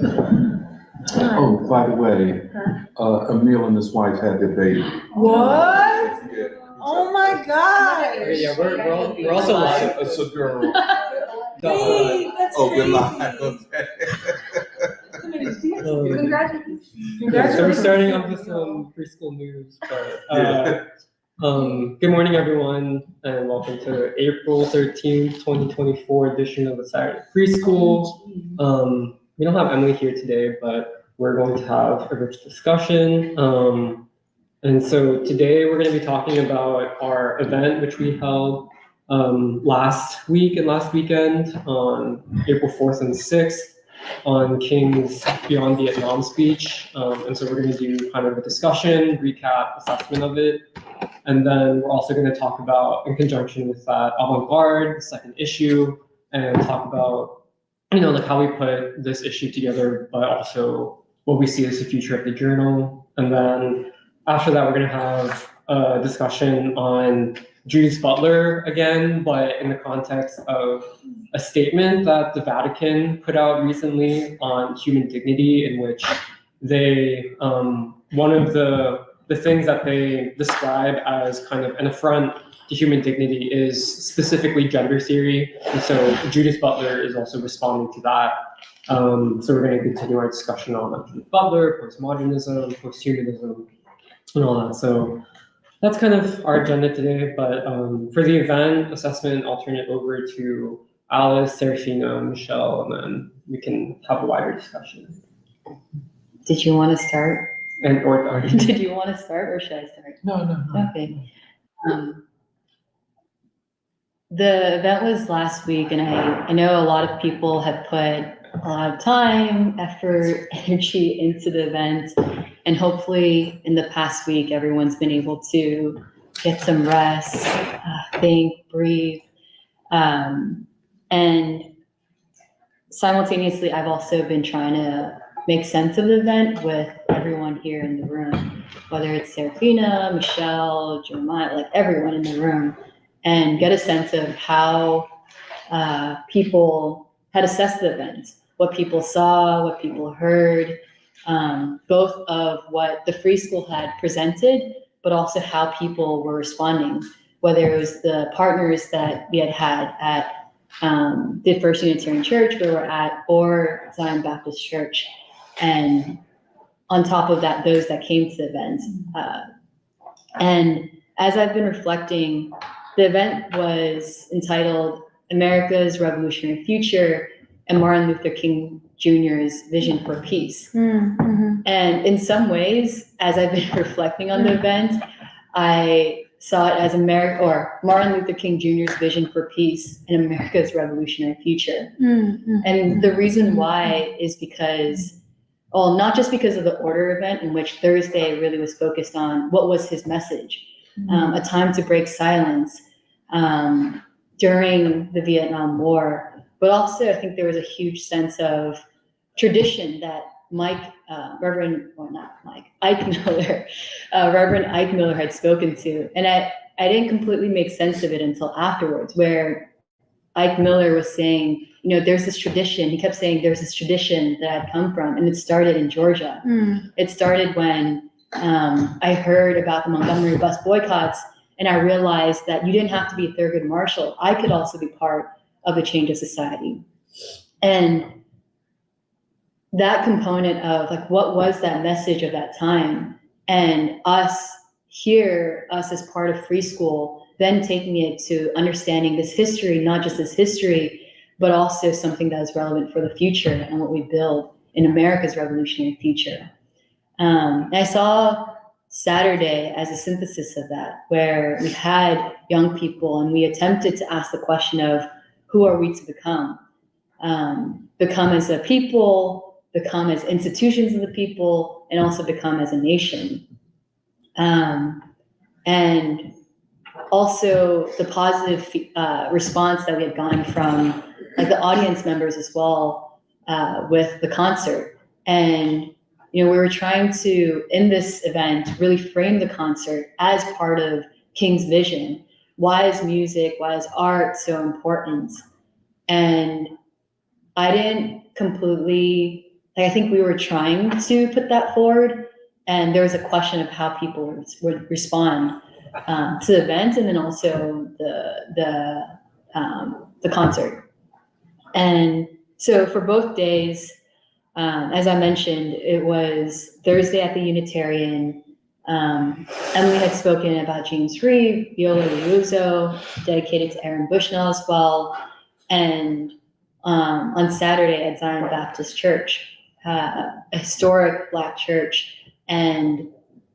Oh, by the way, Emil and his wife had their baby. What? Yeah. Oh my God! Yeah, we're also live. It's a girl. Hey, that's Oh, we're crazy. live. Okay. Congratulations. Yeah, so we're starting off with some preschool news, but good morning everyone, and welcome to the April 13th, 2024 edition of the Saturday Preschool. We don't have Emily here today, but we're going to have a rich discussion. And so today we're going to be talking about our event, which we held last week and last weekend on April 4th and 6th on King's Beyond Vietnam speech. And so we're going to do kind of a discussion, recap, assessment of it. And then we're also going to talk about, in conjunction with that, Avant-Garde, the second issue, and talk about, like how we put this issue together, but also what we see as the future of the journal. And then after that, we're going to have a discussion on Judith Butler again, but in the context of a statement that the Vatican put out recently on human dignity, in which they, one of the things that they describe as kind of an affront to human dignity is specifically gender theory. And so Judith Butler is also responding to that. So we're going to continue our discussion on Judith Butler, postmodernism, posthumanism, and all that. So that's kind of our agenda today. But for the event assessment, I'll turn it over to Alice, Serafina, Michelle, and then we can have a wider discussion. Did you want to start? Did you want to start, or should I start? No. Okay. The event was last week, and I know a lot of people have put a lot of time, effort, energy into the event, and hopefully in the past week, everyone's been able to get some rest, think, breathe, and simultaneously, I've also been trying to make sense of the event with everyone here in the room, whether it's Serafina, Michelle, Jeremiah, like everyone in the room, and get a sense of how people had assessed the event, what people saw, what people heard, both of what the Free School had presented, but also how people were responding, whether it was the partners that we had at the First Unitarian Church where we're at, or Zion Baptist Church. And on top of that, those that came to the event. And as I've been reflecting, the event was entitled America's Revolutionary Future and Martin Luther King Jr.'s Vision for Peace. Mm-hmm. And in some ways, as I've been reflecting on the event, I saw it as Martin Luther King Jr.'s Vision for Peace and America's Revolutionary Future. Mm-hmm. And the reason why is because, well, not just because of the order event, in which Thursday really was focused on what was his message, a time to break silence during the Vietnam War, but also I think there was a huge sense of tradition that Reverend Ike Miller had spoken to. And I didn't completely make sense of it until afterwards, where Ike Miller was saying, there's this tradition. He kept saying there's this tradition that I'd come from, and it started in Georgia. It started when I heard about the Montgomery bus boycotts, and I realized that you didn't have to be a Thurgood Marshall. I could also be part of the change of society. And that component of what was that message of that time, and us as part of Free School, then taking it to understanding this history, not just this history, but also something that is relevant for the future and what we build in America's revolutionary future. And I saw Saturday as a synthesis of that, where we had young people and we attempted to ask the question of who are we to become? Become as a people, become as institutions of the people, and also become as a nation. And also the positive response that we had gotten from the audience members as well with the concert. And we were trying to, in this event, really frame the concert as part of King's vision. Why is music, why is art so important? And I didn't completely I think we were trying to put that forward, and there was a question of how people would respond to the event, and then also the concert. And so for both days, as I mentioned, it was Thursday at the Unitarian. Emily had spoken about James Reeve, Viola Liuzzo, dedicated to Aaron Bushnell as well. And on Saturday at Zion Baptist Church, a historic Black church. And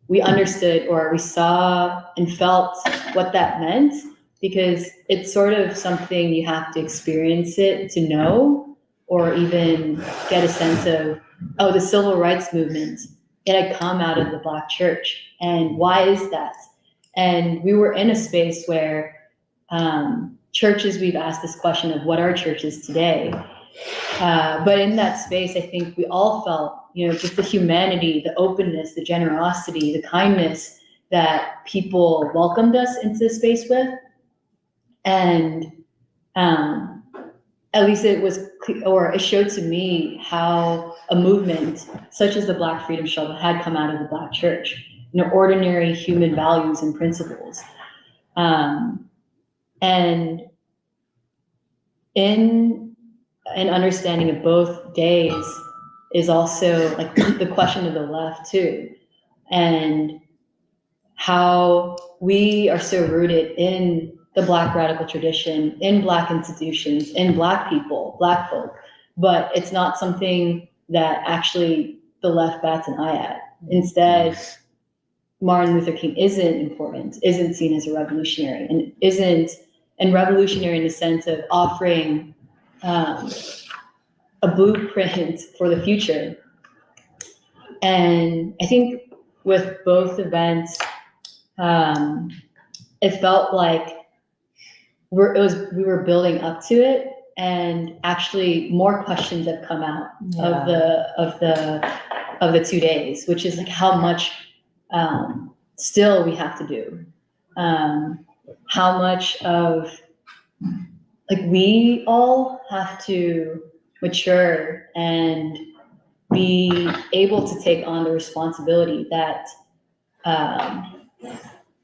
we understood, or we saw and felt what that meant, because it's sort of something you have to experience it to know, or even get a sense of, oh, the civil rights movement, it had come out of the Black church. And why is that? And we were in a space where churches, we've asked this question of what are churches today? But in that space, I think we all felt, just the humanity, the openness, the generosity, the kindness that people welcomed us into the space with. And at least it was, or it showed to me how a movement such as the Black Freedom Struggle had come out of the Black church, ordinary human values and principles. And in an understanding of both days is also like the question of the left too, and how we are so rooted in the Black radical tradition, in Black institutions, in Black people, Black folk, but it's not something that actually the left bats an eye at. Instead, Martin Luther King isn't important, isn't seen as a revolutionary, and isn't, and revolutionary in the sense of offering a blueprint for the future. And I think with both events, it felt like we were building up to it, and actually more questions have come out of the 2 days, which is like how much still we have to do, how much of like we all have to mature and be able to take on the responsibility that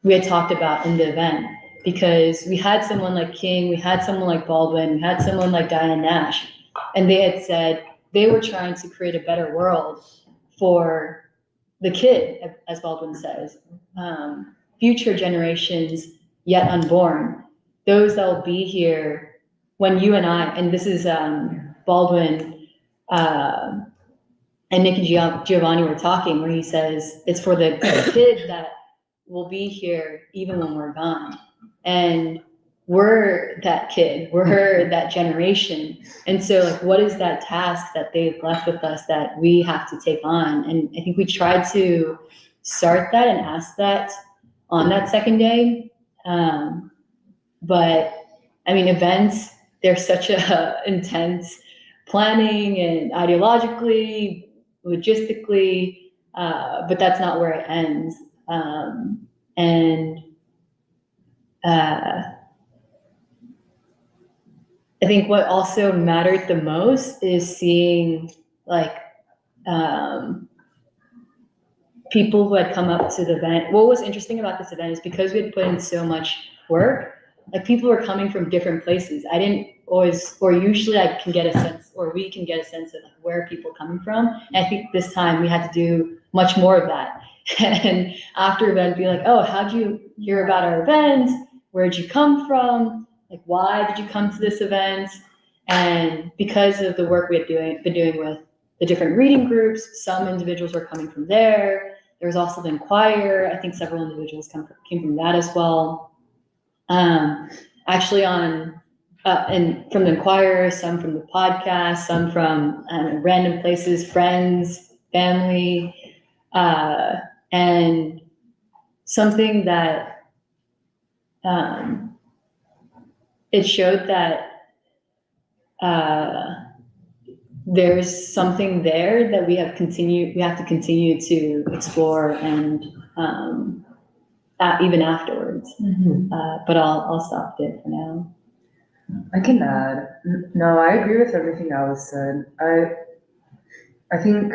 we had talked about in the event, because we had someone like King, we had someone like Baldwin, we had someone like Diane Nash, and they had said they were trying to create a better world for the kid, as Baldwin says, future generations yet unborn, those that will be here when you and I, and this is Baldwin and Nick and Giovanni were talking, where he says it's for the kid that will be here even when we're gone. And we're that kid, we're that generation. And so like, what is that task that they've left with us that we have to take on? And I think we tried to start that and ask that on that second day. But I mean, events, they're such a intense planning and ideologically, logistically, but that's not where it ends. I think what also mattered the most is seeing like people who had come up to the event. What was interesting about this event is because we had put in so much work, like people were coming from different places. I didn't always, or usually I can get a sense, or we can get a sense of like where people are coming from. And I think this time we had to do much more of that. And after event, be like, oh, how'd you hear about our event? Where'd you come from? Like, why did you come to this event? And because of the work we had been doing with the different reading groups, some individuals were coming from there. There was also the Inquirer. I think several individuals came from that as well. Actually and from the Inquirer, some from the podcast, some from random places, friends, family, and something that it showed that there's something there that we have to continue to explore and even afterwards. Mm-hmm. But I'll stop there for now. I can add. No, I agree with everything Alice said. I think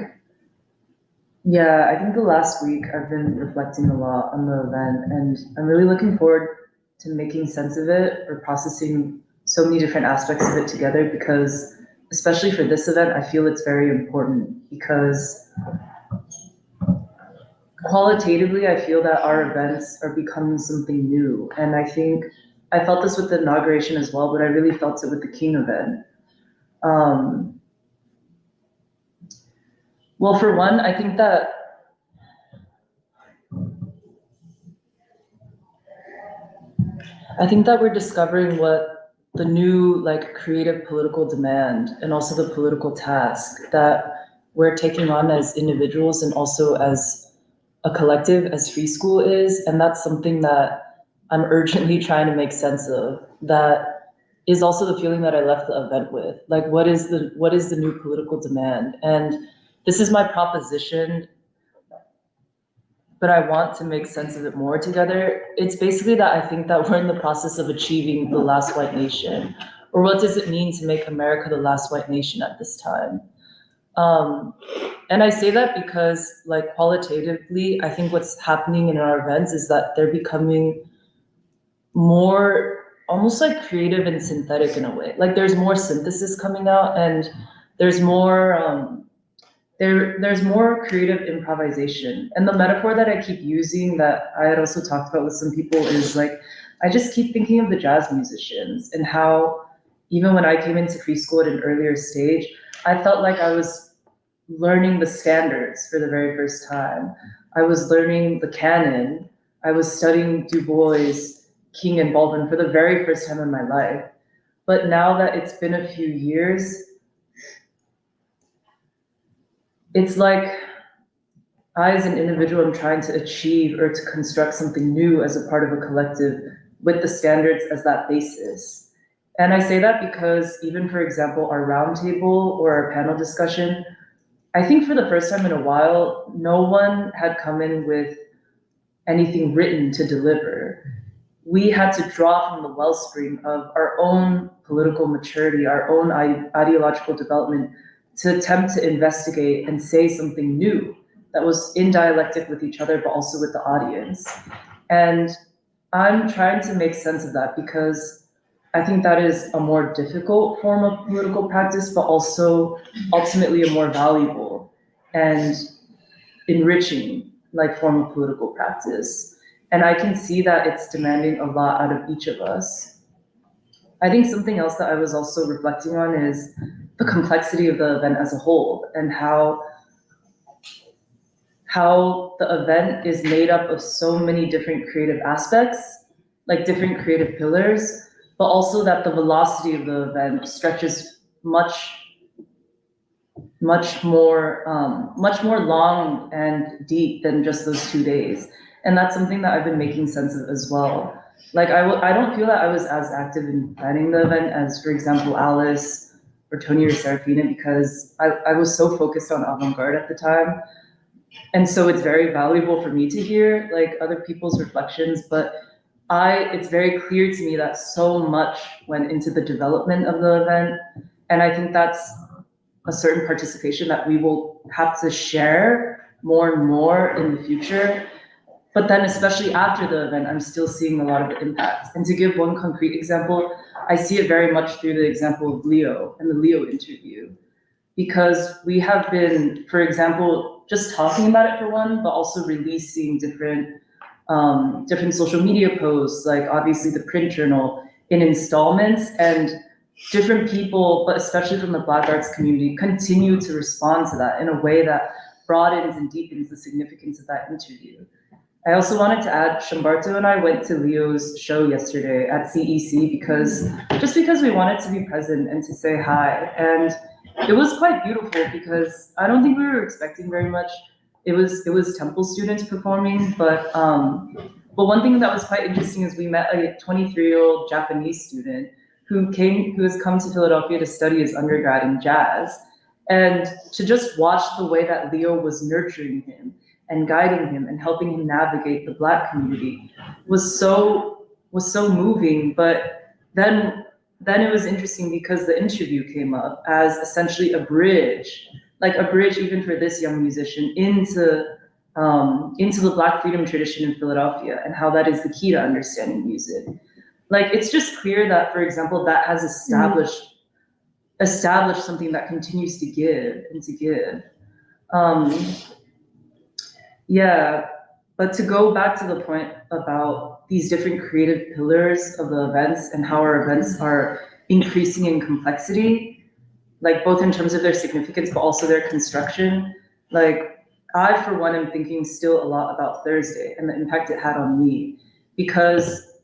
the last week I've been reflecting a lot on the event, and I'm really looking forward to making sense of it or processing so many different aspects of it together, because especially for this event, I feel it's very important because qualitatively, I feel that our events are becoming something new. And I think I felt this with the inauguration as well, but I really felt it with the King event. Well, for one, I think that we're discovering what the new, like, creative political demand and also the political task that we're taking on as individuals and also as a collective, as Free School is. And that's something that I'm urgently trying to make sense of. That is also the feeling that I left the event with. Like, what is the new political demand? And this is my proposition, but I want to make sense of it more together. It's basically that I think that we're in the process of achieving the last white nation. Or what does it mean to make America the last white nation at this time? And I say that because, like, qualitatively, I think what's happening in our events is that they're becoming more almost like creative and synthetic in a way. Like, there's more synthesis coming out, and there's more there's more creative improvisation. And the metaphor that I keep using, that I had also talked about with some people, is like, I just keep thinking of the jazz musicians and how even when I came into Free School at an earlier stage, I felt like I was learning the standards for the very first time. I was learning the canon. I was studying Du Bois, King, and Baldwin for the very first time in my life. But now that it's been a few years, it's like I, as an individual, am trying to achieve or to construct something new as a part of a collective with the standards as that basis. And I say that because even, for example, our roundtable or our panel discussion, I think for the first time in a while, no one had come in with anything written to deliver. We had to draw from the wellspring of our own political maturity, our own ideological development, to attempt to investigate and say something new that was in dialectic with each other, but also with the audience. And I'm trying to make sense of that because I think that is a more difficult form of political practice, but also ultimately a more valuable and enriching, like, form of political practice. And I can see that it's demanding a lot out of each of us. I think something else that I was also reflecting on is the complexity of the event as a whole, and how the event is made up of so many different creative aspects, like different creative pillars, but also that the velocity of the event stretches much more long and deep than just those 2 days. And that's something that I've been making sense of as well. Like, I don't feel that I was as active in planning the event as, for example, Alice or Tony or Serafina, because I was so focused on Avant-Garde at the time. And so it's very valuable for me to hear, like, other people's reflections, but it's very clear to me that so much went into the development of the event. And I think that's a certain participation that we will have to share more and more in the future. But then, especially after the event, I'm still seeing a lot of the impact. And to give one concrete example, I see it very much through the example of Leo and the Leo interview. Because we have been, for example, just talking about it for one, but also releasing different social media posts, like obviously the print journal, in installments, and different people, but especially from the Black arts community, continue to respond to that in a way that broadens and deepens the significance of that interview. I also wanted to add, Shambarto and I went to Leo's show yesterday at CEC because we wanted to be present and to say hi. And it was quite beautiful because I don't think we were expecting very much. It was Temple students performing, but one thing that was quite interesting is we met a 23-year-old Japanese student who has come to Philadelphia to study his undergrad in jazz. And to just watch the way that Leo was nurturing him and guiding him and helping him navigate the Black community was so moving. But then it was interesting because the interview came up as essentially a bridge like a bridge even for this young musician into the Black freedom tradition in Philadelphia and how that is the key to understanding music. Like, it's just clear that, for example, that has established something that continues to give and to give. Yeah, but to go back to the point about these different creative pillars of the events and how our events are increasing in complexity, like both in terms of their significance, but also their construction. Like, I, for one, am thinking still a lot about Thursday and the impact it had on me, because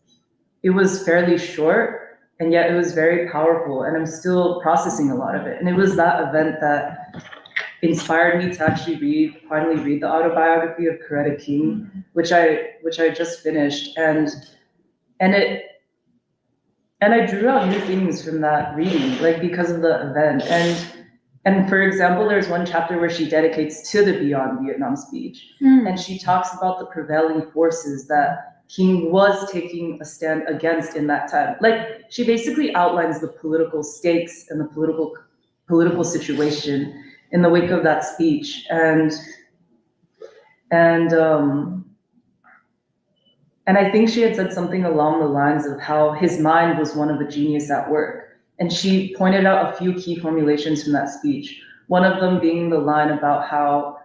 it was fairly short and yet it was very powerful, and I'm still processing a lot of it. And it was that event that inspired me to actually finally read the autobiography of Coretta King, which I just finished, and I drew out new things from that reading, like because of the event. And for example, there's one chapter where she dedicates to the Beyond Vietnam speech, and she talks about the prevailing forces that King was taking a stand against in that time. Like, she basically outlines the political stakes and the political situation in the wake of that speech, and I think she had said something along the lines of how his mind was one of a genius at work. And she pointed out a few key formulations from that speech. One of them being the line about how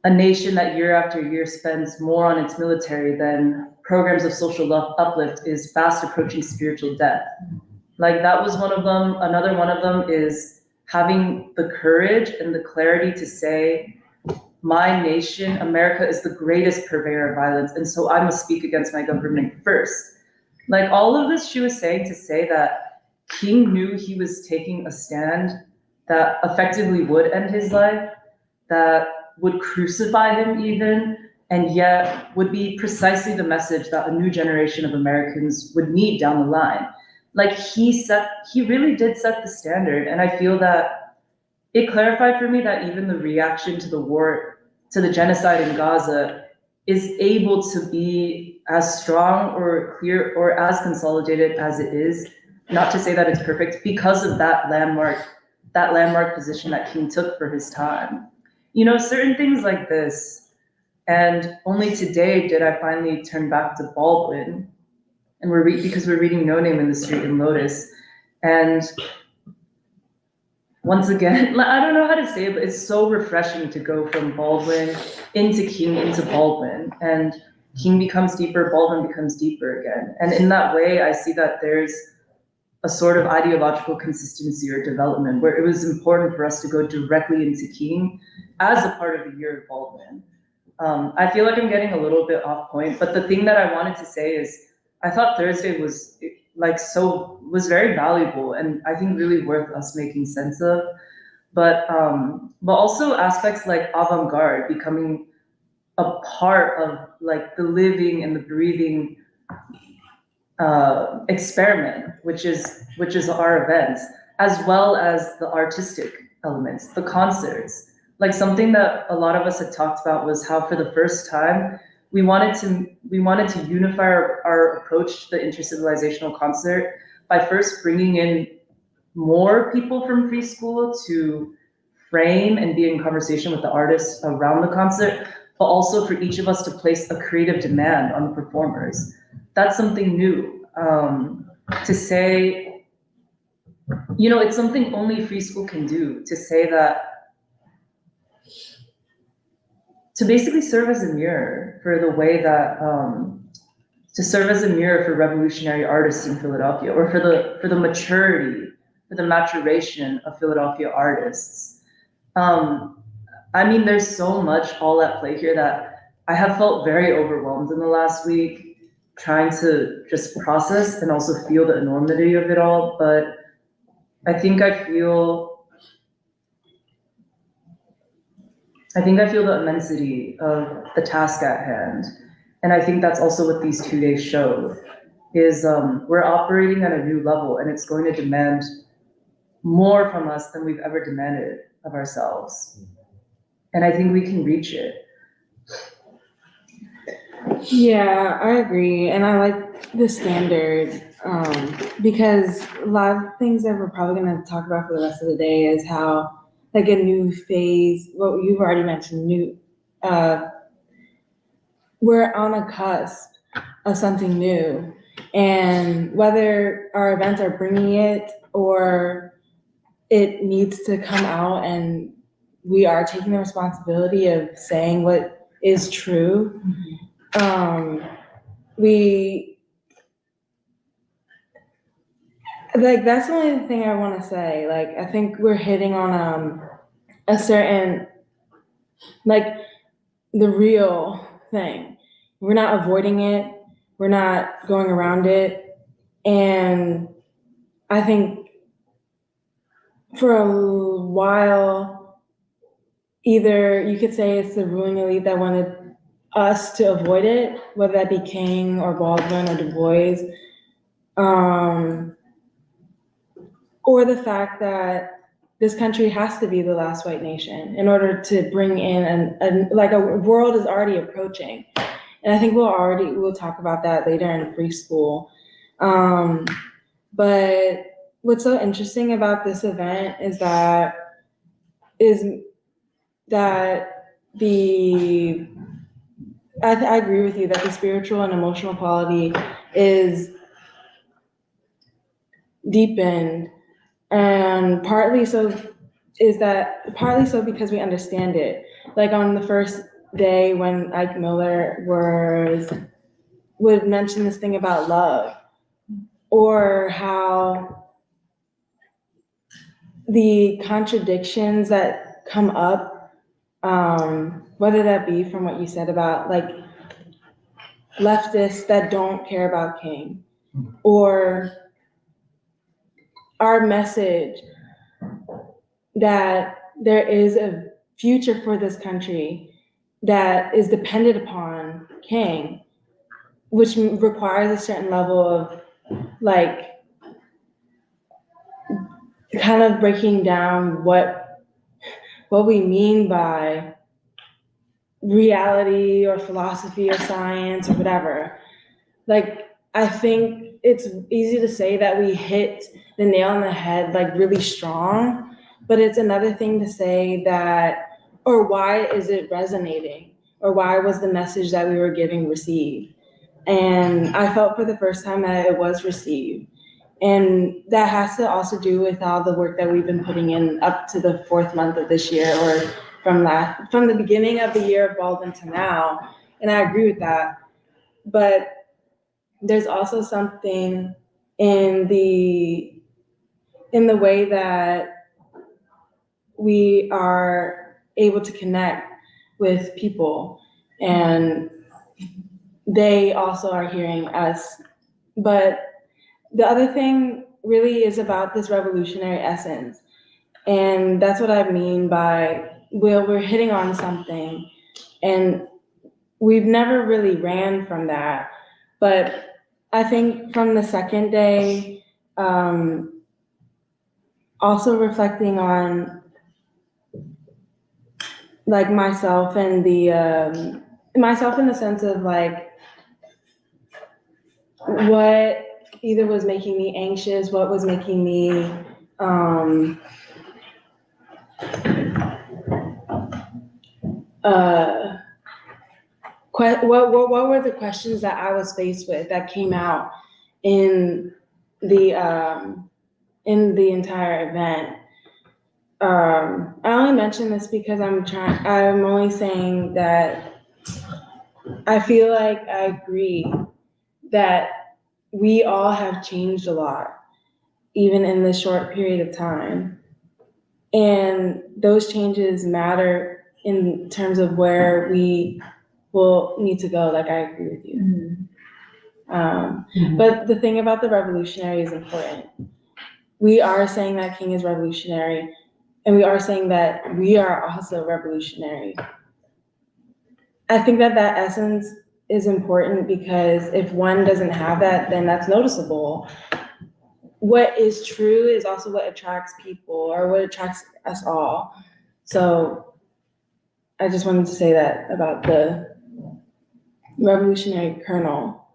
a nation that year after year spends more on its military than programs of social uplift is fast approaching spiritual death. Like, that was one of them. Another one of them is having the courage and the clarity to say, my nation, America, is the greatest purveyor of violence, and so I must speak against my government first. Like, all of this she was saying to say that King knew he was taking a stand that effectively would end his life, that would crucify him even, and yet would be precisely the message that a new generation of Americans would need down the line. Like, he really did set the standard, and I feel that it clarified for me that even the reaction to the war, to the genocide in Gaza, is able to be as strong or clear or as consolidated as it is. Not to say that it's perfect, because of that landmark position that King took for his time. You know, certain things like this, and only today did I finally turn back to Baldwin, and because we're reading No Name in the Street in Lotus, and once again, I don't know how to say it, but it's so refreshing to go from Baldwin into King into Baldwin, and King becomes deeper, Baldwin becomes deeper again. And in that way, I see that there's a sort of ideological consistency or development where it was important for us to go directly into King as a part of the year of Baldwin. I feel like I'm getting a little bit off point, but the thing that I wanted to say is I thought Thursday was very valuable, and I think really worth us making sense of. But also aspects like Avant-Garde becoming a part of like the living and the breathing experiment, which is our events, as well as the artistic elements, the concerts. Like, something that a lot of us had talked about was how for the first time we wanted to unify our approach to the intercivilizational concert by first bringing in more people from Free School to frame and be in conversation with the artists around the concert, but also for each of us to place a creative demand on the performers. That's something new. To say, you know, it's something only Free School can do, to say that, to basically serve as a mirror for the way that, to serve as a mirror for revolutionary artists in Philadelphia, or for the maturity, for the maturation of Philadelphia artists. I mean, there's so much all at play here that I have felt very overwhelmed in the last week, trying to just process and also feel the enormity of it all. But I think I feel the immensity of the task at hand. And I think that's also what these 2 days showed, is we're operating at a new level, and it's going to demand more from us than we've ever demanded of ourselves. And I think we can reach it. Yeah, I agree. And I like the standard, because a lot of things that we're probably going to talk about for the rest of the day is how like a new phase, what you've already mentioned, we're on a cusp of something new. And whether our events are bringing it or it needs to come out and we are taking the responsibility of saying what is true, that's the only thing I want to say. Like, I think we're hitting on a certain, like, the real thing. We're not avoiding it. We're not going around it. And I think for a while, either you could say it's the ruling elite that wanted us to avoid it, whether that be King or Baldwin or Du Bois, or the fact that this country has to be the last white nation in order to bring in a world is already approaching. And I think we'll talk about that later in free school. But what's so interesting about this event is that I agree with you that the spiritual and emotional quality is deepened, and partly so because we understand it. Like on the first day when Ike Miller would mention this thing about love, or how the contradictions that come up, whether that be from what you said about like leftists that don't care about King, or our message that there is a future for this country that is dependent upon King, which requires a certain level of like kind of breaking down what we mean by reality or philosophy or science or whatever. Like, I think it's easy to say that we hit the nail on the head like really strong, but it's another thing to say that, or why is it resonating? Or why was the message that we were giving received? And I felt for the first time that it was received. And that has to also do with all the work that we've been putting in up to the 4th month of this year, or from the beginning of the year of Baldwin to now. And I agree with that. But there's also something in the way that we are able to connect with people, and they also are hearing us. But the other thing really is about this revolutionary essence. And that's what I mean by, we're hitting on something, and we've never really ran from that. But I think from the second day, also reflecting on like myself and myself in the sense of like what either was making me anxious, what was making me what were the questions that I was faced with that came out in the entire event. I only mention this because I'm only saying that I feel like I agree that we all have changed a lot, even in this short period of time. And those changes matter in terms of where we will need to go. Like, I agree with you. But the thing about the revolutionary is important. We are saying that King is revolutionary, and we are saying that we are also revolutionary. I think that essence is important, because if one doesn't have that, then that's noticeable. What is true is also what attracts people, or what attracts us all. So I just wanted to say that about the revolutionary kernel,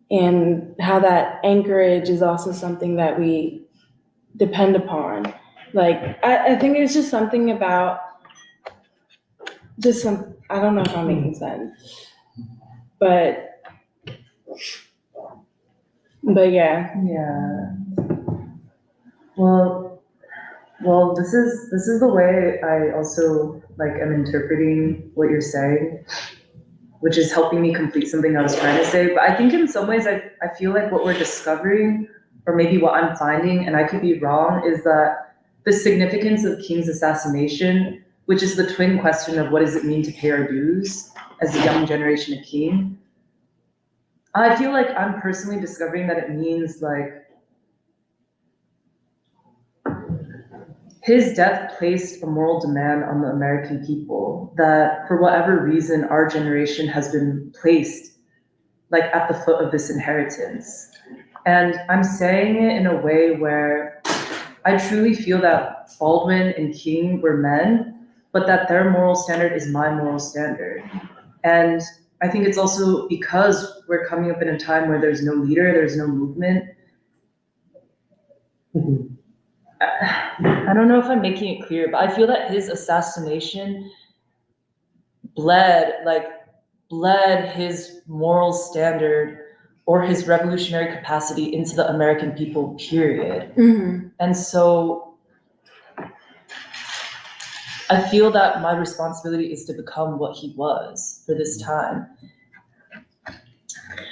and how that anchorage is also something that we depend upon, Like, I think it's just something about I don't know if I'm making sense, but yeah. Yeah. Well, this is the way I also like am interpreting what you're saying, which is helping me complete something I was trying to say. But I think in some ways I feel like what we're discovering, or maybe what I'm finding, and I could be wrong, is that the significance of King's assassination, which is the twin question of what does it mean to pay our dues as a young generation of King, I feel like I'm personally discovering that it means like his death placed a moral demand on the American people that for whatever reason our generation has been placed like at the foot of this inheritance. And I'm saying it in a way where I truly feel that Baldwin and King were men, but that their moral standard is my moral standard. And I think it's also because we're coming up in a time where there's no leader, there's no movement. I don't know if I'm making it clear, but I feel that his assassination bled his moral standard or his revolutionary capacity into the American people, period. Mm-hmm. And so I feel that my responsibility is to become what he was for this time.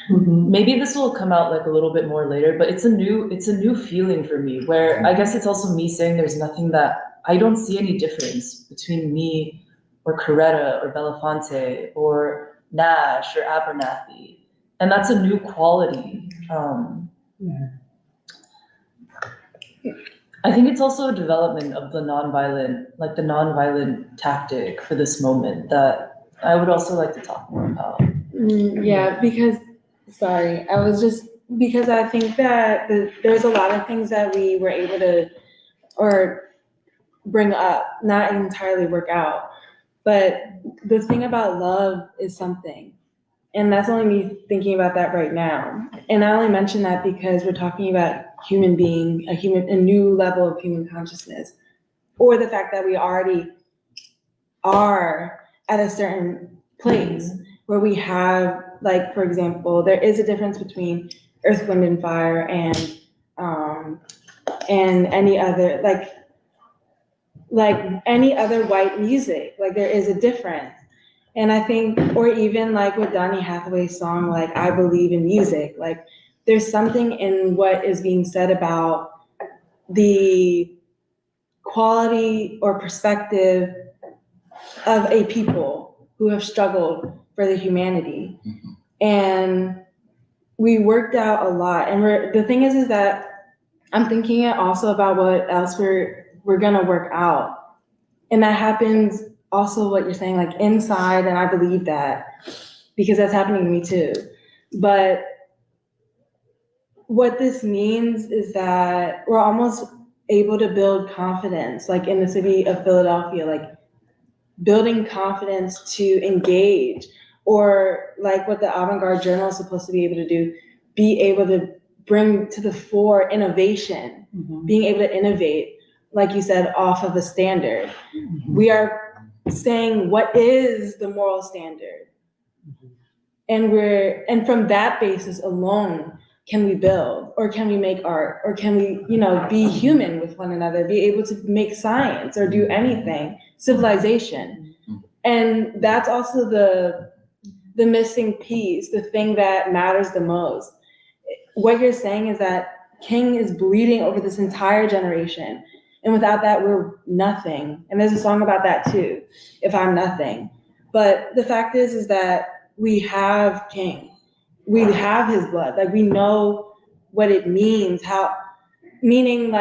Maybe this will come out like a little bit more later, but it's a new feeling for me, where I guess it's also me saying there's nothing that I don't see any difference between me or Coretta or Belafonte or Nash or Abernathy. And that's a new quality. I think it's also a development of the nonviolent tactic for this moment that I would also like to talk more about. Yeah, because I think that there's a lot of things that we were able to or bring up, not entirely work out. But the thing about love is something. And that's only me thinking about that right now. And I only mention that because we're talking about human being, a new level of human consciousness, or the fact that we already are at a certain place where we have, like, for example, there is a difference between Earth, Wind, and Fire and any other, like any other white music. Like, there is a difference. And I think, or even like with Donny Hathaway's song, like I Believe in Music, like there's something in what is being said about the quality or perspective of a people who have struggled for the humanity. And we worked out a lot. And the thing is that I'm thinking also about what else we're gonna work out. And that happens also what you're saying, like inside, and I believe that because that's happening to me too. But what this means is that we're almost able to build confidence, like in the city of Philadelphia, like building confidence to engage, or like what the Avant-Garde Journal is supposed to be able to do, be able to bring to the fore innovation, being able to innovate, like you said, off of a standard. We are saying what is the moral standard, and from that basis alone can we build, or can we make art, or can we be human with one another, be able to make science or do anything, civilization. And that's also the missing piece, the thing that matters the most. What you're saying is that King is bleeding over this entire generation. And without that, we're nothing. And there's a song about that too, If I'm Nothing. But the fact is that we have King. We have his blood. Like, we know what it means, meaning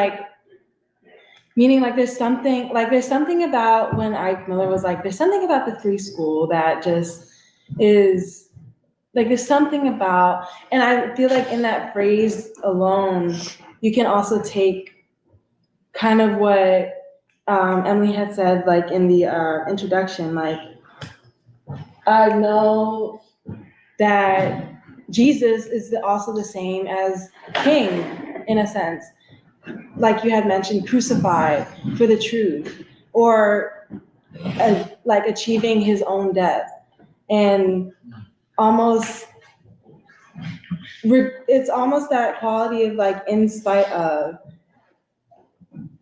there's something about when Ike Miller was like, there's something about the free school that just is, like, there's something about, and I feel like in that phrase alone, you can also take kind of what Emily had said, like in the introduction, like, I know that Jesus is also the same as King, in a sense. like you had mentioned, crucified for the truth, or like achieving his own death, and almost it's almost that quality of like in spite of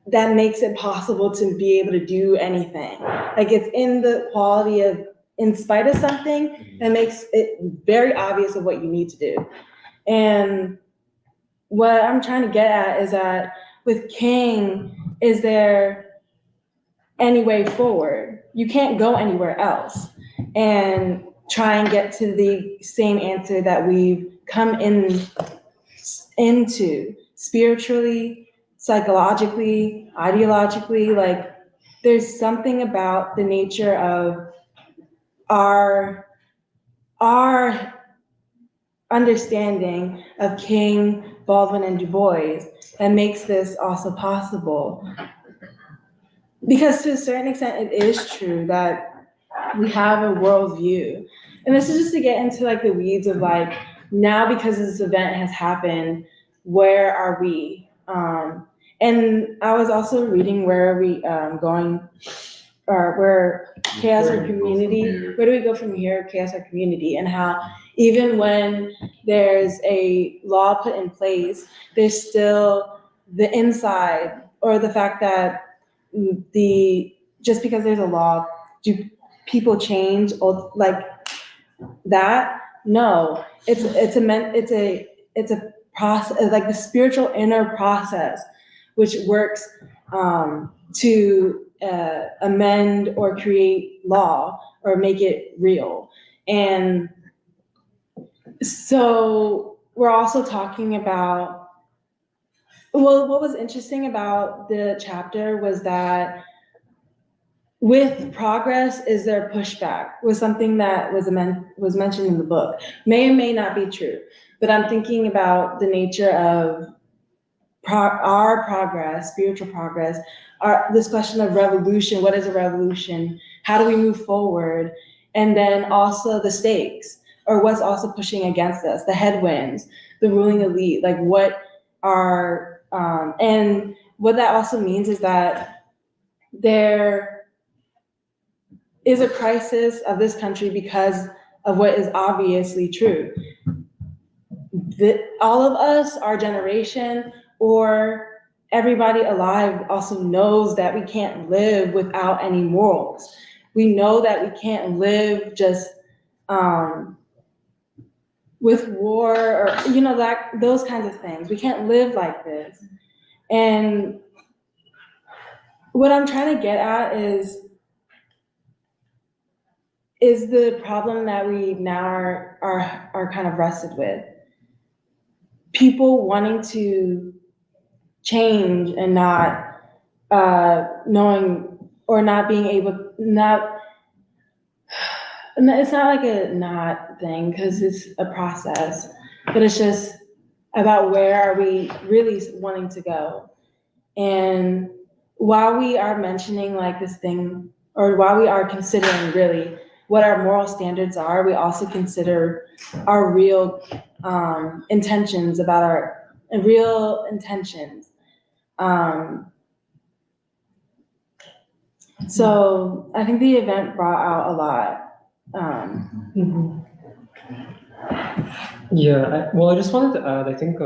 that makes it possible to be able to do anything. Like it's in the quality of in spite of something that makes it very obvious of what you need to do. And what I'm trying to get at is that with King, is there any way forward? You can't go anywhere else and try and get to the same answer that we've come into spiritually, psychologically, ideologically. Like there's something about the nature of our understanding of King, Baldwin, and Du Bois that makes this also possible. Because to a certain extent, it is true that we have a worldview. And this is just to get into like the weeds of like, now because this event has happened, where are we? And I was also reading where are we going, or where chaos or community, where do we go from here, chaos or community, and how even when there's a law put in place, there's still the inside, or the fact that just because there's a law, do people change or like that? No, it's a process, like the spiritual inner process, which works to amend or create law or make it real. And so we're also talking about, well, what was interesting about the chapter was that with progress, is there pushback? Was something that was mentioned in the book. May or may not be true, but I'm thinking about the nature of our progress, spiritual progress, this question of revolution. What is a revolution? How do we move forward? And then also the stakes, or what's also pushing against us, the headwinds, the ruling elite, like what are, and what that also means is that there is a crisis of this country because of what is obviously true. All of us, our generation, or everybody alive also knows that we can't live without any morals. We know that we can't live just with war, or that those kinds of things. We can't live like this. And what I'm trying to get at is the problem that we now are kind of wrestled with. People wanting to change and not knowing, or not being able, it's not like a not thing, because it's a process, but it's just about where are we really wanting to go. And while we are mentioning like this thing, or while we are considering really what our moral standards are, we also consider our real intentions, about our real intentions. So I think the event brought out a lot. Yeah, well, I just wanted to add, I think,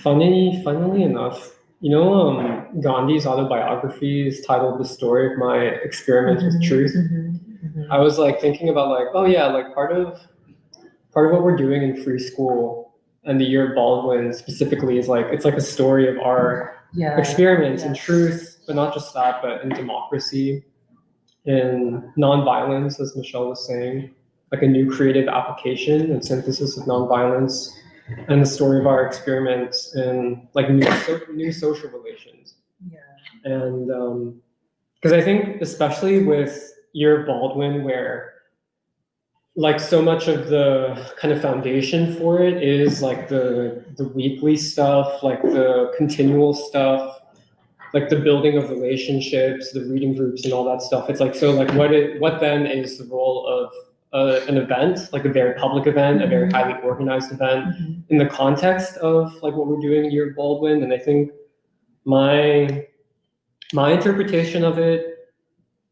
funnily enough, Gandhi's autobiography is titled "The Story of My Experiment with Truth." I was like thinking about like, oh yeah, like part of what we're doing in free school and the year of Baldwin specifically is like, it's like a story of our experiments in truth, but not just that, but in democracy, in nonviolence, as Michelle was saying, like a new creative application and synthesis of nonviolence, and the story of our experiments in like new social relations. Yeah. And because I think especially with year of Baldwin, where like so much of the kind of foundation for it is like the weekly stuff, like the continual stuff, like the building of relationships, the reading groups and all that stuff. It's like, so like what then is the role an event, like a very public event, a very highly organized event in the context of like what we're doing here at Baldwin. And I think my interpretation of it,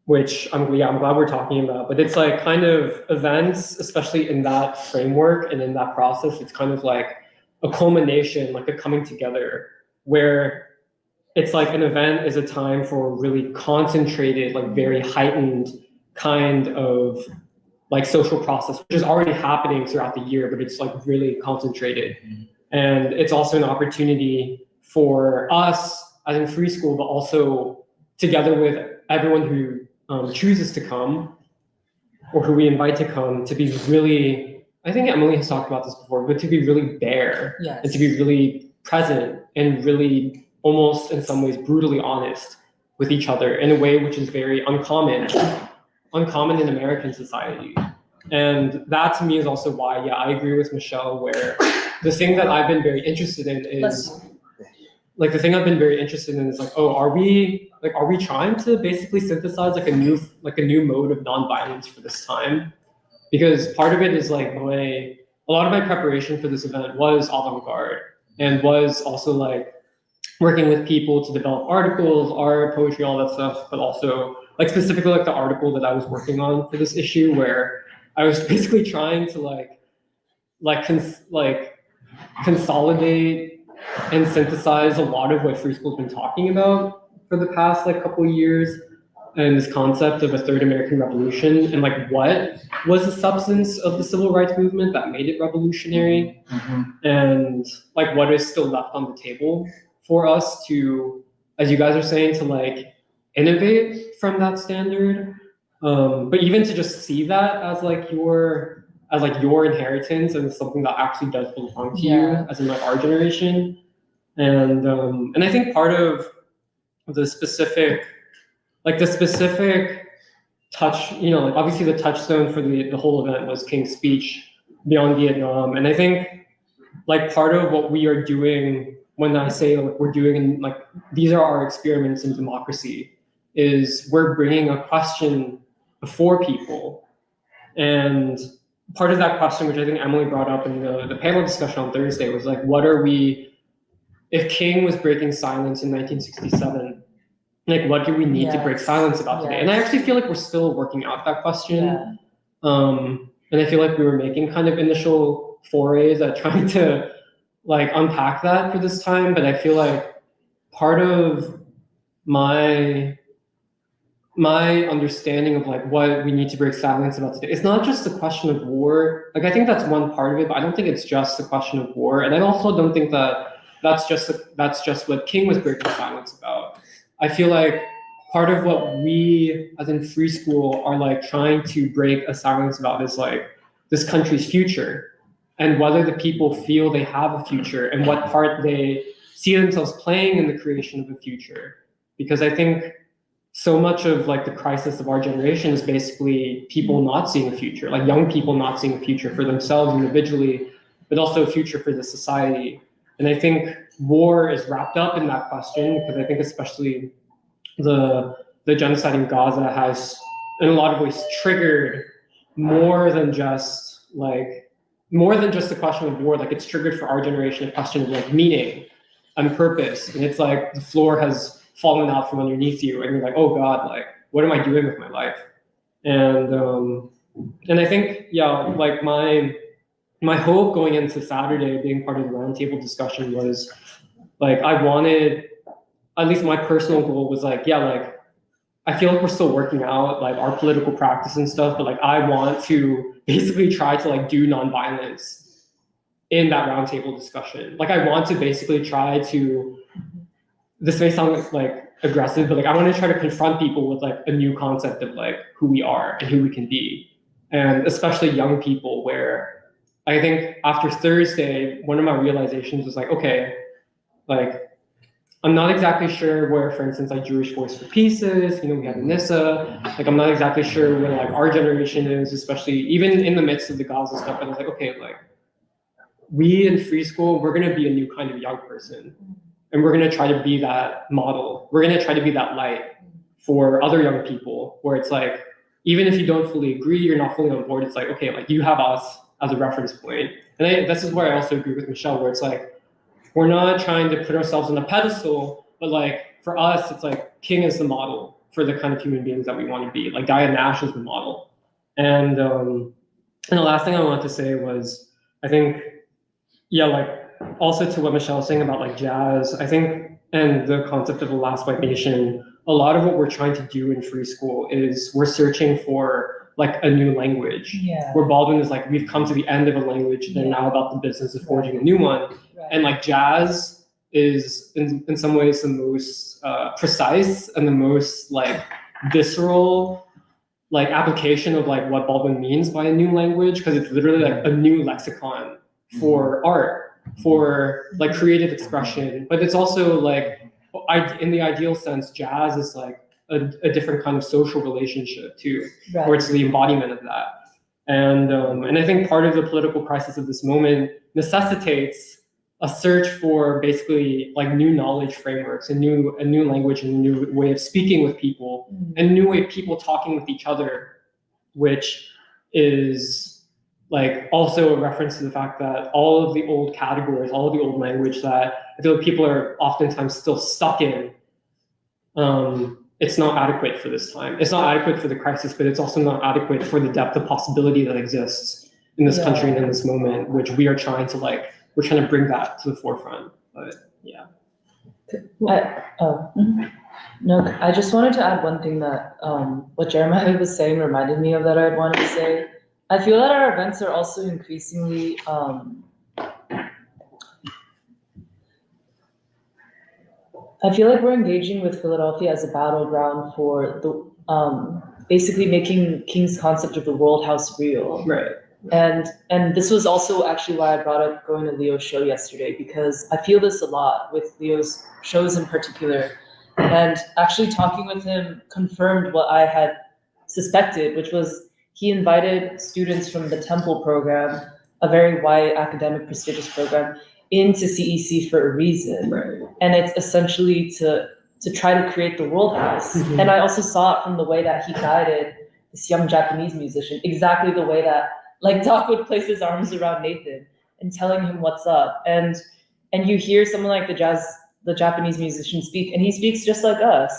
which I'm glad we're talking about, but it's like kind of events, especially in that framework and in that process, it's kind of like a culmination, like a coming together, where it's like an event is a time for really concentrated, like very heightened kind of like social process, which is already happening throughout the year, but it's like really concentrated. And it's also an opportunity for us as in free school, but also together with everyone who chooses to come or who we invite to come, to be really, I think Emily has talked about this before, but to be really bare and to be really present and really almost in some ways brutally honest with each other in a way which is very uncommon in American society. And that to me is also why, yeah, I agree with Michelle, where the thing that I've been very interested in is like oh, are we trying to basically synthesize like a new mode of nonviolence for this time? Because part of it is like a lot of my preparation for this event was avant-garde and was also like working with people to develop articles, art, poetry, all that stuff, but also like specifically like the article that I was working on for this issue, where I was basically trying to consolidate and synthesize a lot of what free school's been talking about for the past like couple of years, and this concept of a third American Revolution, and like what was the substance of the civil rights movement that made it revolutionary, and like what is still left on the table for us to, as you guys are saying, to like innovate from that standard, but even to just see that as like your inheritance and something that actually does belong to you, as in like our generation. And I think part of the specific touch, like obviously the touchstone for the whole event was King's speech beyond Vietnam. And I think like part of what we are doing, when I say like we're doing like these are our experiments in democracy, is we're bringing a question before people. And part of that question, which I think Emily brought up in the panel discussion on Thursday, was like, if King was breaking silence in 1967, like what do we need to break silence about today? And I actually feel like we're still working out that question. And I feel like we were making kind of initial forays at trying to like unpack that for this time, but I feel like part of my understanding of like what we need to break silence about today, it's not just the question of war. Like I think that's one part of it, but I don't think it's just the question of war. And I also don't think that that's just what King was breaking silence about. I feel like part of what we as in free school are like trying to break a silence about is like this country's future, and whether the people feel they have a future and what part they see themselves playing in the creation of a future. Because I think so much of like the crisis of our generation is basically people not seeing a future, like young people not seeing a future for themselves individually, but also a future for the society. And I think war is wrapped up in that question, because I think especially the genocide in Gaza has in a lot of ways triggered more than just the question of war. Like it's triggered for our generation a question of like meaning and purpose. And it's like the floor has fallen out from underneath you and you're like, oh God, like what am I doing with my life? And I think, like my hope going into Saturday being part of the roundtable discussion was like, I wanted, at least my personal goal was like, I feel like we're still working out like our political practice and stuff, but like I want to basically try to like do nonviolence in that roundtable discussion. Like I want to basically try to, this may sound like aggressive, but like I want to try to confront people with like a new concept of like who we are and who we can be. And especially young people, where I think after Thursday, one of my realizations was like, okay, like I'm not exactly sure where, for instance, like Jewish Voice for Peace is, we have NISA, like I'm not exactly sure where like our generation is, especially even in the midst of the Gaza stuff. And I was like, okay, like we in free school, we're gonna be a new kind of young person. And we're gonna try to be that model. We're gonna try to be that light for other young people, where it's like, even if you don't fully agree, you're not fully on board, it's like, okay, like you have us as a reference point. And this is where I also agree with Michelle, where it's like, we're not trying to put ourselves on a pedestal, but like for us, it's like King is the model for the kind of human beings that we want to be. Like Gaia Nash is the model. And the last thing I wanted to say was, I think, yeah, like also to what Michelle was saying about like jazz, I think, and the concept of the last white nation, a lot of what we're trying to do in free school is we're searching for like a new language. Yeah. Where Baldwin is like, we've come to the end of a language, they're now about the business of forging a new one. Right. And like jazz is in some ways the most precise and the most like visceral like application of like what Baldwin means by a new language, because it's literally like a new lexicon for art, for like creative expression. But it's also like, in the ideal sense, jazz is like a different kind of social relationship too, Right. where it's the embodiment of that. And I think part of the political crisis of this moment necessitates a search for basically like new knowledge frameworks, a new language, and a new way of speaking with people, a new way of people talking with each other, which is like also a reference to the fact that all of the old categories, all of the old language that I feel like people are oftentimes still stuck in, it's not adequate for this time. It's not adequate for the crisis, but it's also not adequate for the depth of possibility that exists in this country and in this moment, which we are trying to like, we're trying to bring that to the forefront. But yeah. No, I just wanted to add one thing that what Jeremiah was saying reminded me of that I wanted to say. I feel that our events are also increasingly I feel like we're engaging with Philadelphia as a battleground for the basically making King's concept of the World House real. Right. And this was also actually why I brought up going to Leo's show yesterday, because I feel this a lot with Leo's shows in particular. And actually talking with him confirmed what I had suspected, which was he invited students from the Temple program, a very white academic prestigious program, into CEC for a reason. Right. And it's essentially to try to create the World House. Mm-hmm. And I also saw it from the way that he guided this young Japanese musician, exactly the way that like Doc would place his arms around Nathan and telling him what's up. And you hear someone like the Japanese musician speak, and he speaks just like us.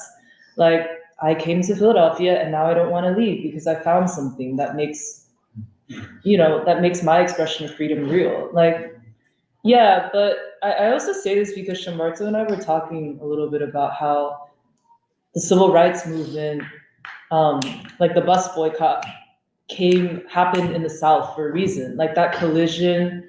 Like, I came to Philadelphia and now I don't want to leave because I found something that makes, that makes my expression of freedom real. Like, yeah, but I also say this because Shamarto and I were talking a little bit about how the civil rights movement, like the bus boycott, happened in the South for a reason. Like that collision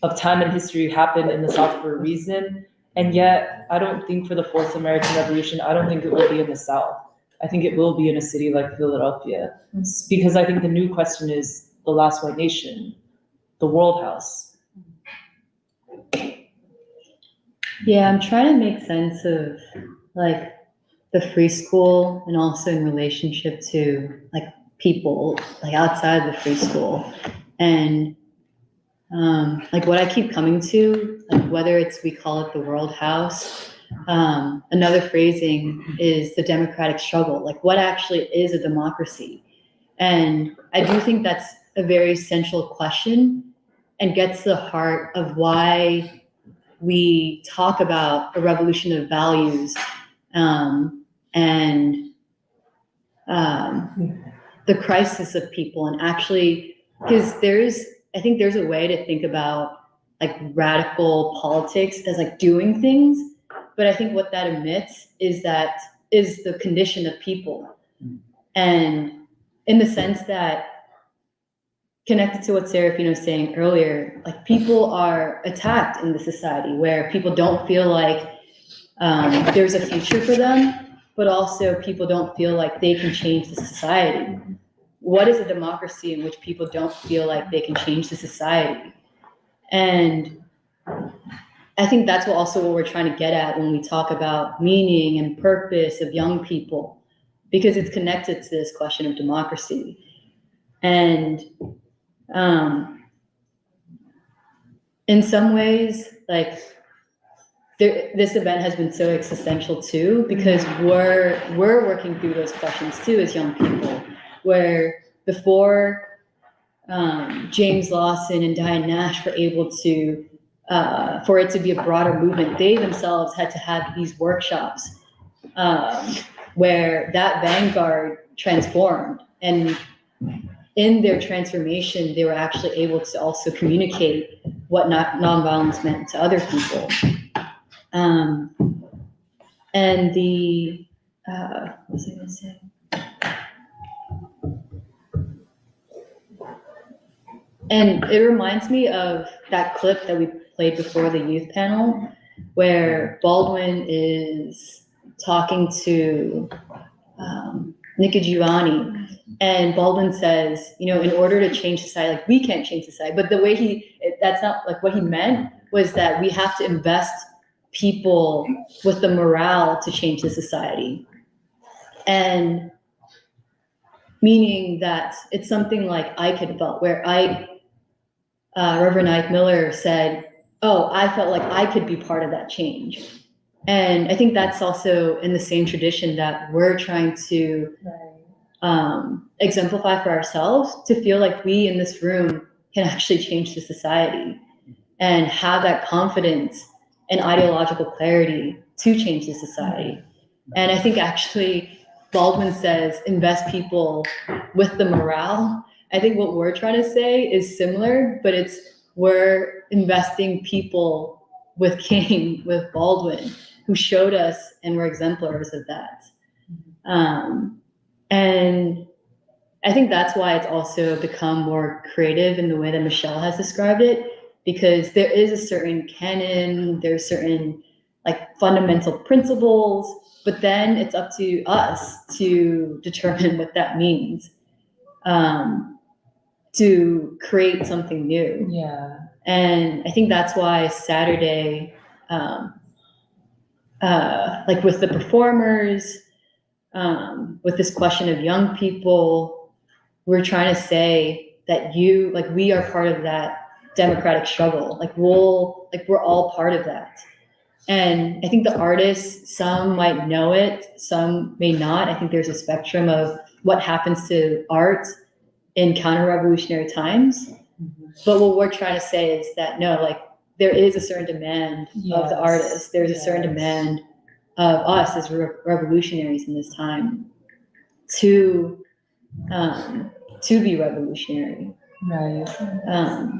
of time and history happened in the South for a reason. And yet, I don't think for the Fourth American Revolution, I don't think it will be in the South. I think it will be in a city like Philadelphia. Because I think the new question is the last white nation, the World House. Yeah, I'm trying to make sense of like the free school and also in relationship to like people like outside the free school. And like what I keep coming to, like whether we call it the World House, another phrasing is the democratic struggle. Like what actually is a democracy? And I do think that's a very central question and gets to the heart of why we talk about a revolution of values and the crisis of people. And actually, because I think there's a way to think about like radical politics as like doing things, but I think what that omits is the condition of people. And in the sense that, connected to what Serafino was saying earlier, like people are attacked in the society where people don't feel like there's a future for them, but also people don't feel like they can change the society. What is a democracy in which people don't feel like they can change the society? And I think that's what we're trying to get at when we talk about meaning and purpose of young people, because it's connected to this question of democracy. And in some ways, like this event has been so existential too, because we're working through those questions too as young people. where before James Lawson and Diane Nash were able to, for it to be a broader movement, they themselves had to have these workshops where that vanguard transformed. And in their transformation, they were actually able to also communicate what nonviolence meant to other people. And the, what was I going to say? And it reminds me of that clip that we played before the youth panel, where Baldwin is talking to Nika Giovanni, and Baldwin says, you know, in order to change society, like we can't change society, but the way that's not like what he meant was that we have to invest people with the morale to change the society. And meaning that it's something like Ike had felt, where Reverend Ike Miller said, oh, I felt like I could be part of that change. And I think that's also in the same tradition that we're trying to exemplify for ourselves, to feel like we in this room can actually change the society and have that confidence and ideological clarity to change the society. And I think actually Baldwin says, invest people with the morale. I think what we're trying to say is similar, but it's we're investing people with King, with Baldwin, who showed us and were exemplars of that. And I think that's why it's also become more creative in the way that Michelle has described it, because there is a certain canon, there's certain like fundamental principles, but then it's up to us to determine what that means, to create something new. Yeah. And I think that's why Saturday, like with the performers, with this question of young people, we're trying to say that we are part of that democratic struggle. We're all part of that. And I think the artists, some might know it, some may not. I think there's a spectrum of what happens to art in counter-revolutionary times. But what we're trying to say is that no, like there is a certain demand of the artists. There's a certain demand of us as revolutionaries in this time to be revolutionary. Right.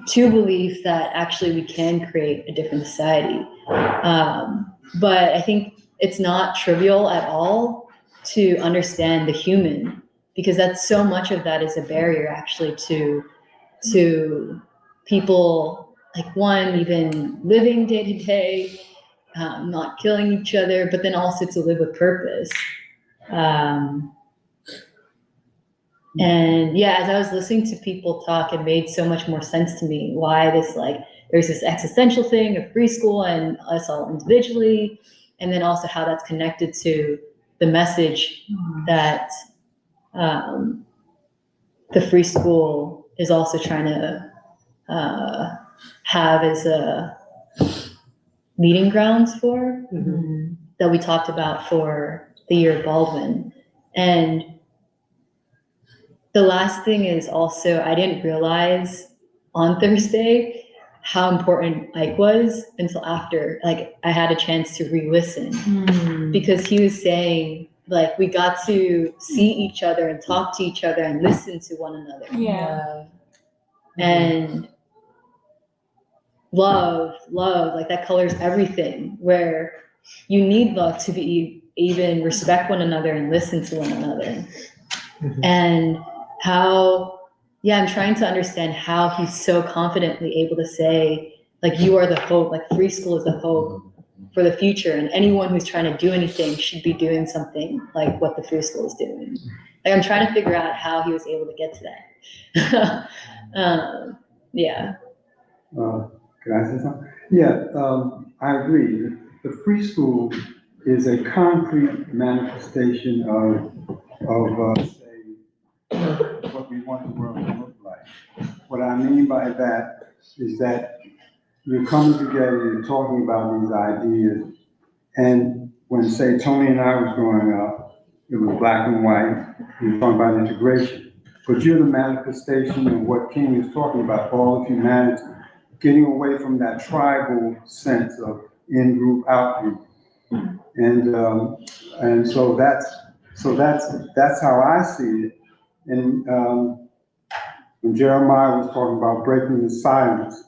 To believe that actually we can create a different society. But I think it's not trivial at all to understand the human, because that's so much of that is a barrier actually to people, like one, even living day to day, not killing each other, but then also to live with purpose. And yeah, as I was listening to people talk, it made so much more sense to me why there's this existential thing of free school and us all individually, and then also how that's connected to the message that the free school is also trying to have as a meeting grounds for, that we talked about for the year of Baldwin. And the last thing is also, I didn't realize on Thursday how important Ike was until after, like, I had a chance to re-listen, because he was saying, like, we got to see each other and talk to each other and listen to one another. Yeah. And love, like that colors everything, where you need love to be even respect one another and listen to one another. And how, I'm trying to understand how he's so confidently able to say, like, you are the hope, like free school is the hope for the future, and anyone who's trying to do anything should be doing something like what the free school is doing. Like, I'm trying to figure out how he was able to get to that. Can I say something? Yeah, I agree. The free school is a concrete manifestation of say, what we want the world to look like. What I mean by that is that you're coming together, you're talking about these ideas, and when, say, Tony and I was growing up, it was black and white, we were talking about integration. but you're the manifestation of what King is talking about, all of humanity, getting away from that tribal sense of in-group, out-group. And so that's how I see it. And when Jeremiah was talking about breaking the silence,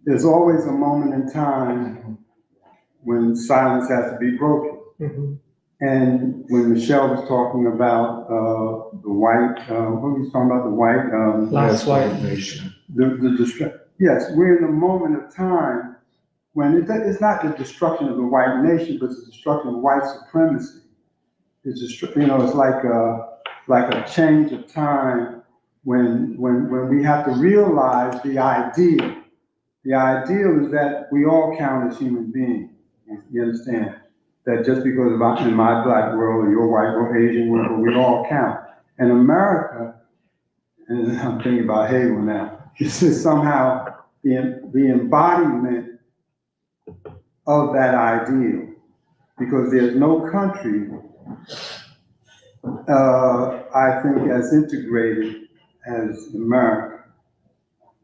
there's always a moment in time when silence has to be broken. Mhm. And when Michelle was talking about the white, what was he talking about? The white, Last white nation. yes, we're in a moment of time when it's not the destruction of the white nation, but it's the destruction of white supremacy. It's just, it's like a change of time when we have to realize the ideal. The ideal is that we all count as human beings. You understand? That just because in my black world or your white world, Asian world, but we all count. And America, and I'm thinking about Hegel now, this is somehow the embodiment of that ideal. Because there's no country, I think, as integrated as America.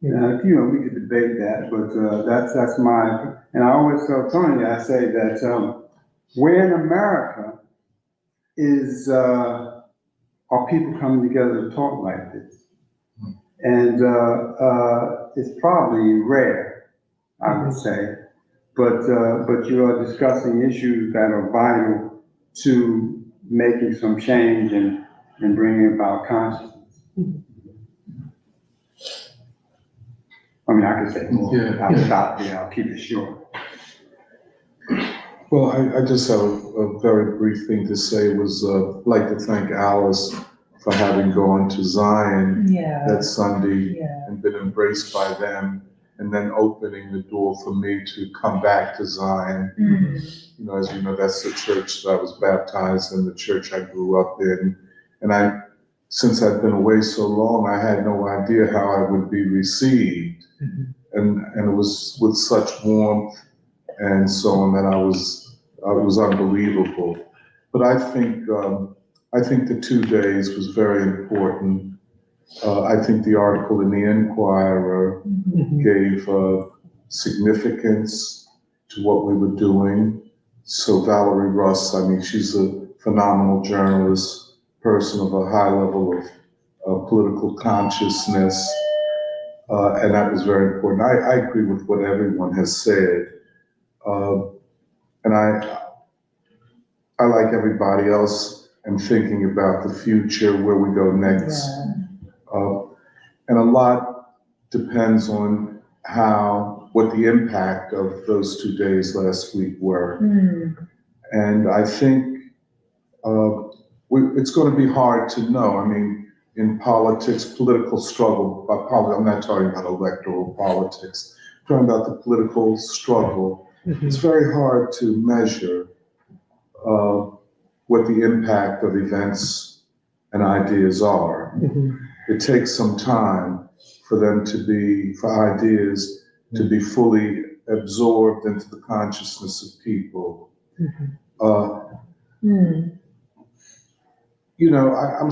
We could debate that, but that's my, and I always tell Tony, I say that where in America are people coming together to talk like this? And it's probably rare, I would say, but you are discussing issues that are vital to making some change and bringing about consciousness. I mean, I could say more. Yeah. I'll stop there. I'll keep it short. Well, I just have a very brief thing to say. Was I'd like to thank Alice for having gone to Zion that Sunday and been embraced by them, and then opening the door for me to come back to Zion. As you know, that's the church that I was baptized in, the church I grew up in, and since I'd been away so long, I had no idea how I would be received, and it was with such warmth and so on that it was unbelievable. But I think the 2 days was very important. I think the article in the Enquirer gave significance to what we were doing. So Valerie Russ, she's a phenomenal journalist, person of a high level of political consciousness, and that was very important. I agree with what everyone has said, and I like everybody else, am thinking about the future, where we go next. And a lot depends on what the impact of those 2 days last week were. And I think it's going to be hard to know. In politics, political struggle, I'm not talking about electoral politics, I'm talking about the political struggle. It's very hard to measure what the impact of events and ideas are. It takes some time for ideas to be fully absorbed into the consciousness of people. I'm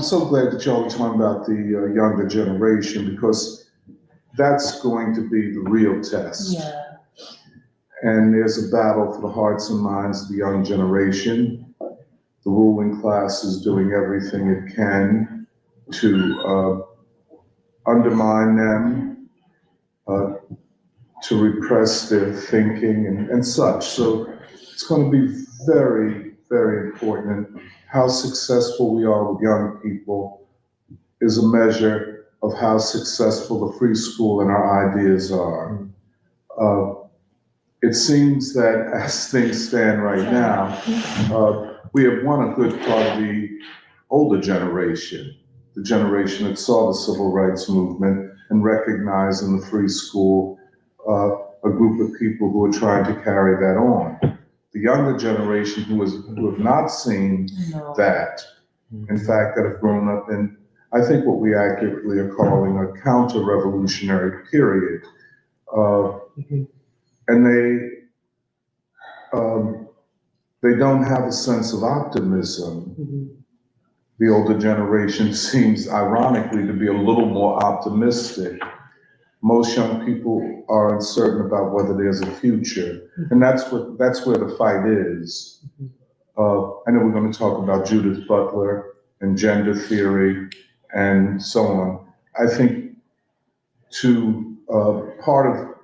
so glad that y'all are talking about the younger generation, because that's going to be the real test. And there's a battle for the hearts and minds of the young generation. The ruling class is doing everything it can to undermine them, to repress their thinking and such. So it's going to be very, very important. How successful we are with young people is a measure of how successful the free school and our ideas are. It seems that as things stand right now, we have won a good part of the older generation, the generation that saw the civil rights movement and recognized in the free school a group of people who are trying to carry that on. The younger generation who have not seen that, in fact, that have grown up in, I think, what we accurately are calling a counter-revolutionary period. And they don't have a sense of optimism the older generation seems ironically to be a little more optimistic. Most young people are uncertain about whether there's a future, and that's where the fight is. I know we're going to talk about Judith Butler and gender theory and so on. I think part of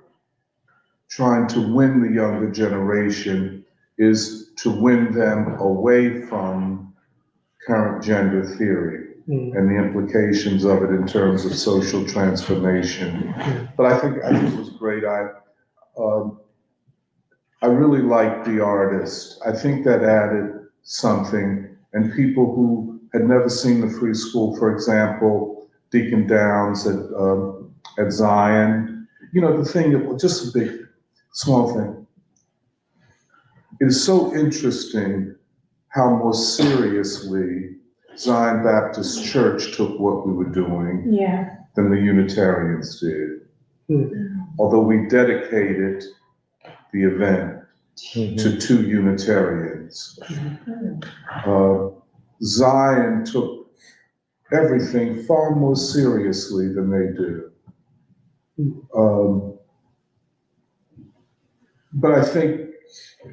trying to win the younger generation is to win them away from current gender theory and the implications of it in terms of social transformation. But I think it was great. I really liked the artist. I think that added something, and people who had never seen the free school, for example, Deacon Downs at Zion, you know, the thing that was just a big, small thing. It is so interesting how more seriously Zion Baptist Church took what we were doing than the Unitarians did. Although we dedicated the event to 2 Unitarians. Zion took everything far more seriously than they do. But I think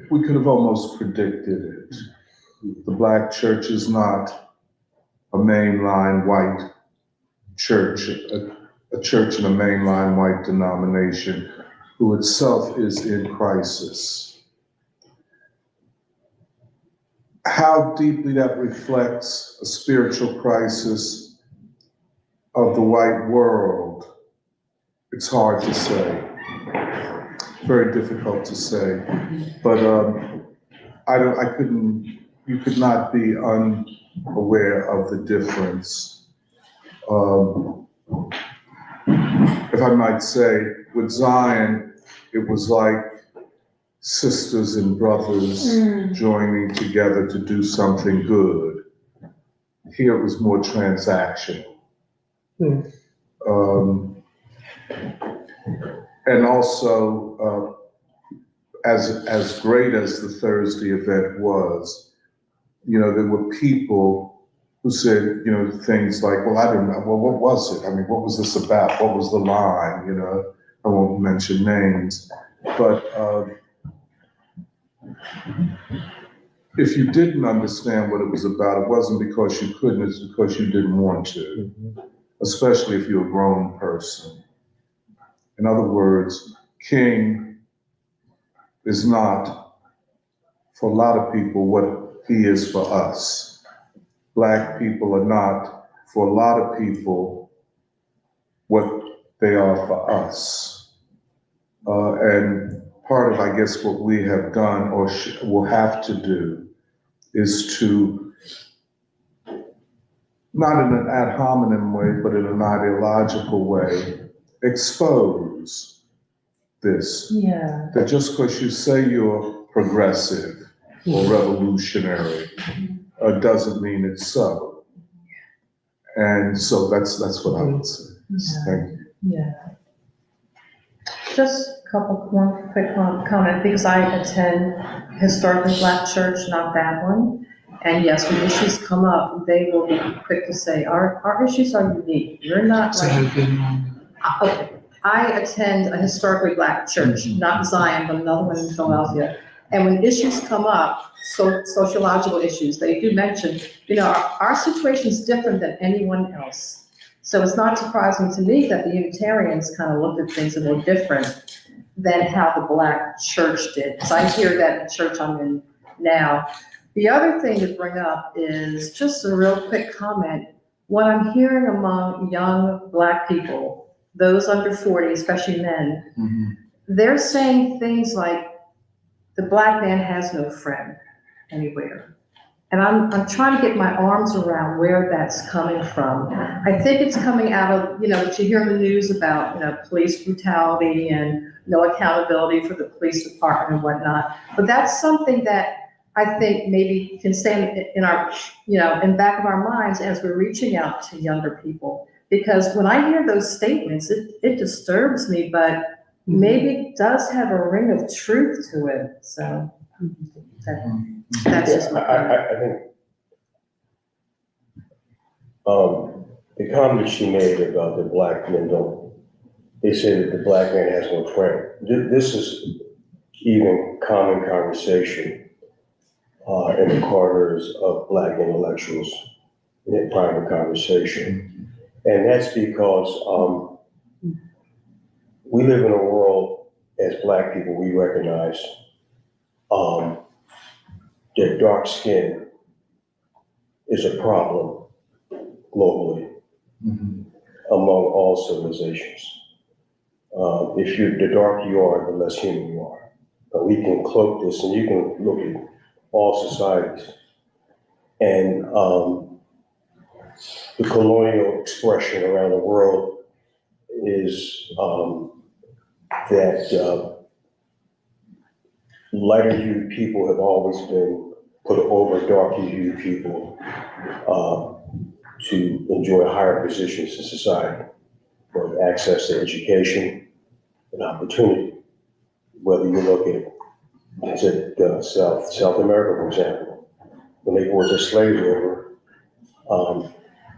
we could have almost predicted it. The Black church is not a mainline white church, a church in a mainline white denomination who itself is in crisis. How deeply that reflects a spiritual crisis of the white world, it's hard to say. Very difficult to say. But you could not be unaware of the difference. If I might say, with Zion, it was like sisters and brothers joining together to do something good. Here it was more transactional. And also, as great as the Thursday event was, you know, there were people who said, you know, things like, well, I didn't know, well, what was it? I mean, what was this about? What was the line? You know, I won't mention names, but if you didn't understand what it was about, it wasn't because you couldn't, it's because you didn't want to, especially if you're a grown person. In other words, King is not, for a lot of people, what he is for us. Black people are not, for a lot of people, what they are for us. And part of, I guess, what we have done or will have to do is to, not in an ad hominem way, but in an ideological way, expose this. Yeah. That just because you say you're progressive or revolutionary doesn't mean it's so. And so that's what I would say. Thank you. Yeah. Just one quick comment, because I attend historically Black church, not that one. And yes, when issues come up, they will be quick to say, our issues are unique. We're not like, okay. I attend a historically Black church, not Zion, but another one in Philadelphia. And when issues come up, sociological issues, they do mention, you know, our situation is different than anyone else. So it's not surprising to me that the Unitarians kind of looked at things a little different than how the Black church did. Because I hear that in the church I'm in now. The other thing to bring up is just a real quick comment. What I'm hearing among young Black people, those under 40, especially men, they're saying things like, the Black man has no friend anywhere. And I'm trying to get my arms around where that's coming from. I think it's coming out of, you know, that you hear in the news about, you know, police brutality and no accountability for the police department and whatnot. But that's something that I think maybe can stay in our, you know, in back of our minds as we're reaching out to younger people. Because when I hear those statements, it disturbs me, but maybe it does have a ring of truth to it. So that's just my I think The comment she made about the black men they say that the black man has no friend. This is even common conversation in the corridors of black intellectuals in private conversation. And that's because we live in a world, as black people, we recognize that dark skin is a problem globally among all civilizations. The darker you are, the less human you are. But we can cloak this, and you can look at all societies. And the colonial expression around the world is that lighter hued people have always been put over darker hued people to enjoy higher positions in society, with access to education and opportunity. Whether you look at South America, for example, when they brought the slaves over,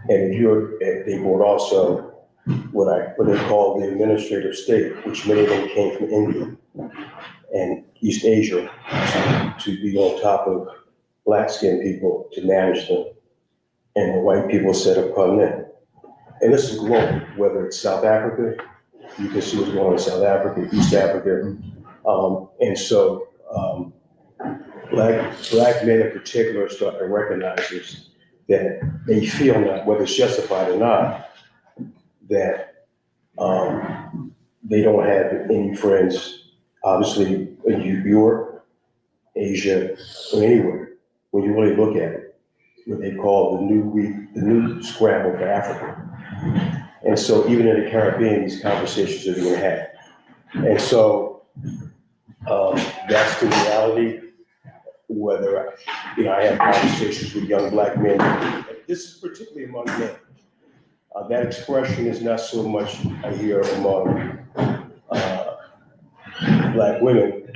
and they brought also what they call the administrative state, which many of them came from India and East Asia to be on top of black skinned people to manage them, and the white people set upon them. And this is global, whether it's South Africa, you can see what's going on in South Africa, East Africa. And so black men in particular start to recognize this, that they feel that, whether it's justified or not, that they don't have any friends, obviously in Europe, Asia, or anywhere, when you really look at it, what they call the new scramble for Africa. And so even in the Caribbean, these conversations are being had. And so that's the reality. Whether, I have conversations with young black men, this is particularly among men. That expression is not so much I hear among black women,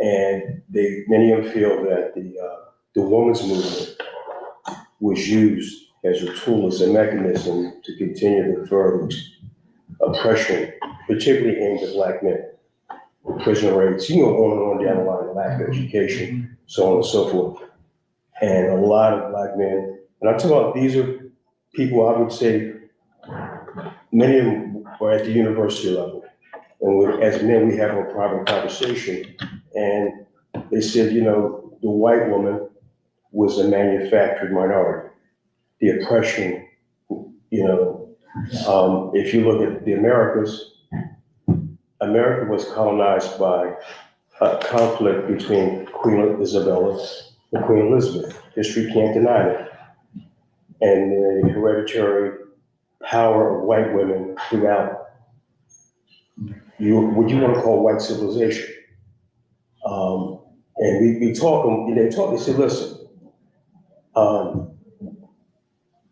and many of them feel that the women's movement was used as a tool, as a mechanism to continue the further oppression, particularly aimed at black men. Prison rates, on and on down the line, lack of education, so on and so forth. And a lot of black men, and I'm talking about, these are people, I would say, many of them are at the university level. And as men, we have a private conversation. And they said, the white woman was a manufactured minority. The oppression, if you look at the Americas, America was colonized by a conflict between Queen Isabella and Queen Elizabeth. History can't deny that. And the hereditary power of white women throughout what you want to call white civilization. And they say, listen,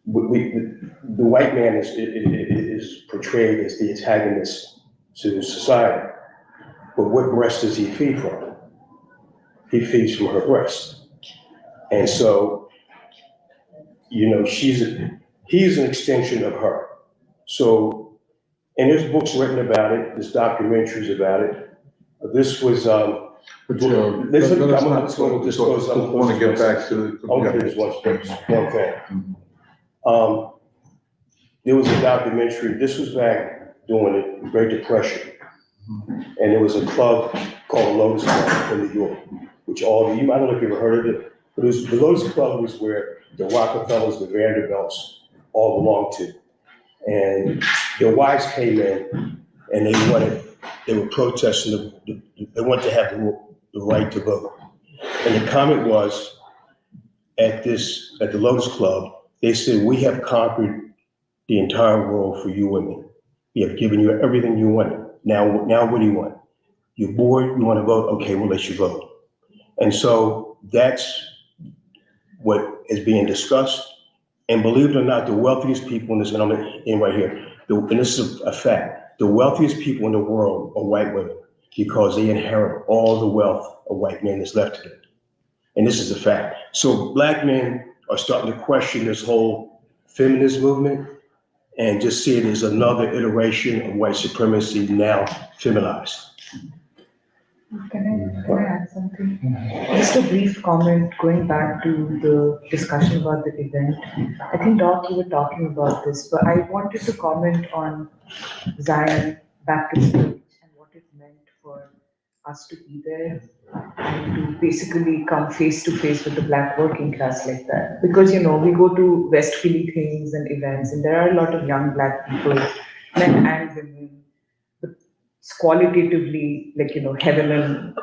the white man is portrayed as the antagonist to society. But what breast does he feed from? He feeds from her breast. And so, he's an extension of her. So, and there's books written about it, there's documentaries about it. This was, I want to get back to. Okay, there's one thing. There was a documentary, this was back during the Great Depression. And there was a club called Lotus Club in New York, which I don't know if you ever heard of it, but the Lotus Club was where the Rockefellers, the Vanderbilts all belonged to. And their wives came in and they were protesting, they wanted to have the right to vote. And the comment was, at the Lotus Club, they said, we have conquered the entire world for you women. We have given you everything you wanted. Now what do you want? You're bored, you want to vote? Okay, we'll let you vote. And so that's what is being discussed. And believe it or not, the wealthiest people in this, and I'm in right here, and this is a fact, the wealthiest people in the world are white women because they inherit all the wealth of white men that's left to them. And this is a fact. So black men are starting to question this whole feminist movement and just see it as another iteration of white supremacy now feminized. Can I add something? Just a brief comment going back to the discussion about the event. I think, Doc, you were talking about this, but I wanted to comment on Zion back to stage and what it meant for us to be there and to basically come face to face with the Black working class like that. Because, you know, we go to West Philly things and events, and there are a lot of young Black people, men and women, qualitatively, like, you know, heaven and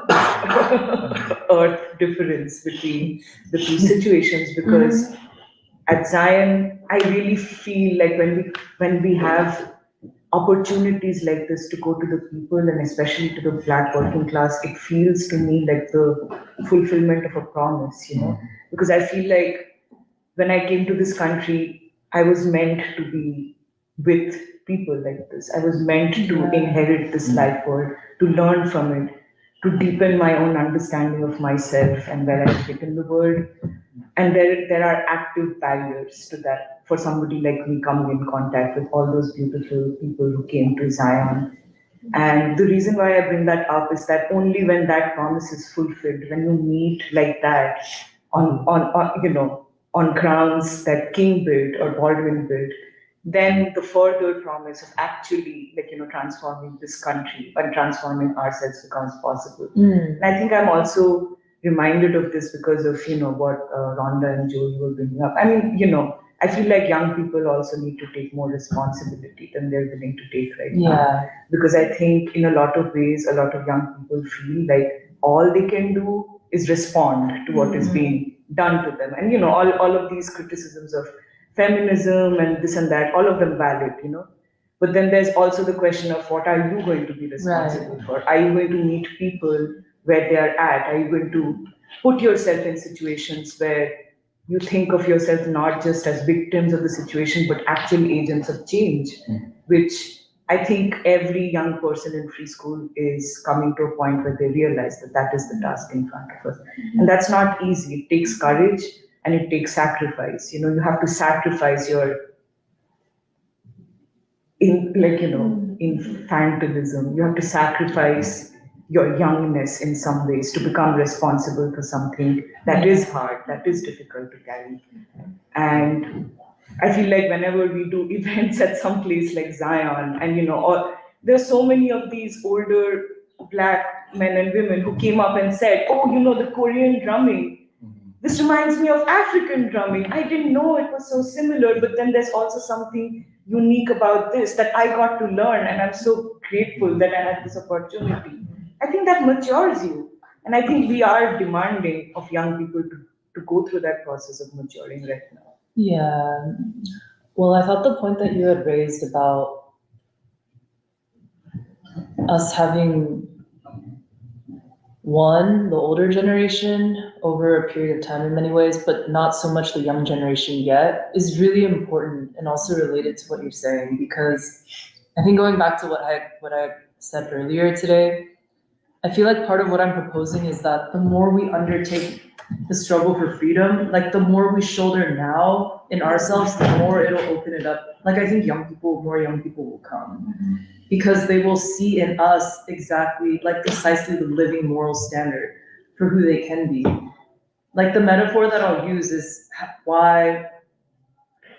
earth difference between the two situations. Because at Zion, I really feel like when we have opportunities like this to go to the people and especially to the Black working class, it feels to me like the fulfillment of a promise, you know, because I feel like when I came to this country, I was meant to be with people like this. I was meant to inherit this life world, to learn from it, to deepen my own understanding of myself and where I fit in the world. And there are active barriers to that for somebody like me coming in contact with all those beautiful people who came to Zion. And the reason why I bring that up is that only when that promise is fulfilled, when you meet like that on you know, on grounds that King built or Baldwin built, then the further promise of actually, like, you know, transforming this country and transforming ourselves becomes possible. And I think I'm also reminded of this because of, you know, what Rhonda and Joey were bringing up. I mean, you know, I feel like young people also need to take more responsibility than they're willing to take right now. Because I think in a lot of ways, a lot of young people feel like all they can do is respond to what is being done to them. And, you know, all of these criticisms of feminism and this and that, all of them valid, you know. But then there's also the question of what are you going to be responsible for? Are you going to meet people where they are at? Are you going to put yourself in situations where you think of yourself not just as victims of the situation, but actual agents of change, which I think every young person in free school is coming to a point where they realize that that is the task in front of us. And that's not easy. It takes courage and it takes sacrifice. You know, you have to sacrifice your infantilism. You have to sacrifice your youngness in some ways to become responsible for something that is hard, that is difficult to carry. And I feel like whenever we do events at some place like Zion, and, you know, there's so many of these older Black men and women who came up and said, oh, you know, the Korean drumming, this reminds me of African drumming. I didn't know it was so similar, but then there's also something unique about this that I got to learn, and I'm so grateful that I had this opportunity. I think that matures you. And I think we are demanding of young people to go through that process of maturing right now. Yeah. Well, I thought the point that you had raised about us having the older generation over a period of time in many ways, but not so much the young generation yet, is really important and also related to what you're saying, because I think going back to what I said earlier today, I feel like part of what I'm proposing is that the more we undertake the struggle for freedom, like the more we shoulder now in ourselves, the more it'll open it up. Like I think more young people will come because they will see in us exactly, like precisely the living moral standard for who they can be. Like the metaphor that I'll use is why,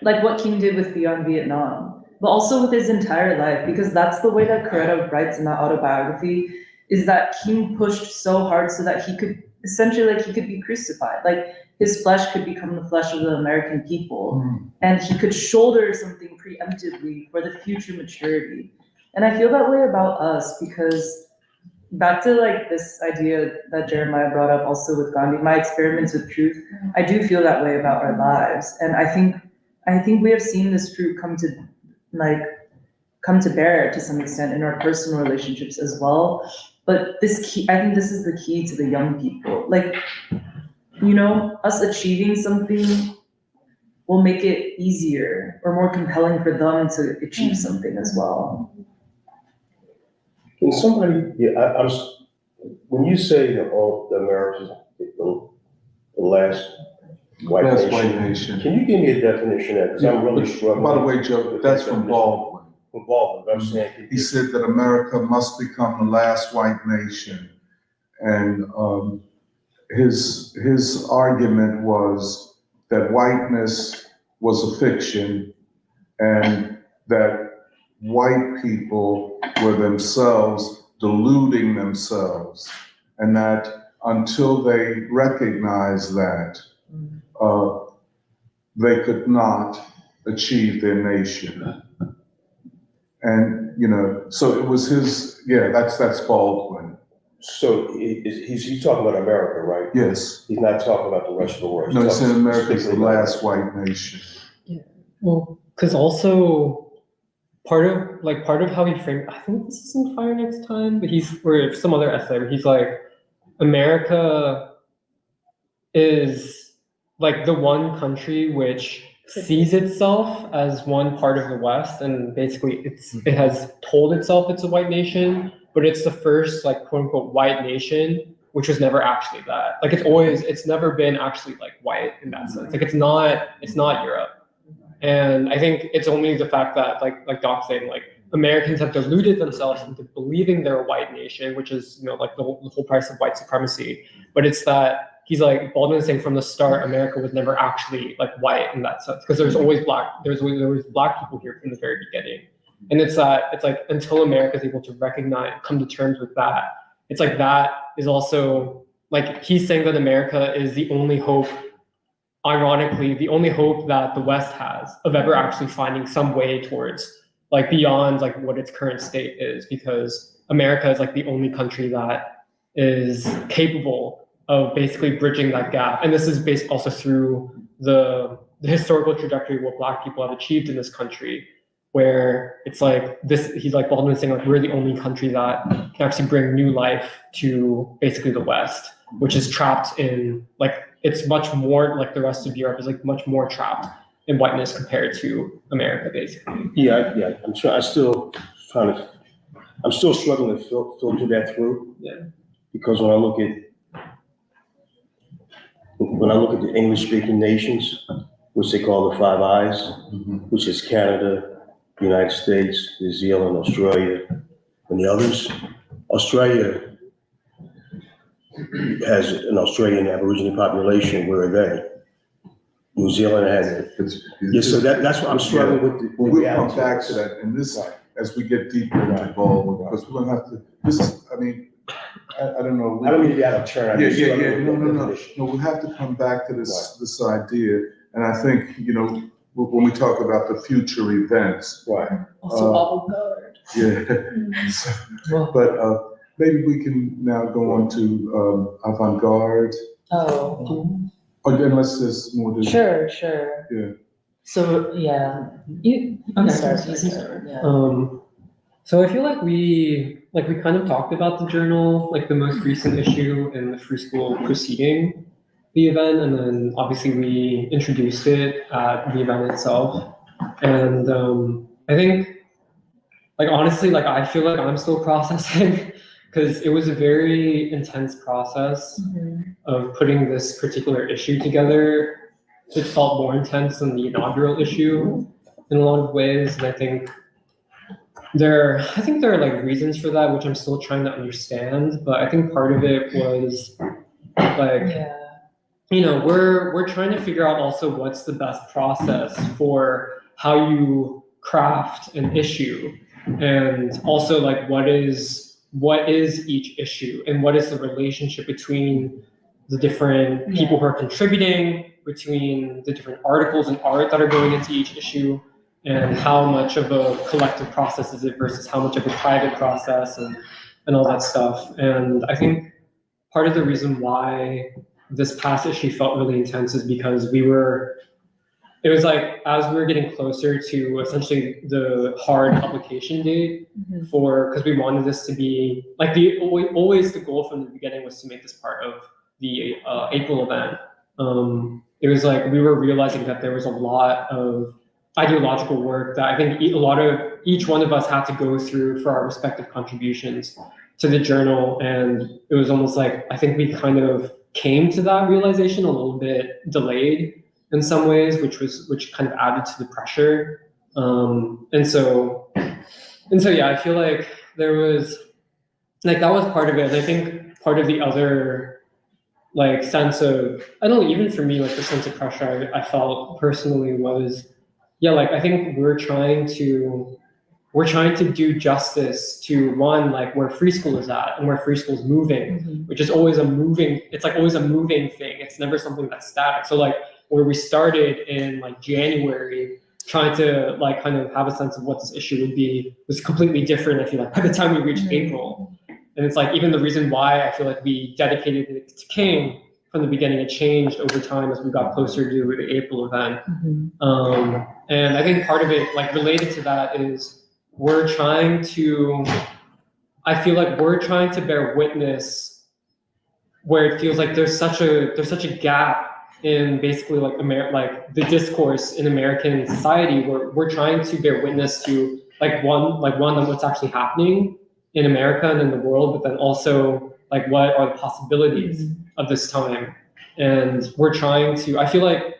like what King did with Beyond Vietnam, but also with his entire life, because that's the way that Coretta writes in that autobiography, is that King pushed so hard so that he could essentially, like, he could be crucified. Like his flesh could become the flesh of the American people, and he could shoulder something preemptively for the future maturity. And I feel that way about us, because back to like this idea that Jeremiah brought up also with Gandhi, my experiments with truth, I do feel that way about our lives. And I think we have seen this fruit come to bear to some extent in our personal relationships as well. But I think this is the key to the young people. Like, you know, us achieving something will make it easier or more compelling for them to achieve something as well. Can somebody, when you say that all the Americans, the last White Last nation. white nation. Can you give me a definition of that? Because I'm really struggling. By the way, Joe, that's from Baldwin. From Baldwin, I'm saying. He said that America must become the last white nation. And his argument was that whiteness was a fiction and that white people were themselves deluding themselves, and that until they recognize that, they could not achieve their nation. And, you know, so it was his, that's Baldwin. So he's talking about America, right? Yes. He's not talking about the rest of the world. No, he said America's the last white nation. Yeah. Well, because also part of how he framed, I think this is in Fire Next Time, but or some other essay where he's like, America is like the one country which sees itself as one part of the West, and basically it has told itself it's a white nation, but it's the first like quote unquote white nation, which was never actually that. Like it's never been actually like white in that sense. Like it's not Europe. And I think it's only the fact that like Doc's saying, like Americans have deluded themselves into believing they're a white nation, which is, you know, like the whole price of white supremacy. But it's that he's like, Baldwin is saying from the start, America was never actually like white in that sense, because there was always black people here from the very beginning. And it's like until America is able to recognize, come to terms with that, it's like that is also like he's saying that America is the only hope, ironically, the only hope that the West has of ever actually finding some way towards like beyond like what its current state is, because America is like the only country that is capable of basically bridging that gap. And this is based also through the historical trajectory of what Black people have achieved in this country, where it's like this, he's like Baldwin saying like we're the only country that can actually bring new life to basically the West, which is trapped in like, it's much more like the rest of Europe is like much more trapped in whiteness compared to America, basically. Yeah. I'm still struggling to filter that through. Yeah. Because when I look at the English-speaking nations, which they call the Five Eyes, which is Canada, United States, New Zealand, Australia, and the others. Australia has an Australian Aboriginal population. Where are they? New Zealand has it. Yeah, so that's what I'm struggling with. Well, we'll come back to that in this, as we get deeper into Baldwin, because we're gonna have to, I don't know. I don't mean to be out of turn. No, we'll have to come back to this idea, and I think, you know, when we talk about the future events. Right. Also avant-garde. Yeah. But maybe we can now go on to Avant-Garde. Oh. Again, let's just more. Sure. Yeah. So, yeah, you start. Yeah. So I feel like we kind of talked about the journal, like the most recent issue in the free school preceding the event, and then obviously we introduced it at the event itself. And I think, like honestly, like I feel like I'm still processing because it was a very intense process of putting this particular issue together. It felt more intense than the inaugural issue in a lot of ways, and I think there are like reasons for that, which I'm still trying to understand. But I think part of it was like, you know, we're trying to figure out also what's the best process for how you craft an issue, and also like what is each issue, and what is the relationship between the different people who are contributing, between the different articles and art that are going into each issue, and how much of a collective process is it versus how much of a private process, and all that stuff. And I think part of the reason why this past issue felt really intense is because it was like, as we were getting closer to essentially the hard publication date because we wanted this to be like always the goal from the beginning was to make this part of the April event. It was like, we were realizing that there was a lot of ideological work that I think each one of us had to go through for our respective contributions to the journal. And it was almost like, I think we kind of came to that realization a little bit delayed in some ways, which kind of added to the pressure. And so yeah, I feel like there was like that was part of it. And I think part of the other like sense of, I don't know, even for me, like the sense of pressure I felt personally was, yeah, like I think we're trying to do justice to one, like where free school is at and where free school is moving, which is always it's like always a moving thing. It's never something that's static. So like where we started in like January, trying to like kind of have a sense of what this issue would be was completely different, I feel like, by the time we reached April. And it's like even the reason why I feel like we dedicated it to King from the beginning, it changed over time as we got closer to the April event. And I think part of it, like related to that, is I feel like we're trying to bear witness where it feels like there's such a gap in basically like like the discourse in American society, where we're trying to bear witness to one of what's actually happening in America and in the world, but then also like what are the possibilities of this time. And we're trying to, I feel like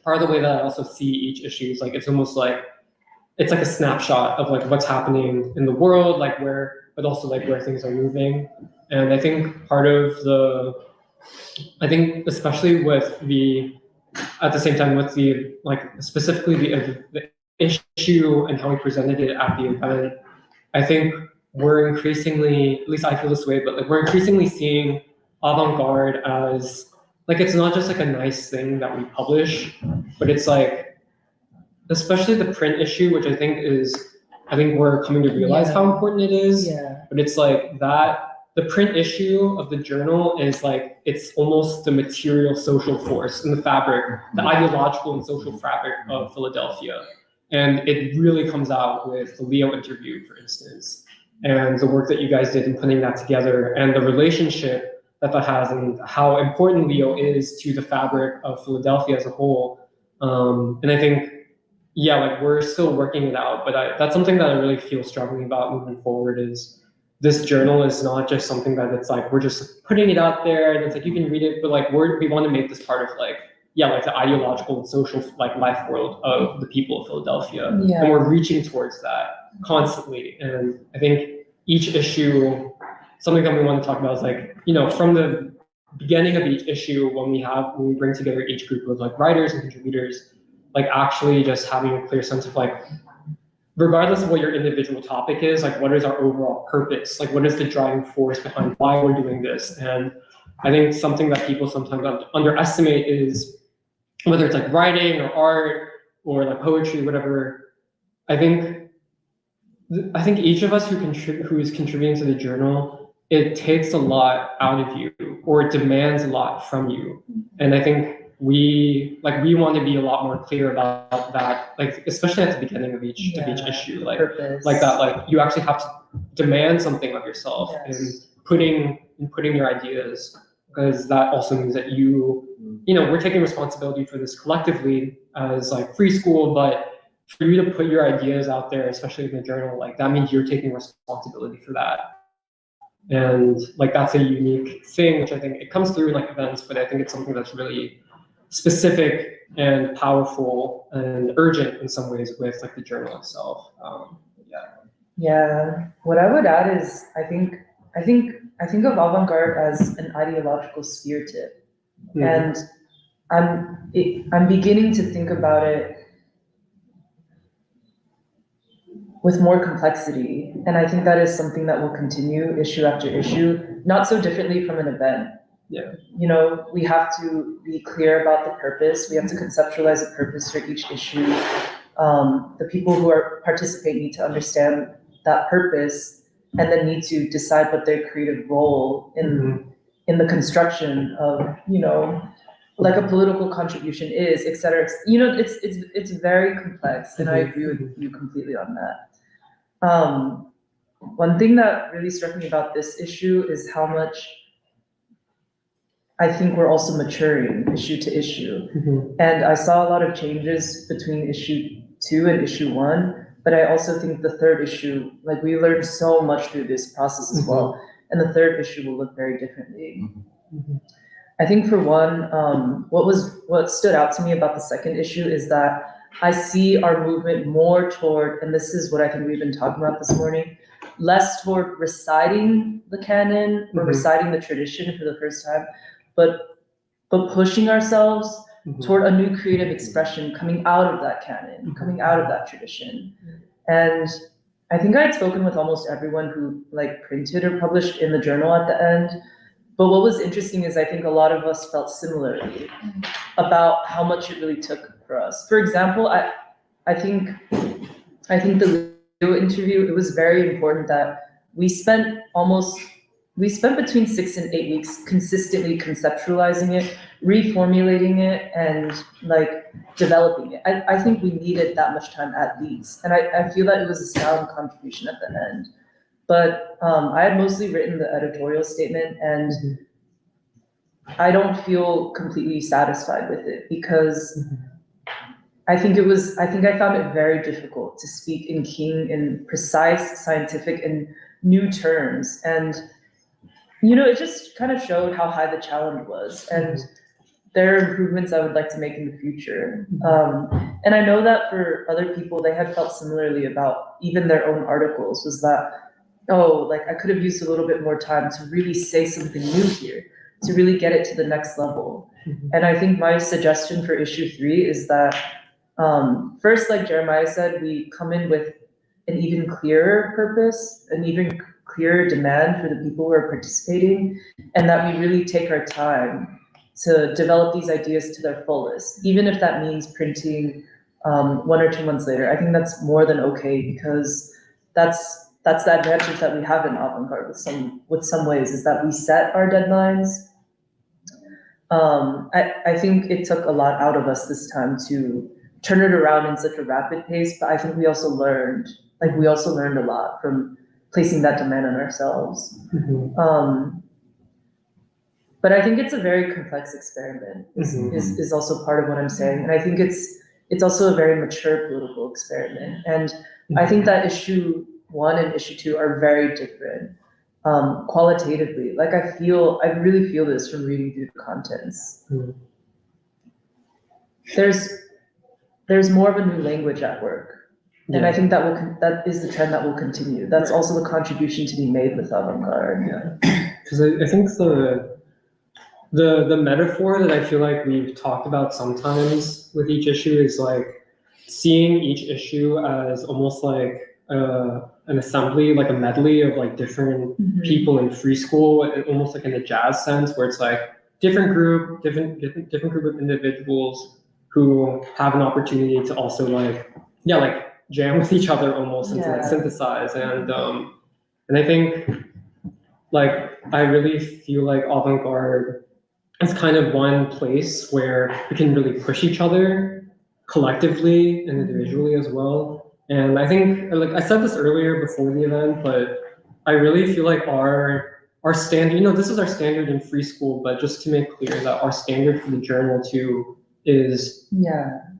part of the way that I also see each issue is like it's almost like it's like a snapshot of like what's happening in the world, like but also like where things are moving. And I think part of especially at the same time with the, like specifically the issue and how we presented it at the event, I think we're increasingly, at least I feel this way, but like we're increasingly seeing Avant-Garde as like, it's not just like a nice thing that we publish, but it's like, especially the print issue, which I think we're coming to realize how important it is. Yeah. But it's like the print issue of the journal is like, it's almost the material social force in the fabric, the ideological and social fabric of Philadelphia. And it really comes out with the Leo interview, for instance, and the work that you guys did in putting that together, and the relationship that has, and how important Leo is to the fabric of Philadelphia as a whole. And I think, yeah, like we're still working it out, but that's something that I really feel strongly about moving forward, is this journal is not just something that it's like, we're just putting it out there and it's like, you can read it, but like we want to make this part of like, yeah, like the ideological and social like life world of the people of Philadelphia. Yeah. And we're reaching towards that constantly. And I think each issue, something that we want to talk about is like, from the beginning of each issue, when we bring together each group of like writers and contributors, like actually just having a clear sense of like, regardless of what your individual topic is, like what is our overall purpose? Like what is the driving force behind why we're doing this? And I think something that people sometimes underestimate is, whether it's like writing or art or like poetry, whatever, I think each of us who is contributing to the journal, it takes a lot out of you, or it demands a lot from you. And I think we want to be a lot more clear about that, like especially at the beginning of each issue, like purpose. Like that, like you actually have to demand something of yourself in putting your ideas, because that also means that we're taking responsibility for this collectively as like free school, but for you to put your ideas out there, especially in the journal, like that means you're taking responsibility for that. And like that's a unique thing, which I think it comes through in like events, but I think it's something that's really specific and powerful and urgent in some ways with like the journal itself. Yeah. What I would add is I think of Avant-Garde as an ideological spear tip. And I'm beginning to think about it with more complexity. And I think that is something that will continue issue after issue, not so differently from an event. Yeah. We have to be clear about the purpose. We have to conceptualize a purpose for each issue. The people who participate need to understand that purpose, and then need to decide what their creative role in the construction of, like a political contribution is, et cetera. It's very complex, and I agree with you completely on that. One thing that really struck me about this issue is how much I think we're also maturing issue to issue. And I saw a lot of changes between issue 2 and issue 1, but I also think the third issue, like we learned so much through this process as well, and the third issue will look very differently. I think for one, what stood out to me about the second issue is that I see our movement more toward, and this is what I think we've been talking about this morning, less toward reciting the canon or reciting the tradition for the first time, but pushing ourselves toward a new creative expression coming out of that canon, coming out of that tradition. And I think I had spoken with almost everyone who like printed or published in the journal at the end. But what was interesting is I think a lot of us felt similarly about how much it really took for us. For example, I think the Leo interview, it was very important that we spent between 6 and 8 weeks consistently conceptualizing it, reformulating it, and like developing it. I think we needed that much time at least. And I feel that it was a sound contribution at the end. But I had mostly written the editorial statement, and I don't feel completely satisfied with it because I think I found it very difficult to speak in precise, scientific, and new terms. And, you know, it just kind of showed how high the challenge was. And there are improvements I would like to make in the future. And I know that for other people, they had felt similarly about even their own articles, was that, oh, like I could have used a little bit more time to really say something new here, to really get it to the next level. And I think my suggestion for issue 3 is that first, like Jeremiah said, we come in with an even clearer purpose, an even clearer demand for the people who are participating, and that we really take our time to develop these ideas to their fullest, even if that means printing 1 or 2 months later. I think that's more than okay, because that's the advantage that we have in Avant-Garde with some ways, is that we set our deadlines. I think it took a lot out of us this time to turn it around in such a rapid pace, but I think we also learned a lot from placing that demand on ourselves. But I think it's a very complex experiment, is also part of what I'm saying. And I think it's also a very mature political experiment. And I think that issue 1 and issue 2 are very different qualitatively. Like I really feel this from reading through the contents. There's more of a new language at work. And I think that is the trend that will continue. That's also the contribution to be made with Avant-Garde. Because I think the metaphor that I feel like we've talked about sometimes with each issue is like seeing each issue as almost like an assembly, like a medley of like different people in free school, and almost like in a jazz sense, where it's like different group of individuals who have an opportunity to also like jam with each other almost and to like synthesize. And I think like I really feel like Avant-Garde is kind of one place where we can really push each other collectively and individually as well. And I think, like I said this earlier before the event, but I really feel like our standard, you know, this is our standard in free school, but just to make clear that our standard for the journal too is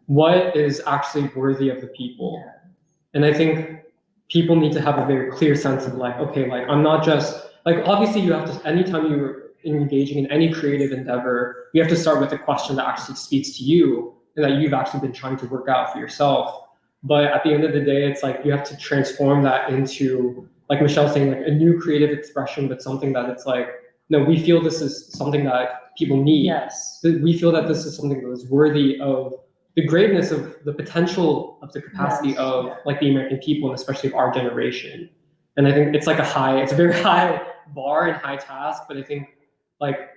what is actually worthy of the people. And I think people need to have a very clear sense of like, okay, like I'm not just, like obviously you have to, anytime you're engaging in any creative endeavor, you have to start with a question that actually speaks to you and that you've actually been trying to work out for yourself. But at the end of the day, it's like you have to transform that into, like Michelle's saying, like a new creative expression, but something that it's like, no, we feel this is something that people need. Yes. We feel that this is something that is worthy of the greatness of the potential of the capacity of like the American people, and especially of our generation. And I think it's like it's a very high bar and high task, but I think like,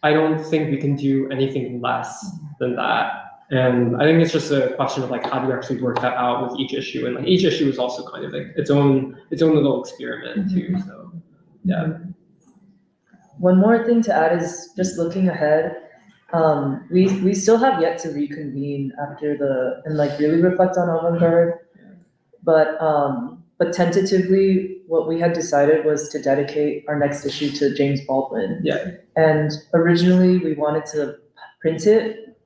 I don't think we can do anything less than that. And I think it's just a question of like, how do you actually work that out with each issue? And like each issue is also kind of like its own little experiment too. So yeah. One more thing to add is just looking ahead. We still have yet to reconvene after and like really reflect on Avant-Garde. But tentatively, what we had decided was to dedicate our next issue to James Baldwin. Yeah. And originally we wanted to print it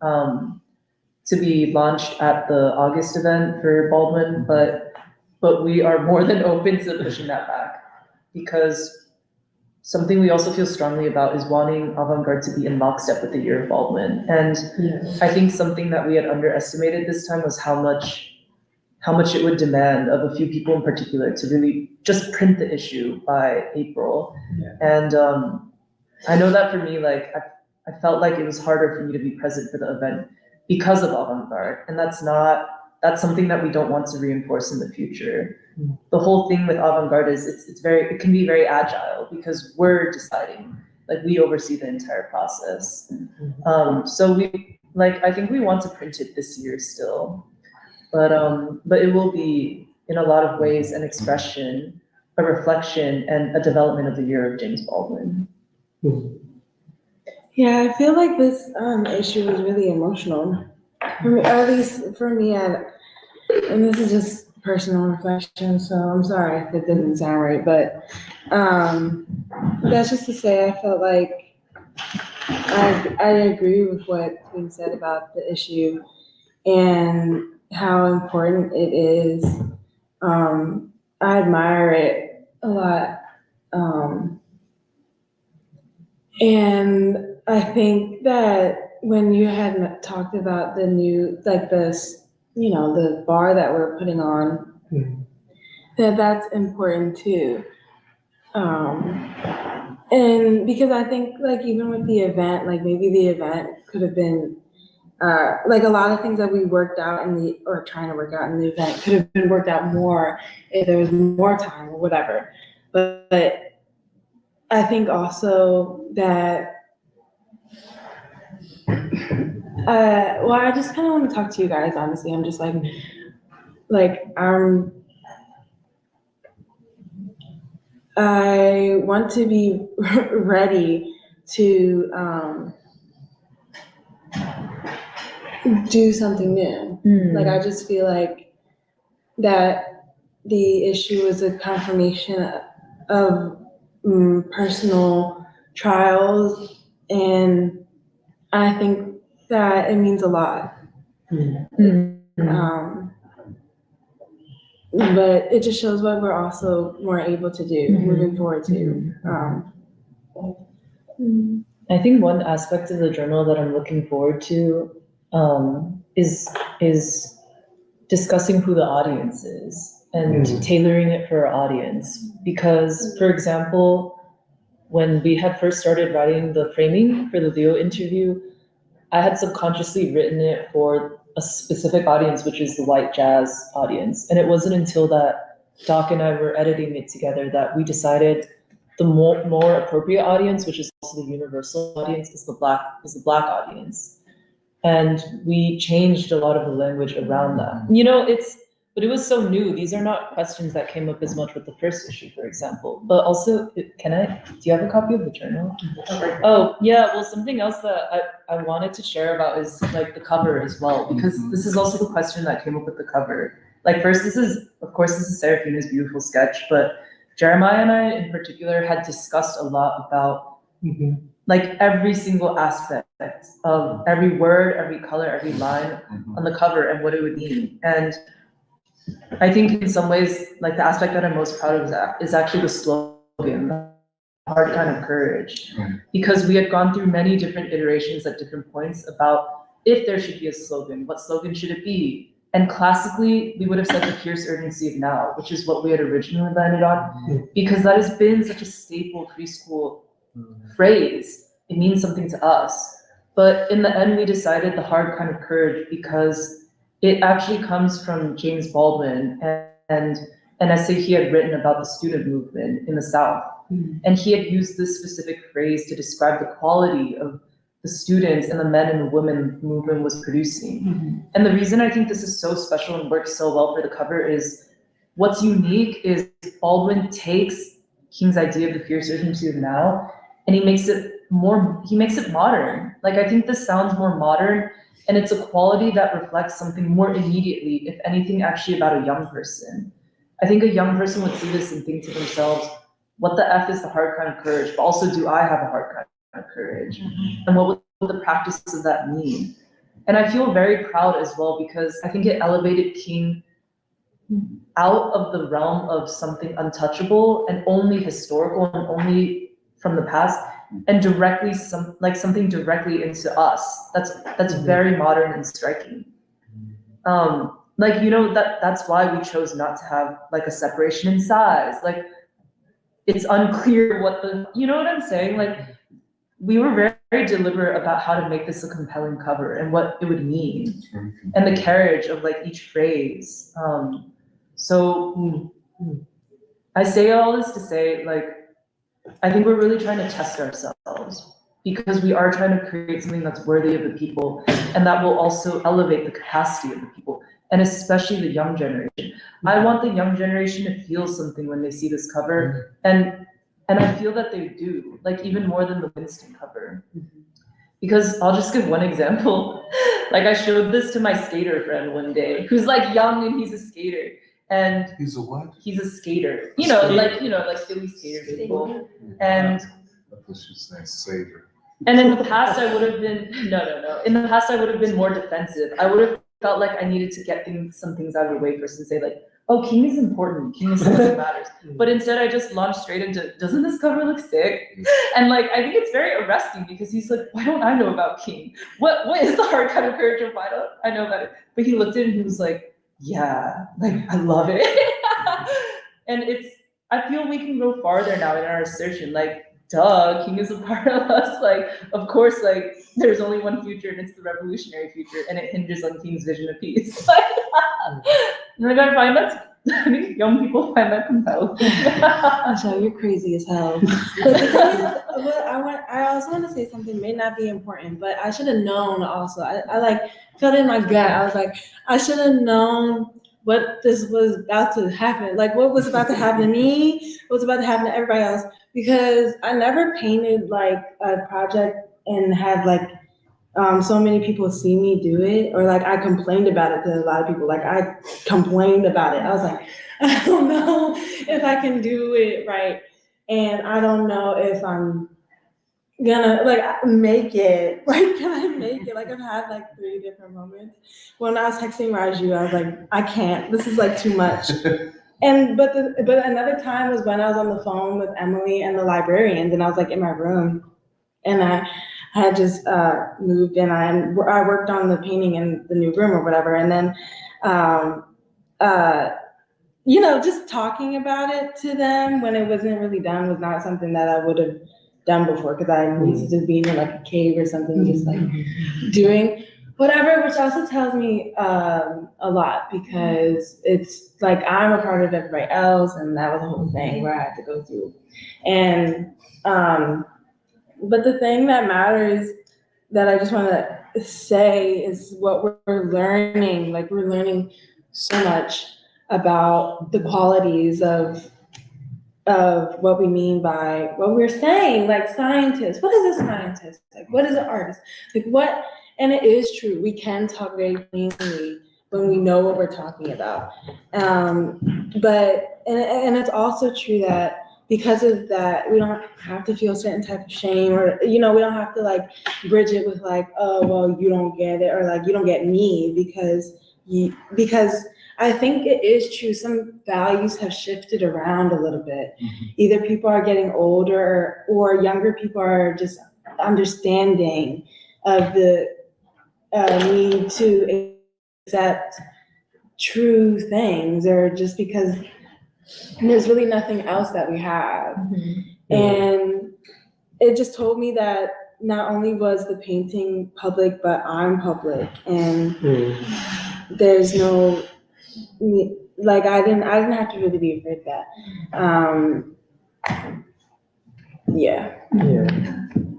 to be launched at the August event for Baldwin, but we are more than open to pushing that back, because something we also feel strongly about is wanting Avant-Garde to be in lockstep with the year of Baldwin. And I think something that we had underestimated this time was how much it would demand of a few people in particular to really just print the issue by April. And I know that for me, like I felt like it was harder for me to be present for the event because of Avant-Garde. And that's something that we don't want to reinforce in the future. The whole thing with Avant-Garde is it can be very agile because we're deciding, like we oversee the entire process. So I think we want to print it this year still, but it will be in a lot of ways an expression, a reflection, and a development of the year of James Baldwin. Yeah, I feel like this issue was really emotional. For me, at least for me, and this is just personal reflection, so I'm sorry if it didn't sound right, but that's just to say I felt like I agree with what's being said about the issue and how important it is. I admire it a lot. And I think that when you had talked about the new, like this, the bar that we're putting on, that's important too. And because I think like even with the event, like maybe the event could have been, like a lot of things that we worked out or trying to work out in the event could have been worked out more if there was more time or whatever. But I think also that, well, I just kind of want to talk to you guys, honestly. I'm just I want to be ready to do something new. Like, I just feel like that the issue is a confirmation of personal trials, and I think that it means a lot. But it just shows what we're also more able to do moving forward too. I think one aspect of the journal that I'm looking forward to is discussing who the audience is and tailoring it for our audience. Because, for example, when we had first started writing the framing for the Leo interview, I had subconsciously written it for a specific audience, which is the white jazz audience. And it wasn't until that Doc and I were editing it together that we decided the more appropriate audience, which is also the universal audience, is the black audience. And we changed a lot of the language around that. But it was so new. These are not questions that came up as much with the first issue, for example. But also, do you have a copy of the journal? Oh, yeah, well, something else that I wanted to share about is like the cover as well, because this is also the question that came up with the cover. Like first, this is Serafina's beautiful sketch, but Jeremiah and I in particular had discussed a lot about like every single aspect of every word, every color, every line on the cover and what it would mean. And I think in some ways, like the aspect that I'm most proud of is actually the slogan, the hard kind of courage, because we had gone through many different iterations at different points about if there should be a slogan, what slogan should it be? And classically, we would have said the fierce urgency of now, which is what we had originally landed on, because that has been such a staple preschool phrase. It means something to us. But in the end, we decided the hard kind of courage because it actually comes from James Baldwin and an essay he had written about the student movement in the South. And he had used this specific phrase to describe the quality of the students and the men and the women the movement was producing. And the reason I think this is so special and works so well for the cover is what's unique is Baldwin takes King's idea of the fierce urgency of now and he makes it modern. Like, I think this sounds more modern, and it's a quality that reflects something more immediately, if anything, actually about a young person. I think a young person would see this and think to themselves, what the F is the hard kind of courage, but also do I have a hard kind of courage? And what would the practice of that mean? And I feel very proud as well because I think it elevated King out of the realm of something untouchable and only historical and only from the past and directly something directly into us. That's very modern and striking. That's why we chose not to have like a separation in size. Like it's unclear you know what I'm saying? Like we were very, very deliberate about how to make this a compelling cover and what it would mean and the carriage of like each phrase. I say all this to say, like, I think we're really trying to test ourselves because we are trying to create something that's worthy of the people and that will also elevate the capacity of the people, and especially the young generation. I want the young generation to feel something when they see this cover, and I feel that they do, like even more than the Winston cover. Because I'll just give one example. Like I showed this to my skater friend one day, who's like young and he's a skater. And He's a what? he's a skater. Like Philly skaters people. And I thought she was saying savior. and in the past I would have been no. In the past I would have been more defensive. I would have felt like I needed to get some things out of the way first and say like, oh, King is important. King is something that matters. But instead I just launched straight into, doesn't this cover look sick? And like, I think it's very arresting because he's like, why don't I know about King? What is the hard kind of courage of why don't I know about it? But he looked at it and he was like, yeah, like I love it. And I feel we can go farther now in our assertion. Like, duh, King is a part of us. Like, of course, like there's only one future and it's the revolutionary future and it hinges on King's vision of peace. Like I find I think young people find that compelling. Michelle, you're crazy as hell. But the thing is, I also want to say something may not be important, but I should have known also. I like felt in my gut. I was like, I should have known what this was about to happen. Like what was about to happen to me, what was about to happen to everybody else. Because I never painted like a project and had like so many people see me do it, or like I complained about it to a lot of people. Like I complained about it. I was like, I don't know if I can do it right, and I don't know if I'm gonna like make it. Like, can I make it? Like I've had like 3 different moments. When I was texting Raju, I was like, I can't. This is like too much. And but another time was when I was on the phone with Emily and the librarians, and I was like in my room, and I had just moved and I worked on the painting in the new room or whatever. And then, just talking about it to them when it wasn't really done was not something that I would have done before because I'm used to just being in like a cave or something, just like doing whatever, which also tells me a lot because it's like I'm a part of everybody else and that was the whole thing where I had to go through. And, but the thing that matters that I just want to say is what we're learning. Like we're learning so much about the qualities of what we mean by what we're saying. Like scientists, what is a scientist? Like what is an artist? Like what? And it is true. We can talk very plainly when we know what we're talking about. But it's also true that because of that, we don't have to feel a certain type of shame or, we don't have to like bridge it with like, oh, well, you don't get it or like, you don't get me because I think it is true. Some values have shifted around a little bit. Mm-hmm. Either people are getting older or younger people are just understanding of the need to accept true things or just because there's really nothing else that we have. Mm-hmm. And it just told me that not only was the painting public, but I'm public. And there's no, like, I didn't have to really be afraid of that. Yeah.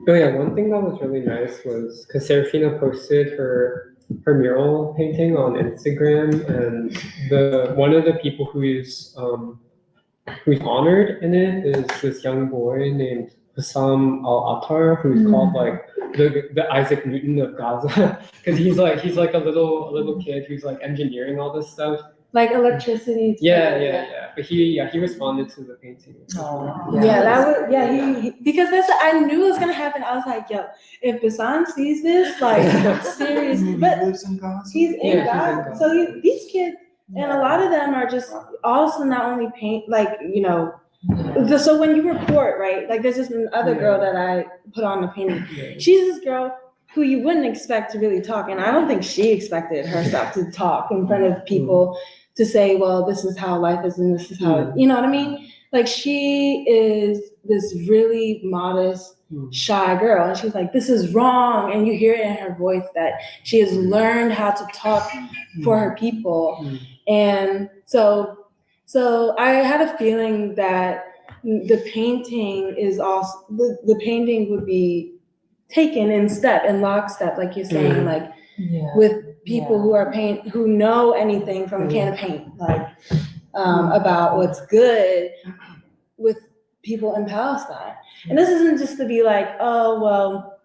Oh yeah, one thing that was really nice was because Serafina posted her mural painting on Instagram, and one of the people who's honored in it is this young boy named Hussam Al-Attar, who's called like the Isaac Newton of Gaza, because he's like a little kid who's like engineering all this stuff. Like electricity. Yeah. But he responded to the painting. Oh, he because I knew it was gonna happen. I was like, yo, if Basan sees this, like seriously, but he lives in Gaza. He's in Gaza. So these kids, and a lot of them are just also not only paint, like So when you report, right, like there's this other girl that I put on the painting. She's this girl who you wouldn't expect to really talk, and I don't think she expected herself to talk in front of people to say, well, this is how life is and this is how, you know what I mean? Like she is this really modest, shy girl, and she's like, this is wrong, and you hear it in her voice that she has learned how to talk for her people. And so I had a feeling that the painting is also, the painting would be taken in lockstep, like you're saying, like with people who know anything from a can of paint, like about what's good with people in Palestine. And this isn't just to be like, oh, well,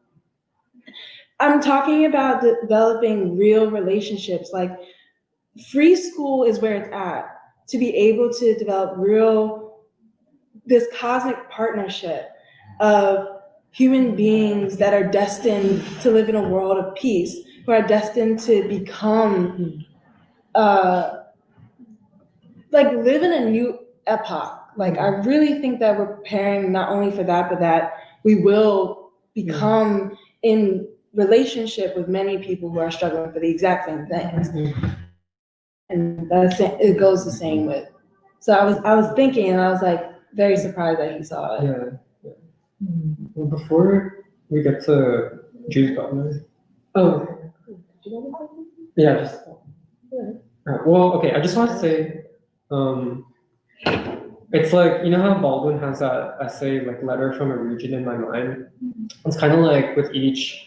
I'm talking about developing real relationships. Like free school is where it's at, to be able to develop this cosmic partnership of human beings that are destined to live in a world of peace, who are destined to become, like live in a new epoch. Like I really think that we're preparing not only for that, but that we will become in relationship with many people who are struggling for the exact same things. And it goes the same with. So I was thinking, and I was like very surprised that he saw it. Yeah. Well, before we get to Judith Butler. Oh. Yeah. Just. Well, okay. I just want to say, it's like, you know how Baldwin has that essay, like Letter from a Region in My Mind? It's kind of like with each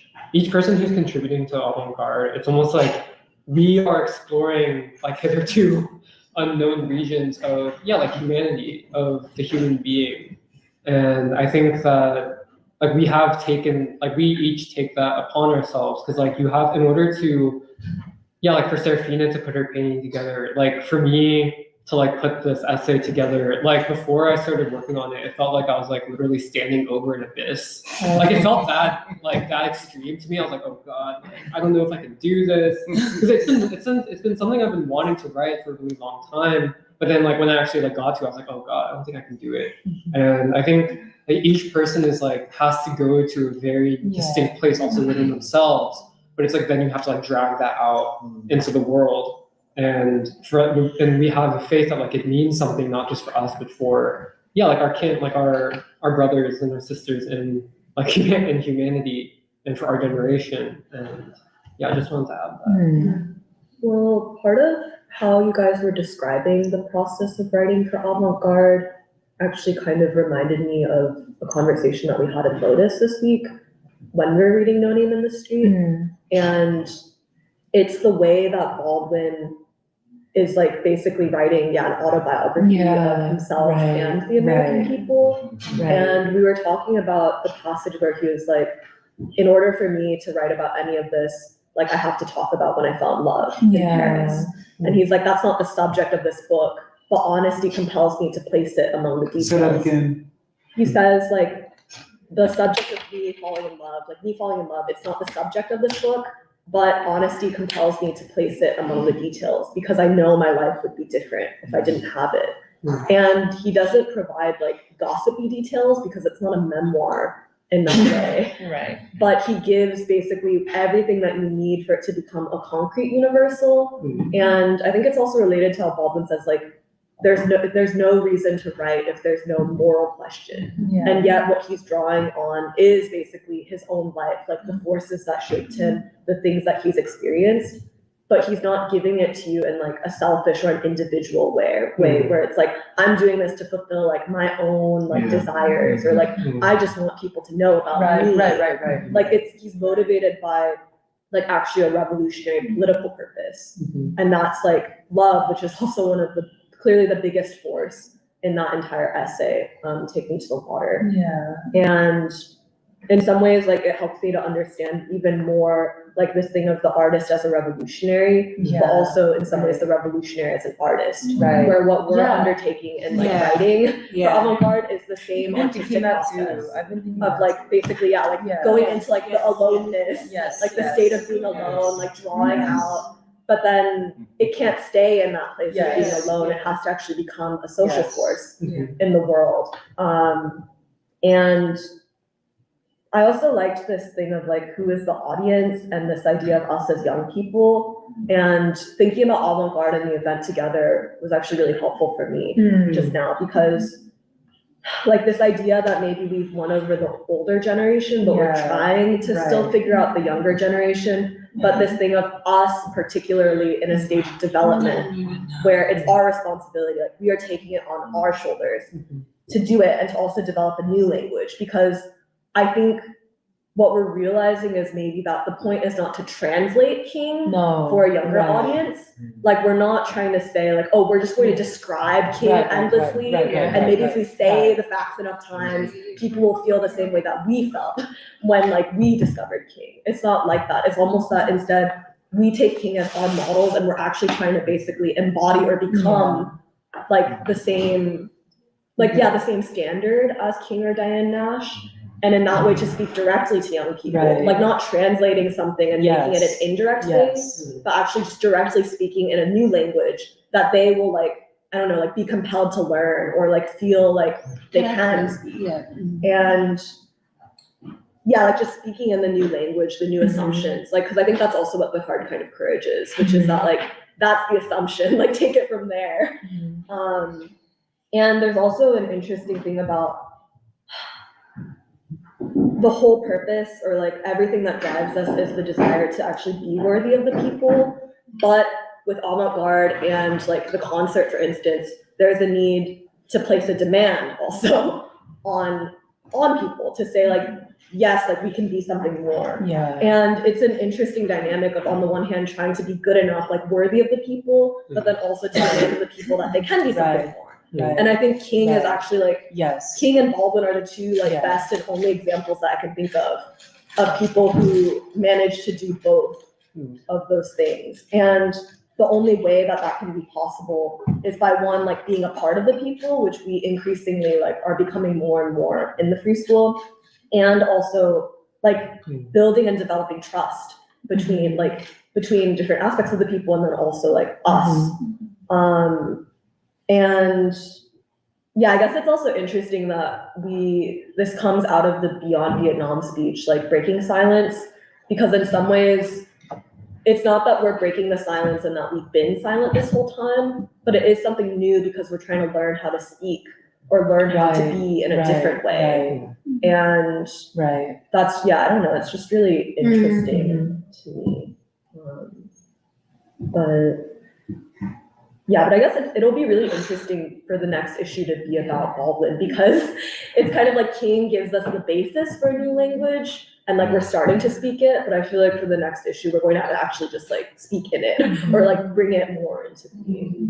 person who's contributing to Avant-Garde, it's almost like we are exploring like hitherto unknown regions of, like humanity, of the human being. And I think that like we each take that upon ourselves, because like you have, in order to, like for Serafina to put her painting together, like for me to like put this essay together, like before I started working on it, it felt like I was like literally standing over an abyss. Like it felt that extreme to me. I was like, oh God, like, I don't know if I can do this, because it's been something I've been wanting to write for a really long time. But then like when I actually like got to it, I was like, oh God, I don't think I can do it. And I think like, each person is like has to go to a very distinct place also within themselves. But it's like then you have to like drag that out into the world. And we have the faith that like it means something not just for us, but for like our kin, like our brothers and our sisters in like in humanity, and for our generation. And I just wanted to add that. Well, part of how you guys were describing the process of writing for Avant-Garde actually kind of reminded me of a conversation that we had in Lotus this week when we were reading No Name in the Street. And it's the way that Baldwin is like basically writing an autobiography of himself and the American people. And we were talking about the passage where he was like, in order for me to write about any of this, like I have to talk about when I fell in love in Paris. And he's like, that's not the subject of this book, but honesty compels me to place it among the details. Say that again. He says like, the subject of me falling in love, it's not the subject of this book, but honesty compels me to place it among the details, because I know my life would be different if I didn't have it. And he doesn't provide like gossipy details because it's not a memoir in that way. But he gives basically everything that you need for it to become a concrete universal. And I think it's also related to how Baldwin says like, there's no reason to write if there's no moral question. And yet what he's drawing on is basically his own life, like the forces that shaped him, the things that he's experienced, but he's not giving it to you in like a selfish or an individual way where it's like, I'm doing this to fulfill like my own like desires, or like, I just want people to know about me. Like he's motivated by like actually a revolutionary political purpose. And that's like love, which is also one of clearly the biggest force in that entire essay, Take Me to the Water. And in some ways, like it helps me to understand even more like this thing of the artist as a revolutionary, but also in some ways the revolutionary as an artist, where what we're undertaking and like writing for Avant-Garde is the same artistic process of like basically going into like the aloneness, like the state of being alone, like drawing out but then it can't stay in that place of being Yes. alone. It has to actually become a social Yes. force Mhm. in the world. And I also liked this thing of like, who is the audience, and this idea of us as young people, and thinking about Avant-Garde and the event together was actually really helpful for me just now, because like this idea that maybe we've won over the older generation, but we're Yeah, trying to still right. figure out the younger generation. But this thing of us, particularly in a stage of development, where it's our responsibility, like we are taking it on our shoulders to do it, and to also develop a new language. Because I think what we're realizing is maybe that the point is not to translate King No. for a younger right. audience. Like we're not trying to say like, oh, we're just going to describe King endlessly. And maybe if we say the facts enough times, people will feel the same way that we felt when like we discovered King. It's not like that. It's almost that instead we take King as our models, and we're actually trying to basically embody or become like the same, like, the same standard as King or Diane Nash. And in that way to speak directly to young people, Right. like not translating something and making it an indirect thing, but actually just directly speaking in a new language that they will like, I don't know, like be compelled to learn, or like feel like they can speak. And like just speaking in the new language, the new assumptions, like, cause I think that's also what the hard kind of courage is, which is that like, that's the assumption, like take it from there. And there's also an interesting thing about the whole purpose, or like everything that drives us, is the desire to actually be worthy of the people. But with Avant-Garde and like the concert, for instance, there's a need to place a demand also on people to say like, yes, like we can be something more. And it's an interesting dynamic of, on the one hand, trying to be good enough, like worthy of the people, but then also to demand of the people that they can be something more. And I think King is actually like, King and Baldwin are the two like best and only examples that I can think of people who manage to do both of those things. And the only way that that can be possible is by, one, like being a part of the people, which we increasingly like are becoming more and more in the free school, and also like building and developing trust between different aspects of the people, and then also like us. And I guess it's also interesting that this comes out of the Beyond Vietnam speech, like breaking silence, because in some ways it's not that we're breaking the silence and that we've been silent this whole time, but it is something new because we're trying to learn how to speak or learn how to be in a different way. And that's, I don't know, it's just really interesting to me. But I guess it'll be really interesting for the next issue to be about Baldwin, because it's kind of like King gives us the basis for a new language, and like we're starting to speak it, but I feel like for the next issue, we're going to actually just like speak in it, or like bring it more into being.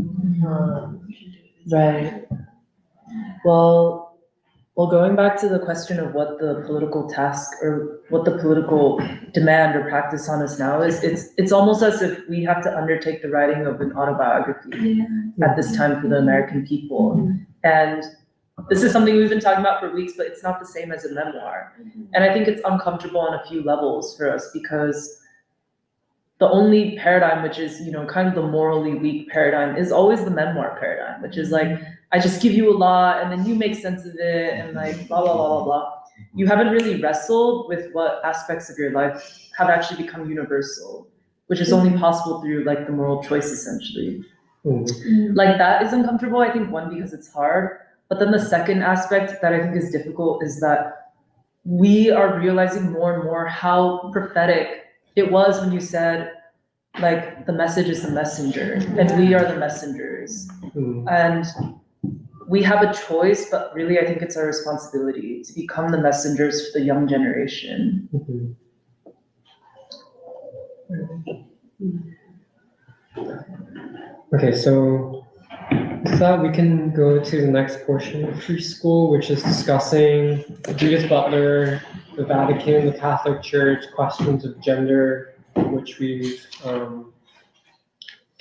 Well, going back to the question of what the political task or what the political demand or practice on us now is, it's almost as if we have to undertake the writing of an autobiography at this time for the American people. And this is something we've been talking about for weeks, but it's not the same as a memoir. And I think it's uncomfortable on a few levels for us, because the only paradigm, which is, kind of the morally weak paradigm, is always the memoir paradigm, which is like, I just give you a lot and then you make sense of it and like blah, blah, blah, blah, blah. You haven't really wrestled with what aspects of your life have actually become universal, which is only possible through like the moral choice, essentially. Like that is uncomfortable, I think, one, because it's hard. But then the second aspect that I think is difficult is that we are realizing more and more how prophetic it was when you said, like, the message is the messenger and we are the messengers. And we have a choice, but really I think it's our responsibility to become the messengers for the young generation. Okay, so with that, we can go to the next portion of free school, which is discussing Judith Butler, the Vatican, the Catholic Church, questions of gender, which we've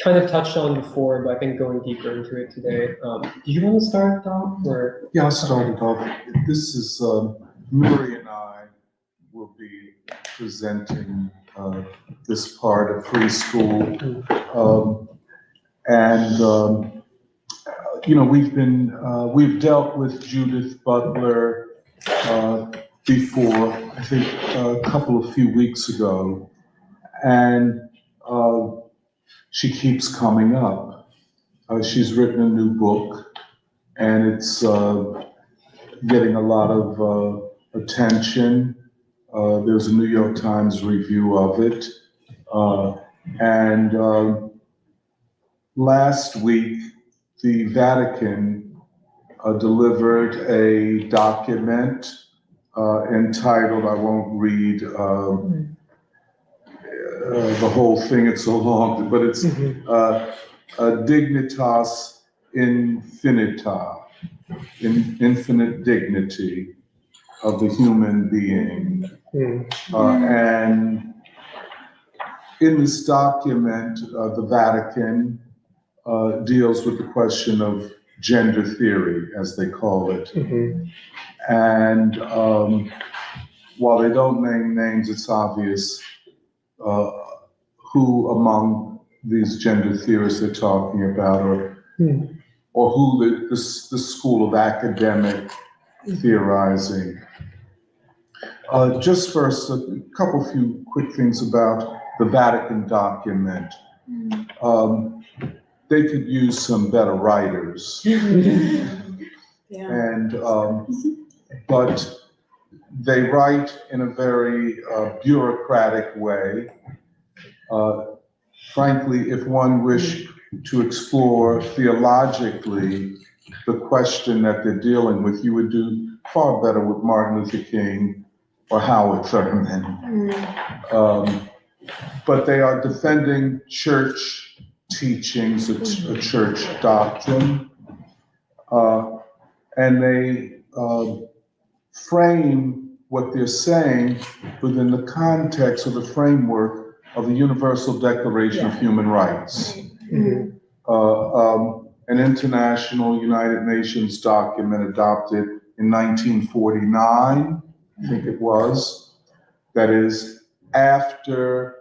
kind of touched on before, but I think going deeper into it today. Do you want to start, Dom? Or? Yeah, I'll start it off. This is, Nuri and I will be presenting this part of free school. We've dealt with Judith Butler before, I think a few weeks ago, and she keeps coming up. She's written a new book, and it's getting a lot of attention. There's a New York Times review of it. Last week, the Vatican delivered a document entitled, I won't read the whole thing, it's so long, but it's Dignitas Infinita, infinite dignity of the human being. And in this document, the Vatican deals with the question of gender theory, as they call it. And while they don't name names, it's obvious who among these gender theorists they're talking about, or who the school of academic theorizing. Just first, a few quick things about the Vatican document. They could use some better writers. And, but they write in a very bureaucratic way. Frankly, if one wished to explore theologically the question that they're dealing with, you would do far better with Martin Luther King or Howard Thurman. But they are defending church teachings, a church doctrine, and they frame what they're saying within the context of the framework of the Universal Declaration of Human Rights, an international United Nations document adopted in 1949, I think it was, that is after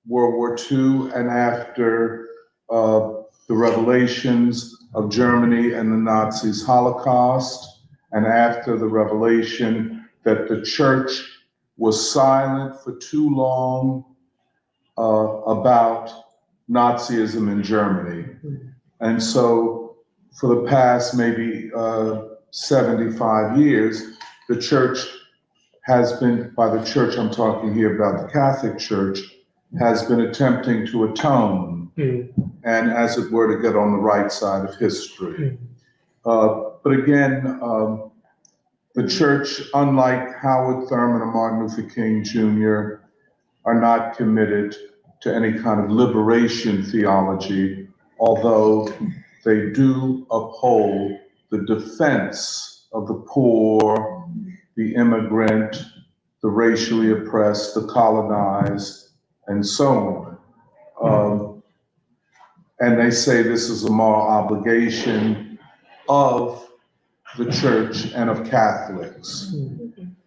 World War II and after the revelations of Germany and the Nazis' Holocaust, and after the revelation that the church was silent for too long about Nazism in Germany. And so for the past maybe 75 years, the church has been, by the church I'm talking here about the Catholic Church, has been attempting to atone and, as it were, to get on the right side of history. But again, the church, unlike Howard Thurman or Martin Luther King Jr., are not committed to any kind of liberation theology, although they do uphold the defense of the poor, the immigrant, the racially oppressed, the colonized, and so on. And they say this is a moral obligation of the church and of Catholics.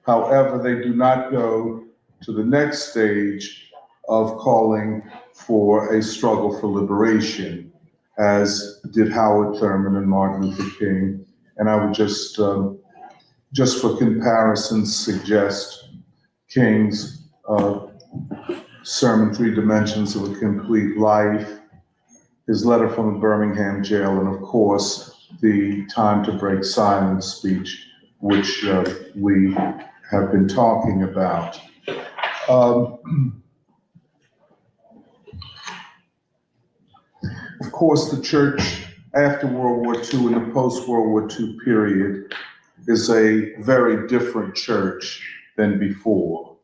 However, they do not go to the next stage of calling for a struggle for liberation, as did Howard Thurman and Martin Luther King. And I would just for comparison, suggest King's sermon, Three Dimensions of a Complete Life, his letter from the Birmingham jail, and of course, the Time to Break Silence speech, which we have been talking about. Of course, the church after World War II and the post-World War II period is a very different church than before.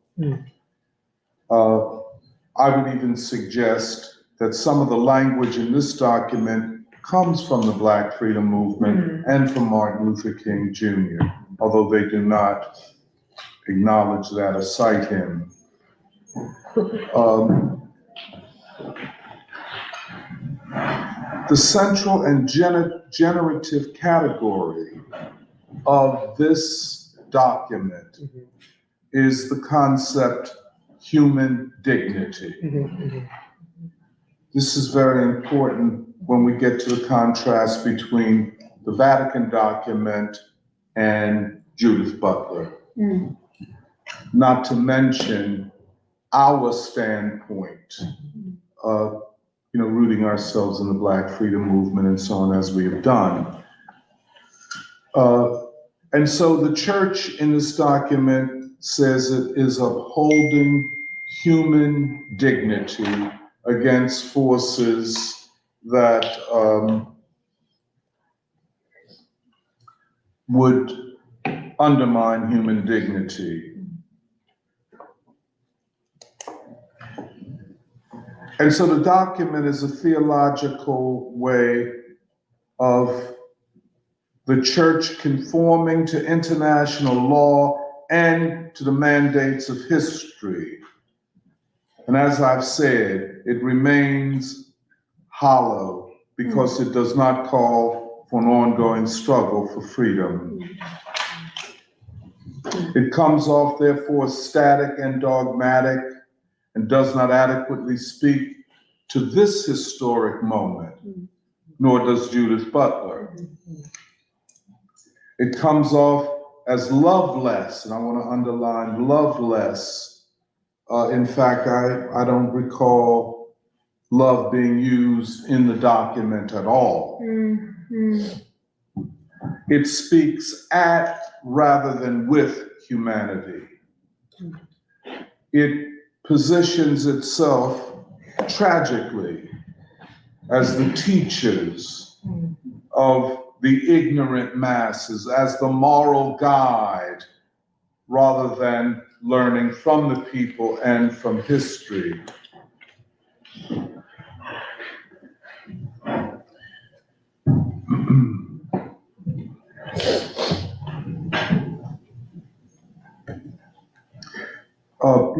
I would even suggest that some of the language in this document comes from the Black Freedom Movement and from Martin Luther King Jr., although they do not acknowledge that or cite him. The central and generative category of this document is the concept human dignity. This is very important when we get to the contrast between the Vatican document and Judith Butler. Not to mention our standpoint of, rooting ourselves in the Black freedom movement and so on, as we have done. And so the church in this document says it is upholding human dignity against forces that would undermine human dignity. And so the document is a theological way of the church conforming to international law and to the mandates of history. And as I've said, it remains hollow because it does not call for an ongoing struggle for freedom. It comes off, therefore, static and dogmatic and does not adequately speak to this historic moment, nor does Judith Butler. It comes off as loveless, and I want to underline loveless. In fact, I don't recall love being used in the document at all. It speaks at rather than with humanity. It positions itself tragically as the teachers of the ignorant masses, as the moral guide, rather than learning from the people and from history.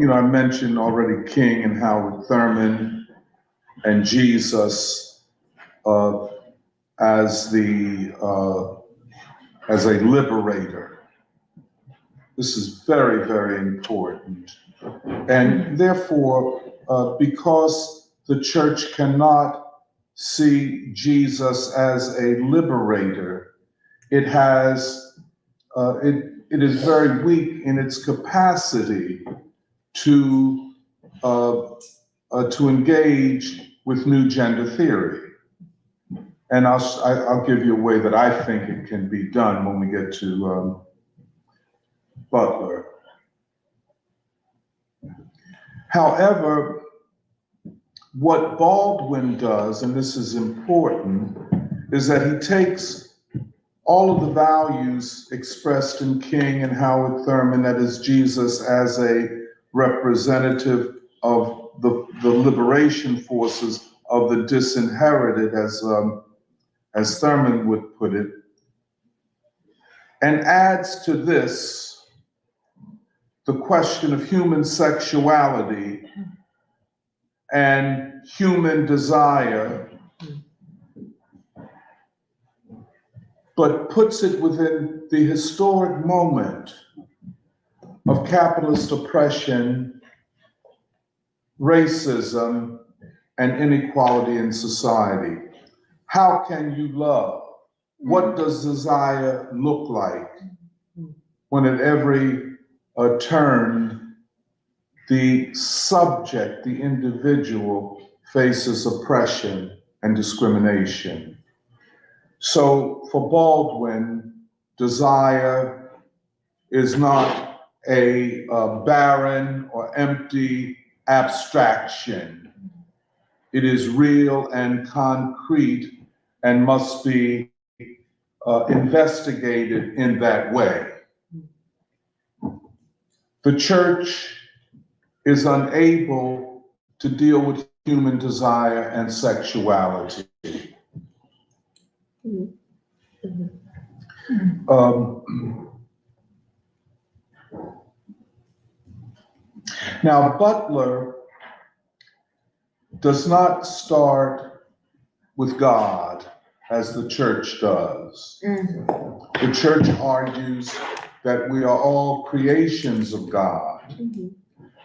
I mentioned already King and Howard Thurman and Jesus as a liberator. This is very, very important. And therefore, because the church cannot see Jesus as a liberator, it is very weak in its capacity to engage with new gender theory. And I'll give you a way that I think it can be done when we get to Butler. However, what Baldwin does, and this is important, is that he takes all of the values expressed in King and Howard Thurman, that is Jesus as a representative of the liberation forces of the disinherited, as Thurman would put it, and adds to this the question of human sexuality and human desire, but puts it within the historic moment of capitalist oppression, racism, and inequality in society. How can you love? What does desire look like when at every turn the subject, the individual, faces oppression and discrimination? So for Baldwin, desire is not a barren or empty abstraction. It is real and concrete and must be investigated in that way. The church is unable to deal with human desire and sexuality. Now, Butler does not start with God as the church does. The church argues that we are all creations of God.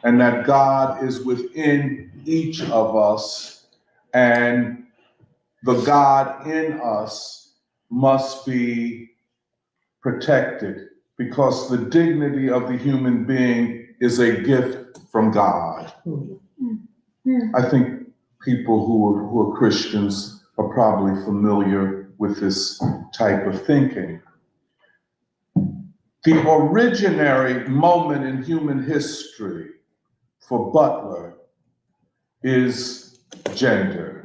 and that God is within each of us, and the God in us must be protected because the dignity of the human being is a gift from God. I think people who are Christians are probably familiar with this type of thinking. The originary moment in human history for Butler is gender.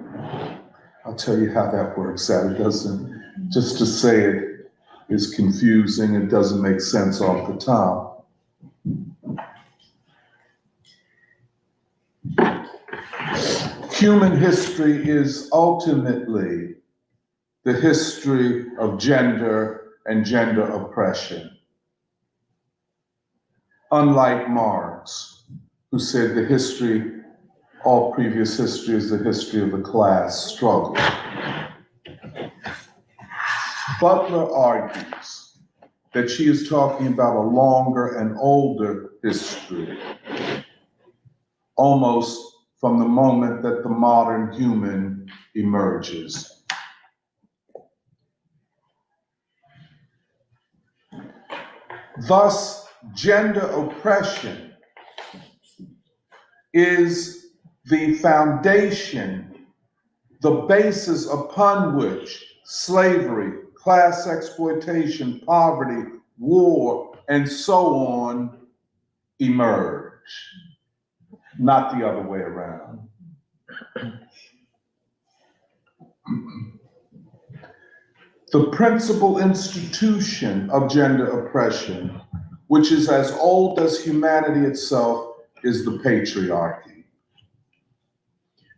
I'll tell you how that works out. It doesn't, just to say it is confusing. It doesn't make sense off the top. Human history is ultimately the history of gender and gender oppression. Unlike Marx, who said the history, all previous history is the history of the class struggle. Butler argues that she is talking about a longer and older history, almost from the moment that the modern human emerges. Thus, gender oppression is the foundation, the basis upon which slavery, class exploitation, poverty, war, and so on emerge, not the other way around. The principal institution of gender oppression, which is as old as humanity itself, is the patriarchy.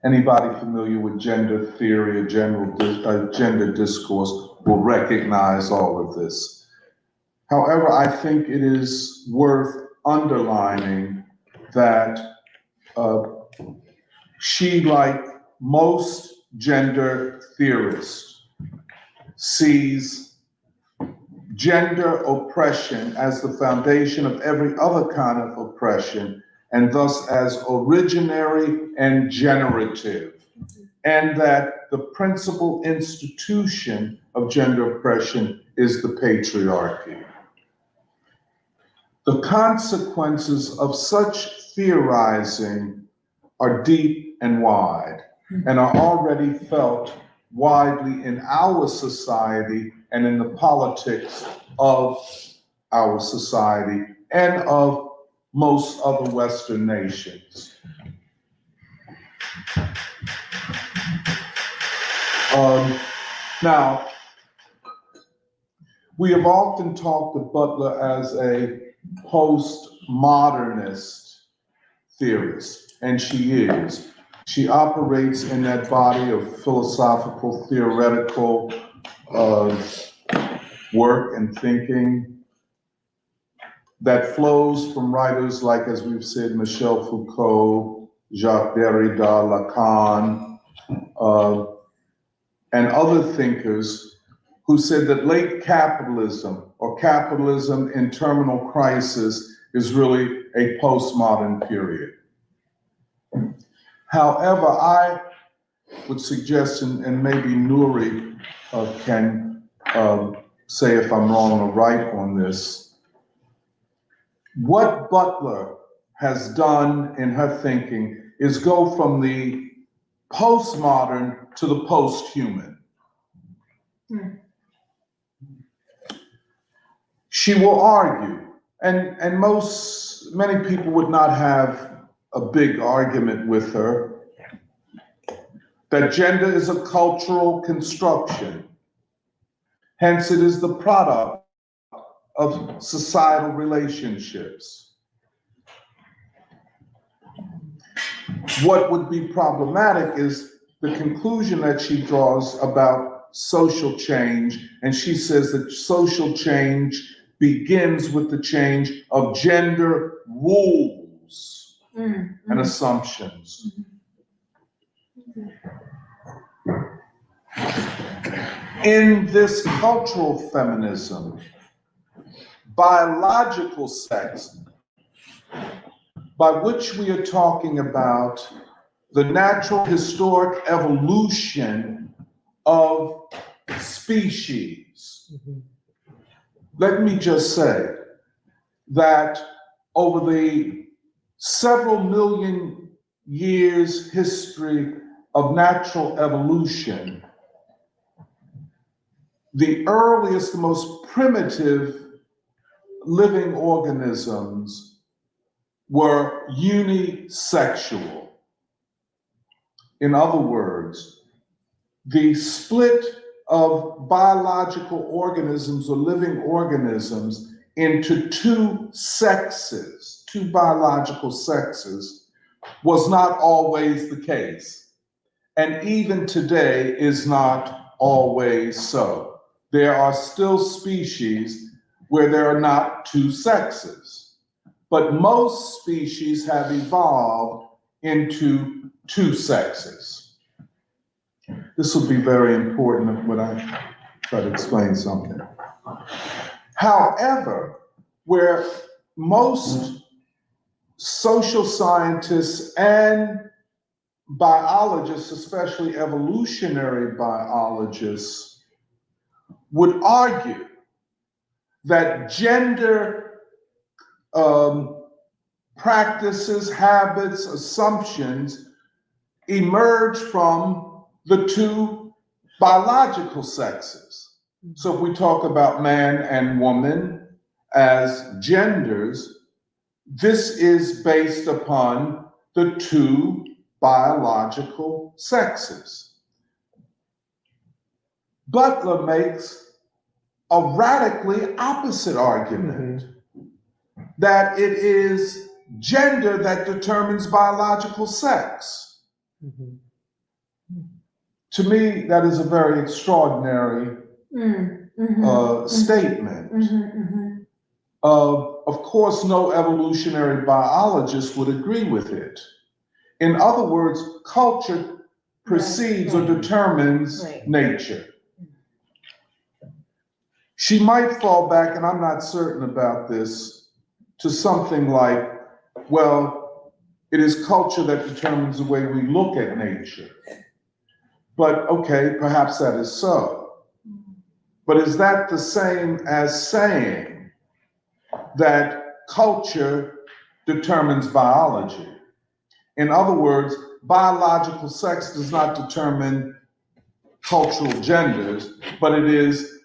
Anybody familiar with gender theory or gender discourse will recognize all of this. However, I think it is worth underlining that she, like most gender theorists, sees gender oppression as the foundation of every other kind of oppression, and thus as originary and generative, and that the principal institution of gender oppression is the patriarchy. The consequences of such theorizing are deep and wide, and are already felt widely in our society and in the politics of our society and of most other Western nations. Now, we have often talked of Butler as a postmodernist theorist, and she is. She operates in that body of philosophical, theoretical work and thinking that flows from writers like, as we've said, Michel Foucault, Jacques Derrida, Lacan, and other thinkers who said that late capitalism, or capitalism in terminal crisis, is really a postmodern period. However, I would suggest, and maybe Nouri can say if I'm wrong or right on this, what Butler has done in her thinking is go from the postmodern to the post-human. She will argue, and many people would not have a big argument with her, that gender is a cultural construction. Hence, it is the product of societal relationships. What would be problematic is the conclusion that she draws about social change, and she says that social change begins with the change of gender rules and assumptions. In this cultural feminism, biological sex by which we are talking about the natural historic evolution of species. Let me just say that over the several million years history of natural evolution, the earliest, the most primitive living organisms were unisexual. In other words, the split of biological organisms or living organisms into two sexes, two biological sexes, was not always the case. And even today is not always so. There are still species where there are not two sexes, but most species have evolved into two sexes. This will be very important when I try to explain something. However, where most social scientists and biologists, especially evolutionary biologists, would argue that gender practices, habits, assumptions emerge from the two biological sexes. So if we talk about man and woman as genders, this is based upon the two biological sexes. Butler makes a radically opposite argument, that it is gender that determines biological sex. To me, that is a very extraordinary statement. Of course, no evolutionary biologist would agree with it. In other words, culture precedes or determines nature. She might fall back, and I'm not certain about this, to something like, well, it is culture that determines the way we look at nature. But okay, perhaps that is so. But is that the same as saying that culture determines biology? In other words, biological sex does not determine cultural genders, but it is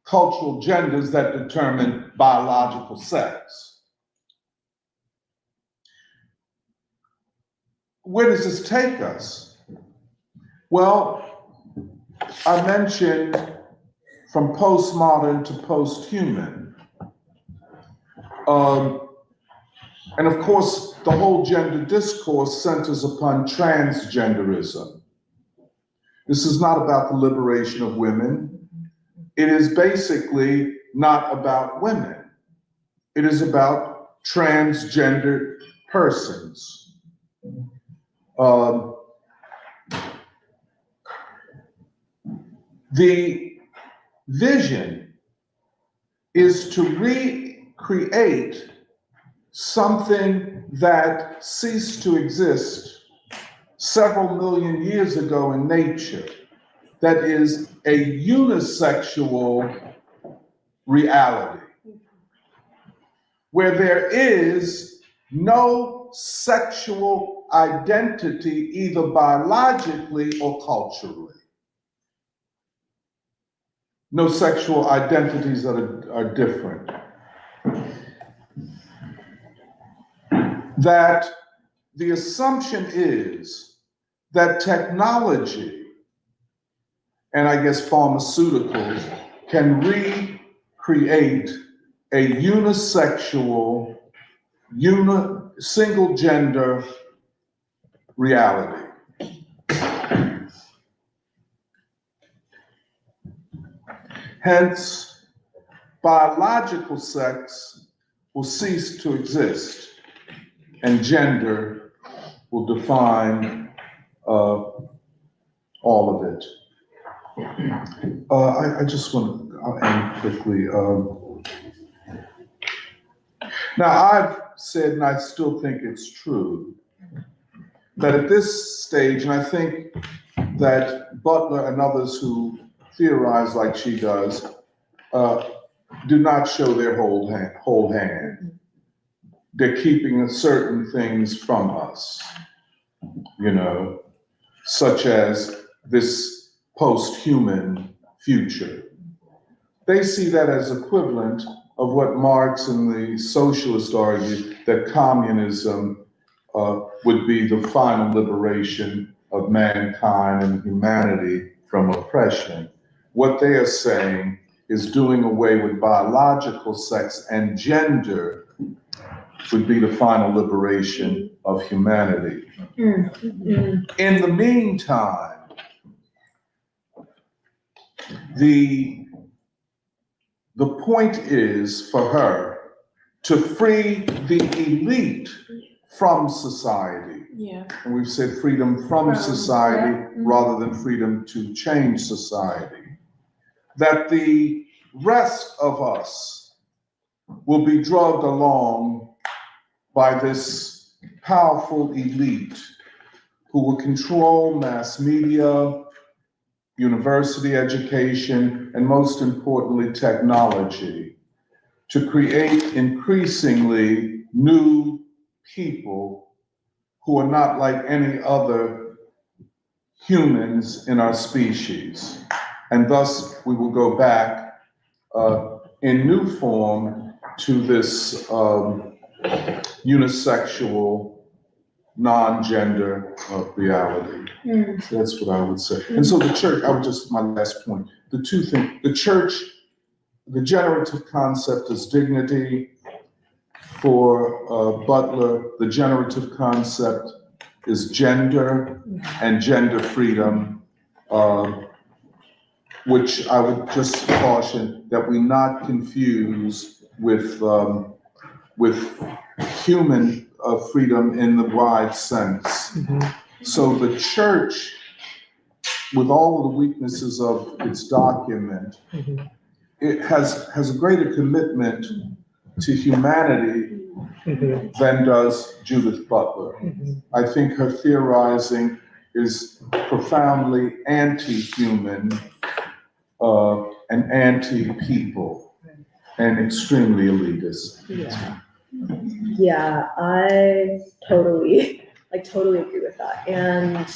cultural genders that determine biological sex. Where does this take us? Well, I mentioned from postmodern to post-human. And of course, the whole gender discourse centers upon transgenderism. This is not about the liberation of women. It is basically not about women. It is about transgender persons. The vision is to recreate something that ceased to exist several million years ago in nature, that is a unisexual reality, where there is no sexual identity, either biologically or culturally. No sexual identities that are different. That the assumption is that technology, and I guess pharmaceuticals, can recreate a unisexual, single gender reality. Hence, biological sex will cease to exist, and gender will define all of it. I just want to end quickly. Now, I've said, and I still think it's true, that at this stage, and I think that Butler and others who theorize like she does, do not show their whole hand. They're keeping certain things from us, such as this post-human future. They see that as equivalent of what Marx and the socialists argued, that communism would be the final liberation of mankind and humanity from oppression. What they are saying is doing away with biological sex and gender would be the final liberation of humanity. In the meantime, the point is for her to free the elite from society. Yeah. And we've said freedom from society rather than freedom to change society. That the rest of us will be drugged along by this powerful elite who will control mass media, university education, and most importantly, technology, to create increasingly new people who are not like any other humans in our species. And thus, we will go back in new form to this unisexual, non-gender reality. So that's what I would say. And so the church, my last point, the two things, the church, the generative concept is dignity. For Butler, the generative concept is gender and gender freedom, which I would just caution that we not confuse with human freedom in the wide sense. So the church, with all of the weaknesses of its document, it has a greater commitment to humanity than does Judith Butler. I think her theorizing is profoundly anti-human and anti-people and extremely elitist. Yeah, I totally agree with that. And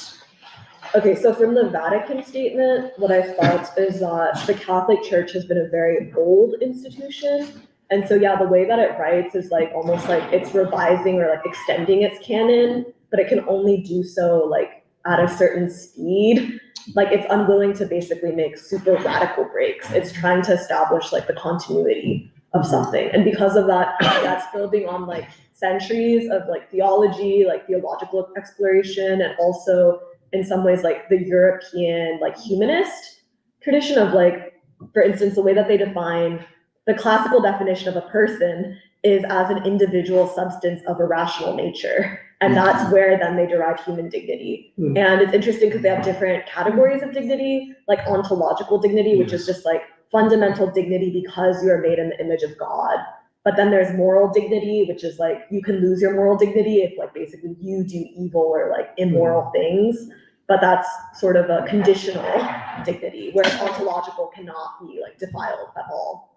okay, so from the Vatican statement, what I felt is that the Catholic Church has been a very old institution. And so, yeah, the way that it writes is like almost like it's revising or like extending its canon, but it can only do so like at a certain speed. Like it's unwilling to basically make super radical breaks. It's trying to establish like the continuity of something. And because of that, that's building on like centuries of like theology, like theological exploration, and also in some ways like the European like humanist tradition of like, for instance, the way that they define the classical definition of a person is as an individual substance of a rational nature. And that's where then they derive human dignity. And it's interesting because they have different categories of dignity, like ontological dignity, which is just like fundamental dignity because you are made in the image of God. But then there's moral dignity, which is like you can lose your moral dignity if like basically you do evil or like immoral things. But that's sort of a conditional dignity, whereas ontological cannot be like defiled at all.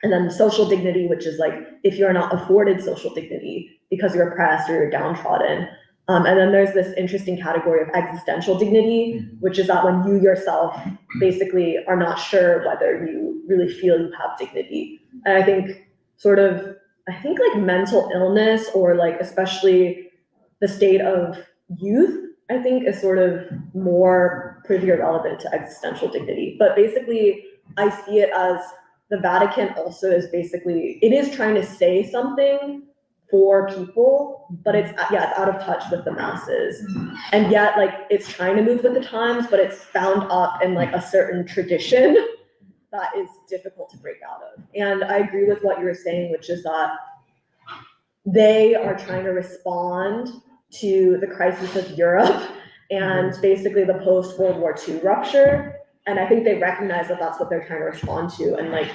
And then social dignity, which is like if you're not afforded social dignity because you're oppressed or you're downtrodden. And then there's this interesting category of existential dignity, which is that when you yourself basically are not sure whether you really feel you have dignity. And I think like mental illness or like especially the state of youth, I think is sort of more pretty irrelevant to existential dignity. But basically I see it as the Vatican also is basically, it is trying to say something for people, but it's out of touch with the masses. And yet like it's trying to move with the times, but it's bound up in like a certain tradition that is difficult to break out of. And I agree with what you were saying, which is that they are trying to respond to the crisis of Europe and basically the post-World War II rupture. And I think they recognize that that's what they're trying to respond to, and like,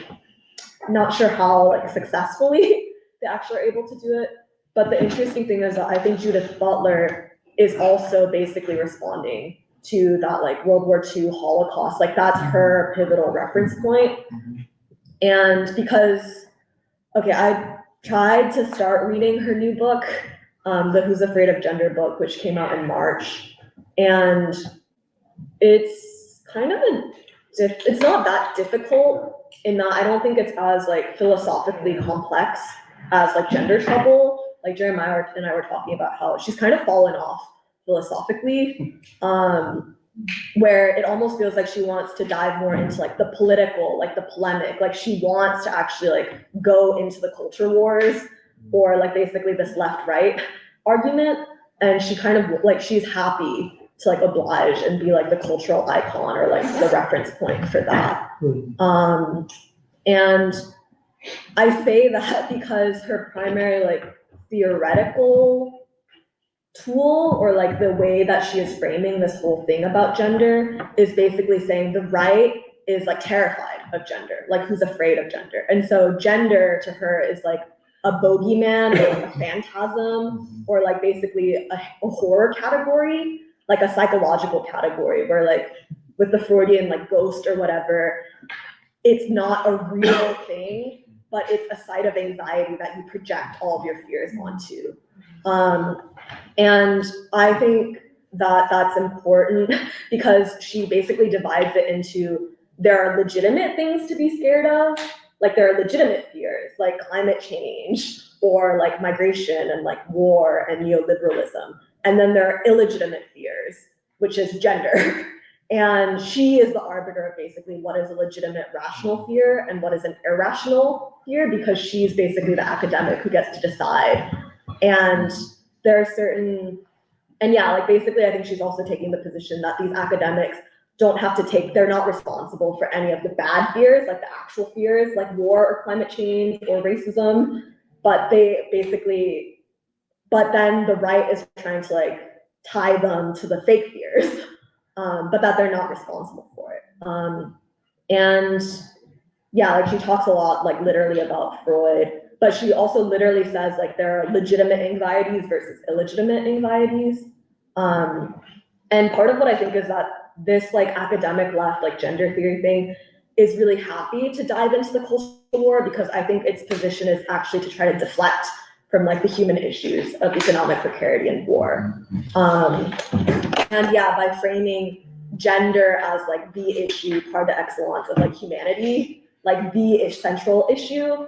not sure how like successfully they they actually are able to do it. But the interesting thing is that I think Judith Butler is also basically responding to that like World War II Holocaust. Like that's her pivotal reference point. And because, okay, I tried to start reading her new book, the Who's Afraid of Gender book, which came out in March. And it's kind of it's not that difficult in that I don't think it's as like philosophically complex as like Gender Trouble. Like Jeremiah and I were talking about how she's kind of fallen off philosophically, where it almost feels like she wants to dive more into like the political, like the polemic, like she wants to actually like go into the culture wars or like basically this left-right argument. And she kind of like, she's happy to like oblige and be like the cultural icon or like the reference point for that. And I say that because her primary like theoretical tool or like the way that she is framing this whole thing about gender is basically saying the right is like terrified of gender, like who's afraid of gender. And so gender to her is like a bogeyman or like a phantasm or like basically a horror category, like a psychological category where like with the Freudian like ghost or whatever, it's not a real thing, but it's a site of anxiety that you project all of your fears onto. And I think that that's important because she basically divides it into there are legitimate things to be scared of, like there are legitimate fears like climate change or like migration and like war and neoliberalism. And then there are illegitimate fears, which is gender. And she is the arbiter of basically what is a legitimate rational fear and what is an irrational fear because she's basically the academic who gets to decide. And there are certain, and yeah, like basically I think she's also taking the position that these academics don't have to take, they're not responsible for any of the bad fears, like the actual fears, like war or climate change or racism, but they basically, but then the right is trying to like tie them to the fake fears, but that they're not responsible for it. And yeah, like she talks a lot, like literally about Freud, but she also literally says like there are legitimate anxieties versus illegitimate anxieties. And part of what I think is that this like academic left, like gender theory thing is really happy to dive into the cultural war because I think its position is actually to try to deflect from like the human issues of economic precarity and war. And yeah, by framing gender as like the issue par excellence of like humanity, like the central issue,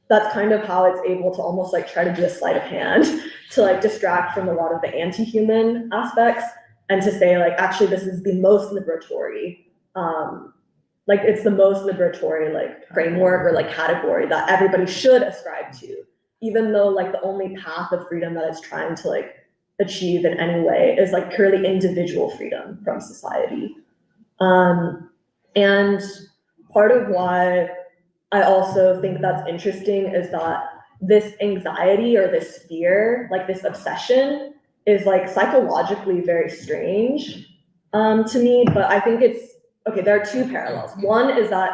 that's kind of how it's able to almost like try to do a sleight of hand to like distract from a lot of the anti-human aspects and to say like, actually, this is the most liberatory, like it's the most liberatory like framework or like category that everybody should ascribe to, even though like the only path of freedom that it's trying to like achieve in any way is like purely individual freedom from society. And part of why I also think that's interesting is that this anxiety or this fear, like this obsession, is like psychologically very strange to me, but I think it's, okay, there are two parallels. One is that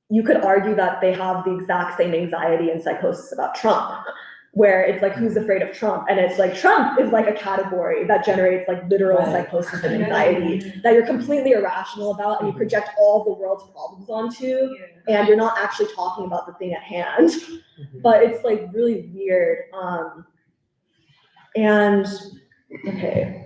you could argue that they have the exact same anxiety and psychosis about Trump, where it's like, who's afraid of Trump? And it's like, Trump is like a category that generates like literal psychosis and anxiety that you're completely irrational about and you project all the world's problems onto, and you're not actually talking about the thing at hand. But it's like really weird. And okay.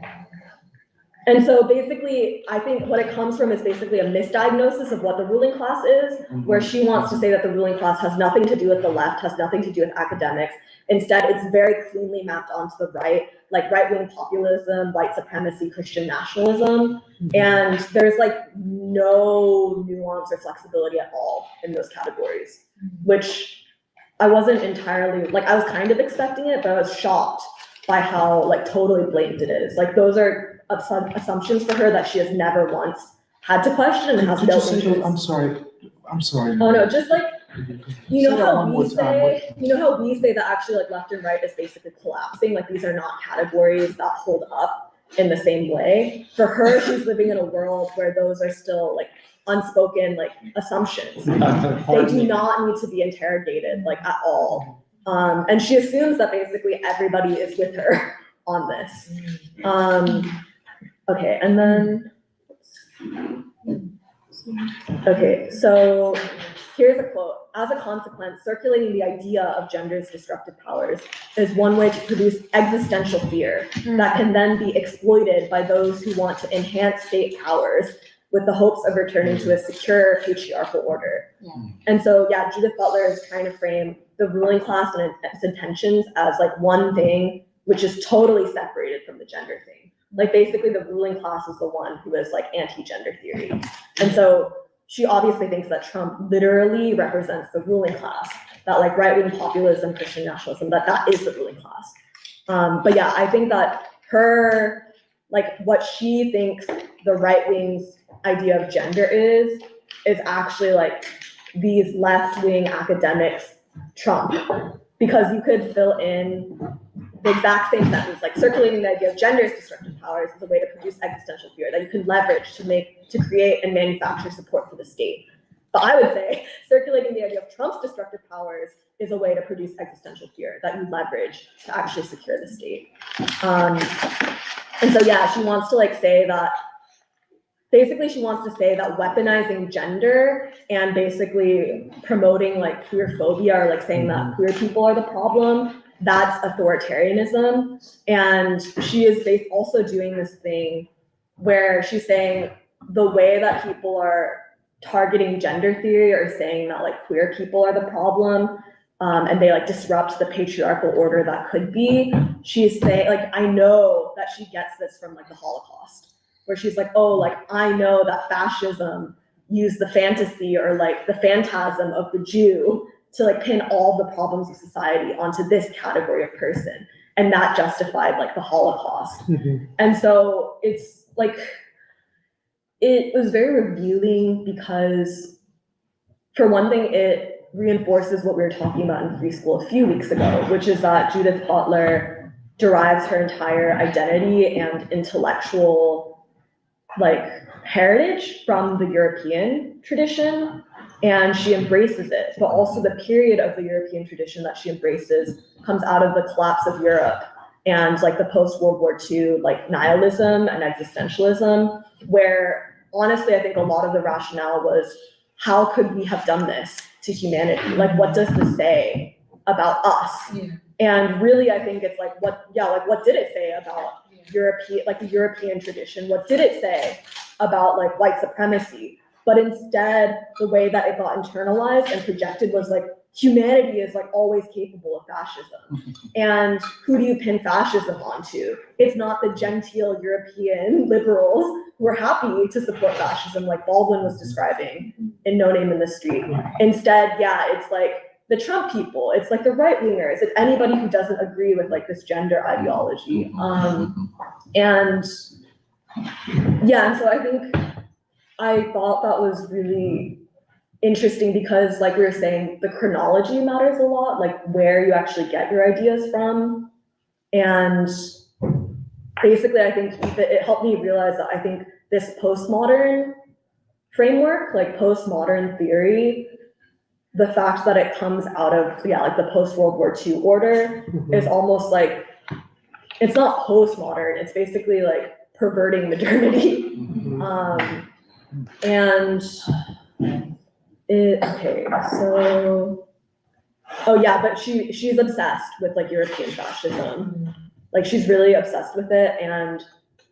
And so basically, I think what it comes from is basically a misdiagnosis of what the ruling class is, where she wants to say that the ruling class has nothing to do with the left, has nothing to do with academics. Instead, it's very cleanly mapped onto the right, like right-wing populism, white supremacy, Christian nationalism. And there's like no nuance or flexibility at all in those categories, which I wasn't entirely, like I was kind of expecting it, but I was shocked by how like totally blatant it is. Like those are assumptions for her that she has never once had to question and has no interest. I'm sorry. Oh no, just like, you know how we say that actually like left and right is basically collapsing, like these are not categories that hold up in the same way. For her, she's living in a world where those are still like unspoken like assumptions. They do not need to be interrogated like at all. And she assumes that basically everybody is with her on this. Okay, and then, okay, so here's a quote. As a consequence, circulating the idea of gender's destructive powers is one way to produce existential fear that can then be exploited by those who want to enhance state powers with the hopes of returning to a secure patriarchal order. And so, yeah, Judith Butler is trying to frame the ruling class and its intentions as like one thing, which is totally separated from the gender thing. Like basically the ruling class is the one who is like anti-gender theory. And so she obviously thinks that Trump literally represents the ruling class, that like right-wing populism, Christian nationalism, that is the ruling class. But yeah, I think that her, like what she thinks the right-wing's idea of gender is actually like these left-wing academics trump, because you could fill in the exact same sentence, like circulating the idea of gender's destructive powers is a way to produce existential fear that you can leverage to create and manufacture support for the state. But I would say circulating the idea of Trump's destructive powers is a way to produce existential fear that you leverage to actually secure the state. And so, yeah, she wants to like say that, basically she wants to say that weaponizing gender and basically promoting like queer phobia, or like saying that queer people are the problem, that's authoritarianism. And she is also doing this thing where she's saying the way that people are targeting gender theory or saying that like queer people are the problem, and they like disrupt the patriarchal order that could be, she's saying, like, I know that she gets this from like the Holocaust, where she's like, oh, like I know that fascism used the fantasy or like the phantasm of the Jew to like pin all the problems of society onto this category of person, and that justified like the Holocaust. And so it's like, it was very revealing because for one thing, it reinforces what we were talking about in Free School a few weeks ago, which is that Judith Butler derives her entire identity and intellectual like heritage from the European tradition, and she embraces it. But also the period of the European tradition that she embraces comes out of the collapse of Europe and like the post-World War II like nihilism and existentialism, where honestly I think a lot of the rationale was, how could we have done this to humanity? Like, what does this say about us? And really I think it's like, what did it say about European, like the European tradition? What did it say about like white supremacy? But instead, the way that it got internalized and projected was like, humanity is like always capable of fascism. And who do you pin fascism onto? It's not the genteel European liberals who are happy to support fascism, like Baldwin was describing in No Name in the Street. Instead, yeah, it's like the Trump people, it's like the right-wingers, it's anybody who doesn't agree with like this gender ideology. And yeah, and so I think I thought that was really interesting because, like we were saying, the chronology matters a lot, like where you actually get your ideas from. And basically, I think it helped me realize that I think this postmodern framework, like postmodern theory, the fact that it comes out of, like the post-World War II order is almost like, it's not postmodern, it's basically like perverting modernity. But she's obsessed with like European fascism. Like she's really obsessed with it, and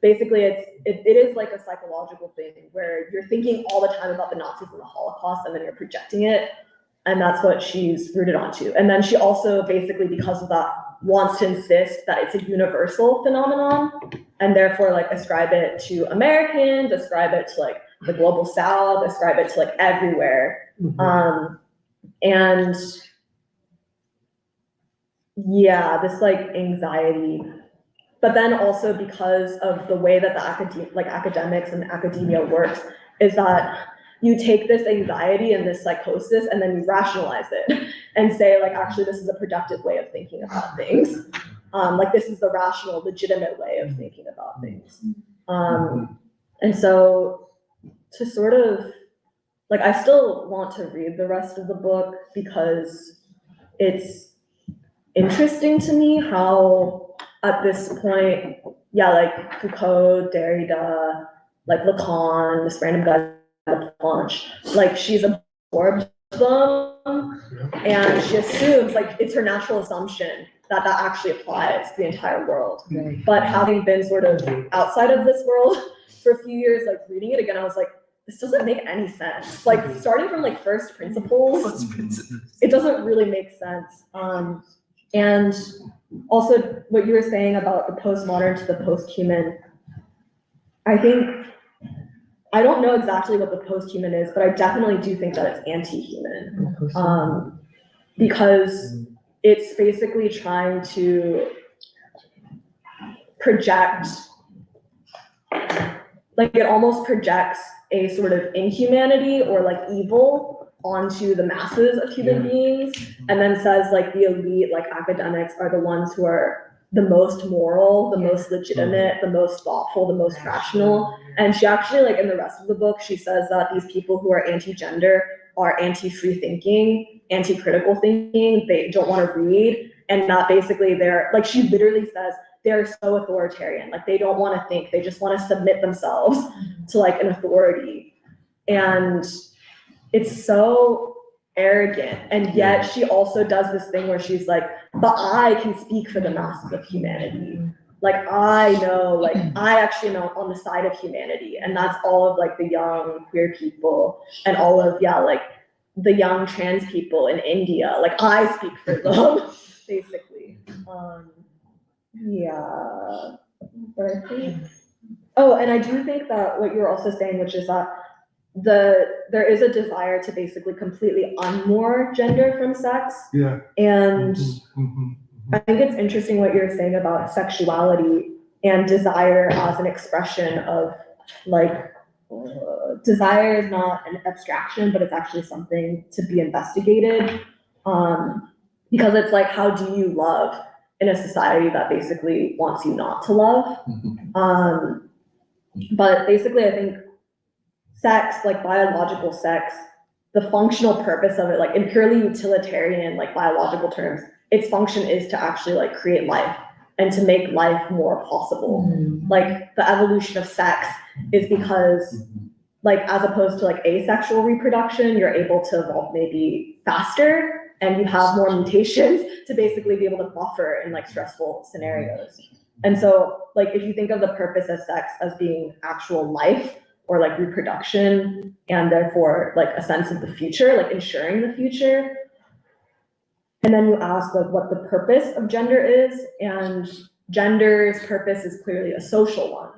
basically it is like a psychological thing where you're thinking all the time about the Nazis and the Holocaust, and then you're projecting it, and that's what she's rooted onto. And then she also basically, because of that, wants to insist that it's a universal phenomenon, and therefore like ascribe it to Americans, ascribe it to like the global South, ascribe it to like everywhere. And yeah, this like anxiety, but then also because of the way that the academics and academia works, is that you take this anxiety and this psychosis and then you rationalize it and say like, actually, this is a productive way of thinking about things. Like this is the rational, legitimate way of thinking about things. And so to sort of like, I still want to read the rest of the book because it's interesting to me how at this point, yeah, like Foucault, Derrida, like Lacan, this random guy, Planche, like she's absorbed them and she assumes like it's her natural assumption that that actually applies to the entire world. But having been sort of outside of this world for a few years, like reading it again, I was like, this doesn't make any sense. Like starting from like first principles, it doesn't really make sense. And also what you were saying about the postmodern to the post-human, I think, I don't know exactly what the post-human is, but I definitely do think that it's anti-human. Because it's basically trying to project, like it almost projects a sort of inhumanity or like evil onto the masses of human beings, and then says like the elite, like academics, are the ones who are the most moral, the most legitimate, the most thoughtful, the most rational. And she actually, like in the rest of the book, she says that these people who are anti-gender are anti-free thinking, anti-critical thinking, they don't want to read, and that basically they're, like she literally says, they're so authoritarian, like they don't want to think, they just want to submit themselves to like an authority. And it's so arrogant, and yet she also does this thing where she's like, but I can speak for the masses of humanity. Like I know, like I actually am on the side of humanity, and that's all of like the young queer people and all of, yeah, like the young trans people in India. Like I speak for them, basically. Yeah, but I think, oh, and I do think that what you're also saying, which is that there is a desire to basically completely unmoor gender from sex. Yeah. And I think it's interesting what you're saying about sexuality and desire as an expression of like, desire is not an abstraction, but it's actually something to be investigated. Because it's like, how do you love in a society that basically wants you not to love? But basically, I think sex, like biological sex, the functional purpose of it, like in purely utilitarian, like biological terms, its function is to actually like create life and to make life more possible. Like the evolution of sex is because, like, as opposed to like asexual reproduction, you're able to evolve maybe faster and you have more mutations to basically be able to buffer in like stressful scenarios. And so like, if you think of the purpose of sex as being actual life or like reproduction, and therefore like a sense of the future, like ensuring the future, and then you ask like what the purpose of gender is, and gender's purpose is clearly a social one.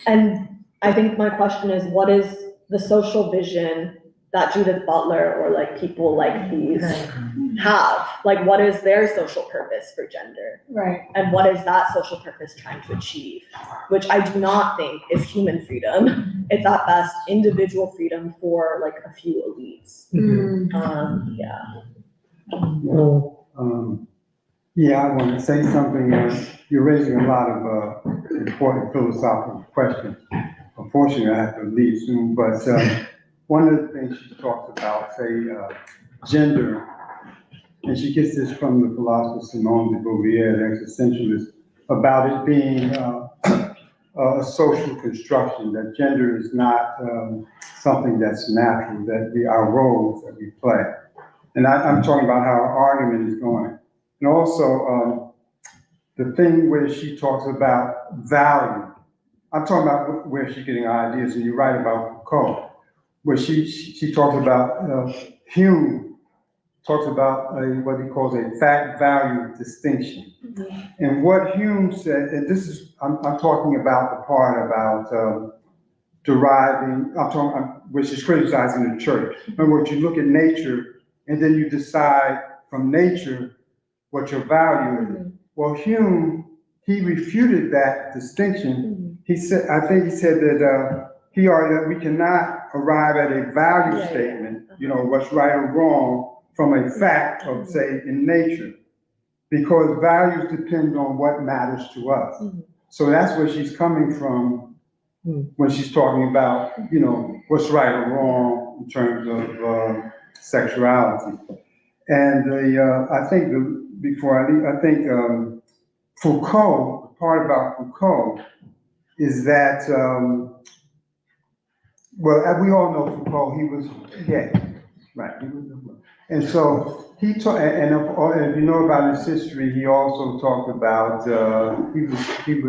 And I think my question is, what is the social vision that Judith Butler or like people like these have? Like, what is their social purpose for gender? Right. And what is that social purpose trying to achieve? Which I do not think is human freedom. It's at best individual freedom for like a few elites. Yeah, I want to say something. You're raising a lot of important philosophical questions. Unfortunately, I have to leave soon, but one of the things she talks about, say, gender, and she gets this from the philosopher Simone de Beauvoir, the existentialist, about it being a social construction, that gender is not something that's natural, that our roles that we play. And I'm talking about how our argument is going. And also, the thing where she talks about value, I'm talking about where she's getting ideas, and you're right about Foucault, where she talks about Hume, talks about what he calls a fact-value distinction. And what Hume said, and this is, I'm talking about the part about deriving, which is criticizing the church. In other words, you look at nature, and then you decide from nature what your value is. Well, Hume, he refuted that distinction. He said, I think he said that he argued that we cannot arrive at a value statement, you know, what's right or wrong, from a fact of, say, in nature, because values depend on what matters to us. So that's where she's coming from when she's talking about, you know, what's right or wrong in terms of sexuality. And I think before I leave, I think Foucault, the part about Foucault is that, well, we all know Foucault, he was gay, right? And so he taught, and if you know about his history, he also talked about, he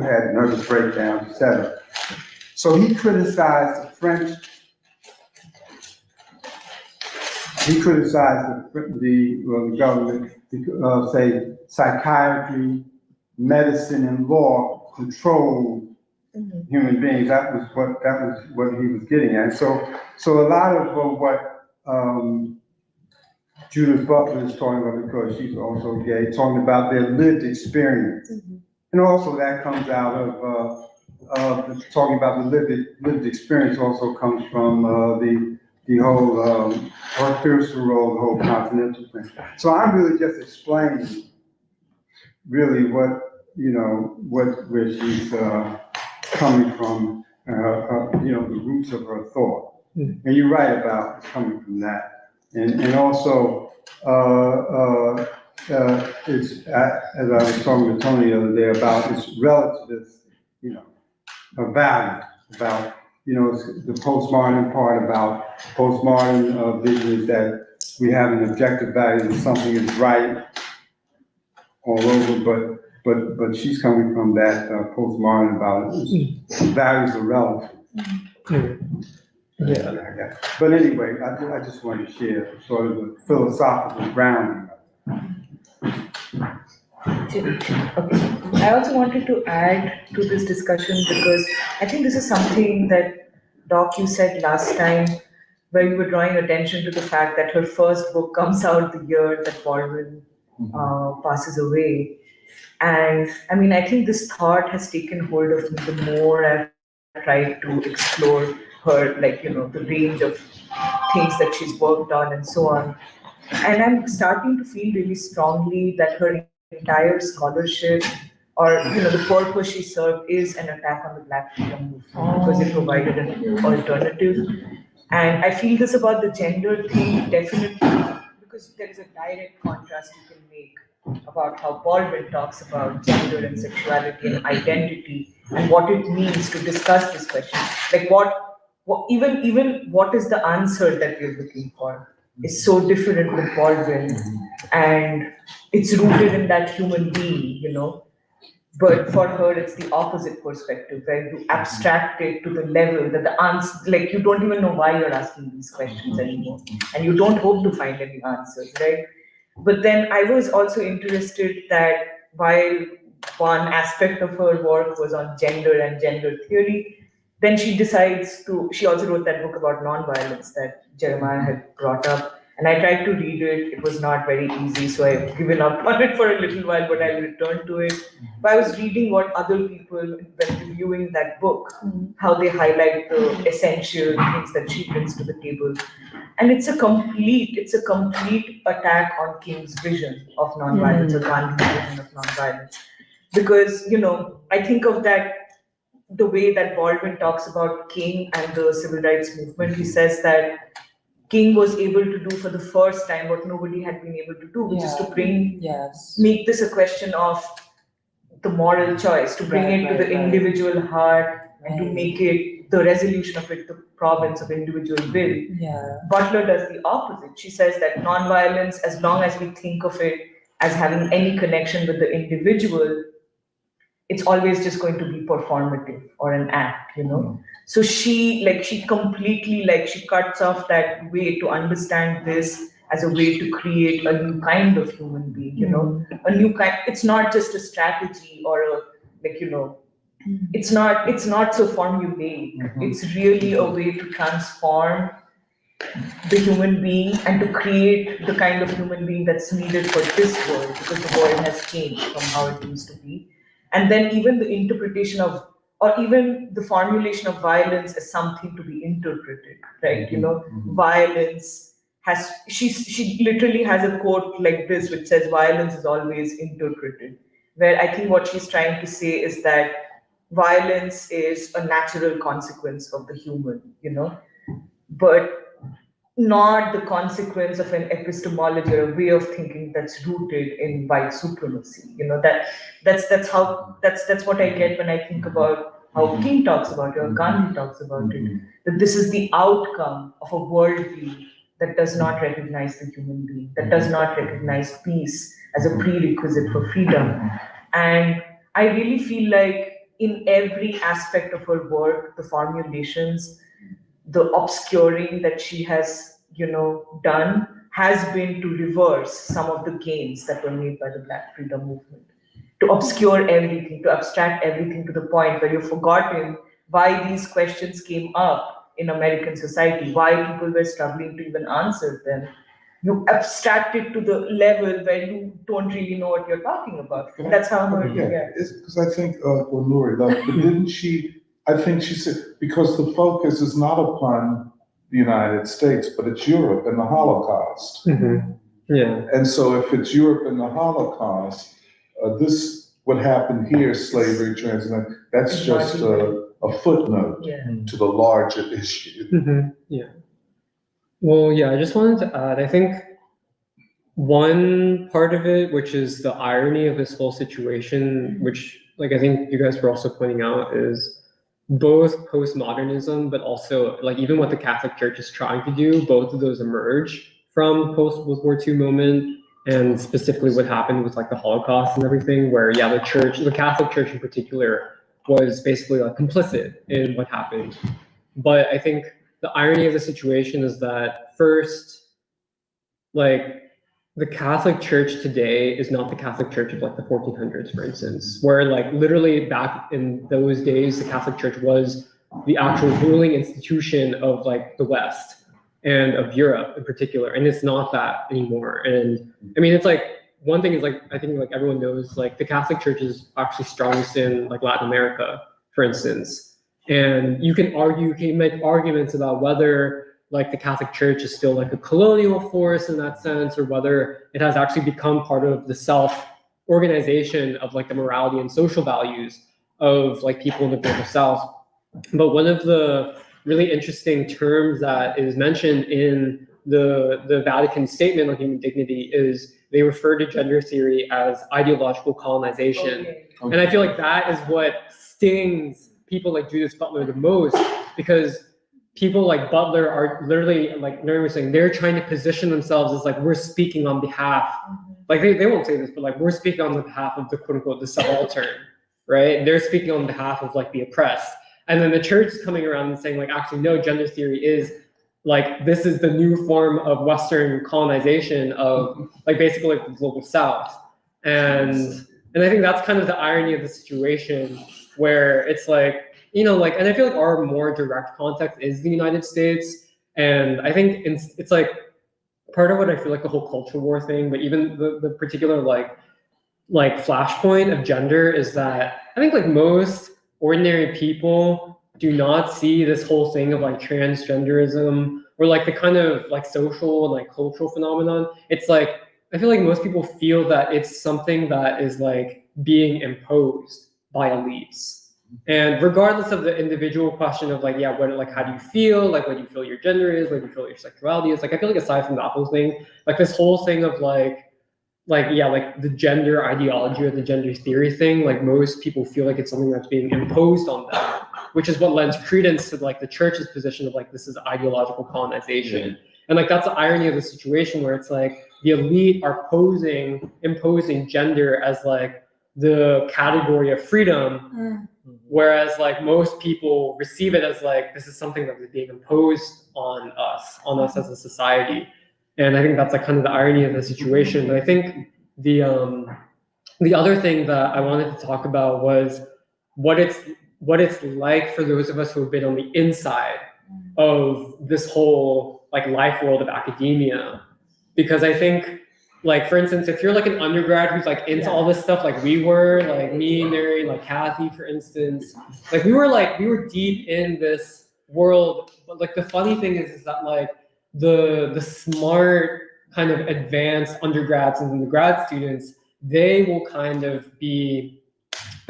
had nervous breakdowns, etc. So he criticized the French, the government, say psychiatry, medicine, and law controlled human beings. That was what he was getting at. So a lot of what Judith Butler is talking about, because she's also gay, talking about their lived experience, and also that comes out of talking about the lived experience. Also comes from the whole her spiritual role, the whole continental thing. So I'm really just explaining really what, you know, where she's coming from, you know, the roots of her thought. And you're right about coming from that. And also, it's, as I was talking to Tony the other day about its relativist, you know, value, about, you know, the postmodern part about postmodern vision is that we have an objective value that something is right all over, but she's coming from that postmodern about it. Values are relative. Yeah. But anyway, I just wanted to share sort of the philosophical grounding. I also wanted to add to this discussion because I think this is something that, Doc, you said last time, where you were drawing attention to the fact that her first book comes out the year that Baldwin passes away. And I mean, I think this thought has taken hold of me the more I've tried to explore her, like, you know, the range of things that she's worked on and so on. And I'm starting to feel really strongly that her entire scholarship, or, you know, the purpose she served is an attack on the Black freedom movement because it provided an alternative. And I feel this about the gender thing definitely because there is a direct contrast you can make about how Baldwin talks about gender and sexuality and identity and what it means to discuss this question. Like even what is the answer that we're looking for is so different with Baldwin, and it's rooted in that human being, you know. But for her, it's the opposite perspective, where you abstract it to the level that the answer, like you don't even know why you're asking these questions anymore, and you don't hope to find any answers, right? But then I was also interested that while one aspect of her work was on gender and gender theory, then she also wrote that book about nonviolence that Jeremiah had brought up. And I tried to read it. It was not very easy, so I've given up on it for a little while, but I'll return to it. But I was reading what other people, when reviewing that book, how they highlight the essential things that she brings to the table. And it's a complete attack on King's vision of nonviolence, or Gandhi's vision of nonviolence. Because, you know, I think of that, the way that Baldwin talks about King and the civil rights movement. He says that King was able to do for the first time what nobody had been able to do, which is to make this a question of the moral choice, to bring it to the individual heart, and to make it the resolution of it, the province of individual will. Butler does the opposite. She says that nonviolence, as long as we think of it as having any connection with the individual, it's always just going to be performative or an act, you know. So she completely, she cuts off that way to understand this as a way to create a new kind of human being, you know, a new kind. It's not just a strategy or a, it's not so formulaic. It's really a way to transform the human being and to create the kind of human being that's needed for this world, because the world has changed from how it used to be. And then even the interpretation of, or even the formulation of violence as something to be interpreted, right? You know, violence has, she literally has a quote like this, which says, violence is always interpreted. Where I think what she's trying to say is that violence is a natural consequence of the human, but not the consequence of an epistemology or a way of thinking that's rooted in white supremacy. That's what I get when I think about how King talks about it or Gandhi talks about it. That this is the outcome of a worldview that does not recognize the human being, that does not recognize peace as a prerequisite for freedom. And I really feel like in every aspect of her work, the formulations, the obscuring that she has, done has been to reverse some of the gains that were made by the Black freedom movement, to obscure everything, to abstract everything to the point where you've forgotten why these questions came up in American society, why people were struggling to even answer them. You abstract it to the level where you don't really know what you're talking about. That's how because I think, well, Lori, but didn't she, I think she said, because the focus is not upon the United States, but it's Europe and the Holocaust. Yeah. And so if it's Europe and the Holocaust, what happened here, slavery, transatlantic, that's just a footnote to the larger issue. Yeah. Well, yeah, I just wanted to add, I think one part of it, which is the irony of this whole situation, which I think you guys were also pointing out, is both postmodernism, but also even what the Catholic Church is trying to do, both of those emerge from post-World War II moment, and specifically what happened with the Holocaust and everything, where the Catholic Church in particular, was basically complicit in what happened. But I think the irony of the situation is that first, the Catholic Church today is not the Catholic Church of the 1400s, for instance, where literally back in those days, the Catholic Church was the actual ruling institution of the West and of Europe in particular. And it's not that anymore. And I mean, it's one thing is I think everyone knows the Catholic Church is actually strongest in Latin America, for instance. And you can make arguments about whether the Catholic Church is still a colonial force in that sense, or whether it has actually become part of the self-organization of the morality and social values of people in the global South. But one of the really interesting terms that is mentioned in the Vatican statement on human dignity is they refer to gender theory as ideological colonization. And I feel that is what stings people like Judith Butler the most, because people like Butler are literally, Mary was saying, they're trying to position themselves as we're speaking on behalf, they won't say this, but we're speaking on behalf of the quote unquote the subaltern, right? They're speaking on behalf of the oppressed. And then the church is coming around and saying actually, no, gender theory is this is the new form of Western colonization of basically the global South. And I think that's kind of the irony of the situation, where it's and I feel our more direct context is the United States. And I think it's part of what I feel the whole culture war thing, but even the particular flashpoint of gender is that I think most ordinary people do not see this whole thing of transgenderism or the kind of social and cultural phenomenon. It's I feel most people feel that it's something that is being imposed by elites. And regardless of the individual question of what, how do you feel? What do you feel your gender is? What do you feel your sexuality is? I feel aside from that whole thing, this whole thing of the gender ideology or the gender theory thing, most people feel it's something that's being imposed on them, which is what lends credence to the church's position of this is ideological colonization. And that's the irony of the situation, where it's the elite are imposing gender as the category of freedom. Whereas most people receive it as this is something that is being imposed on us as a society. And I think that's kind of the irony of the situation. But I think the other thing that I wanted to talk about was what it's like for those of us who have been on the inside of this whole life world of academia. Because I think for instance, if you're an undergrad who's into all this stuff we were, me, Mary, Kathy, for instance, we were deep in this world. But the funny thing is that the smart kind of advanced undergrads and the grad students, they will kind of be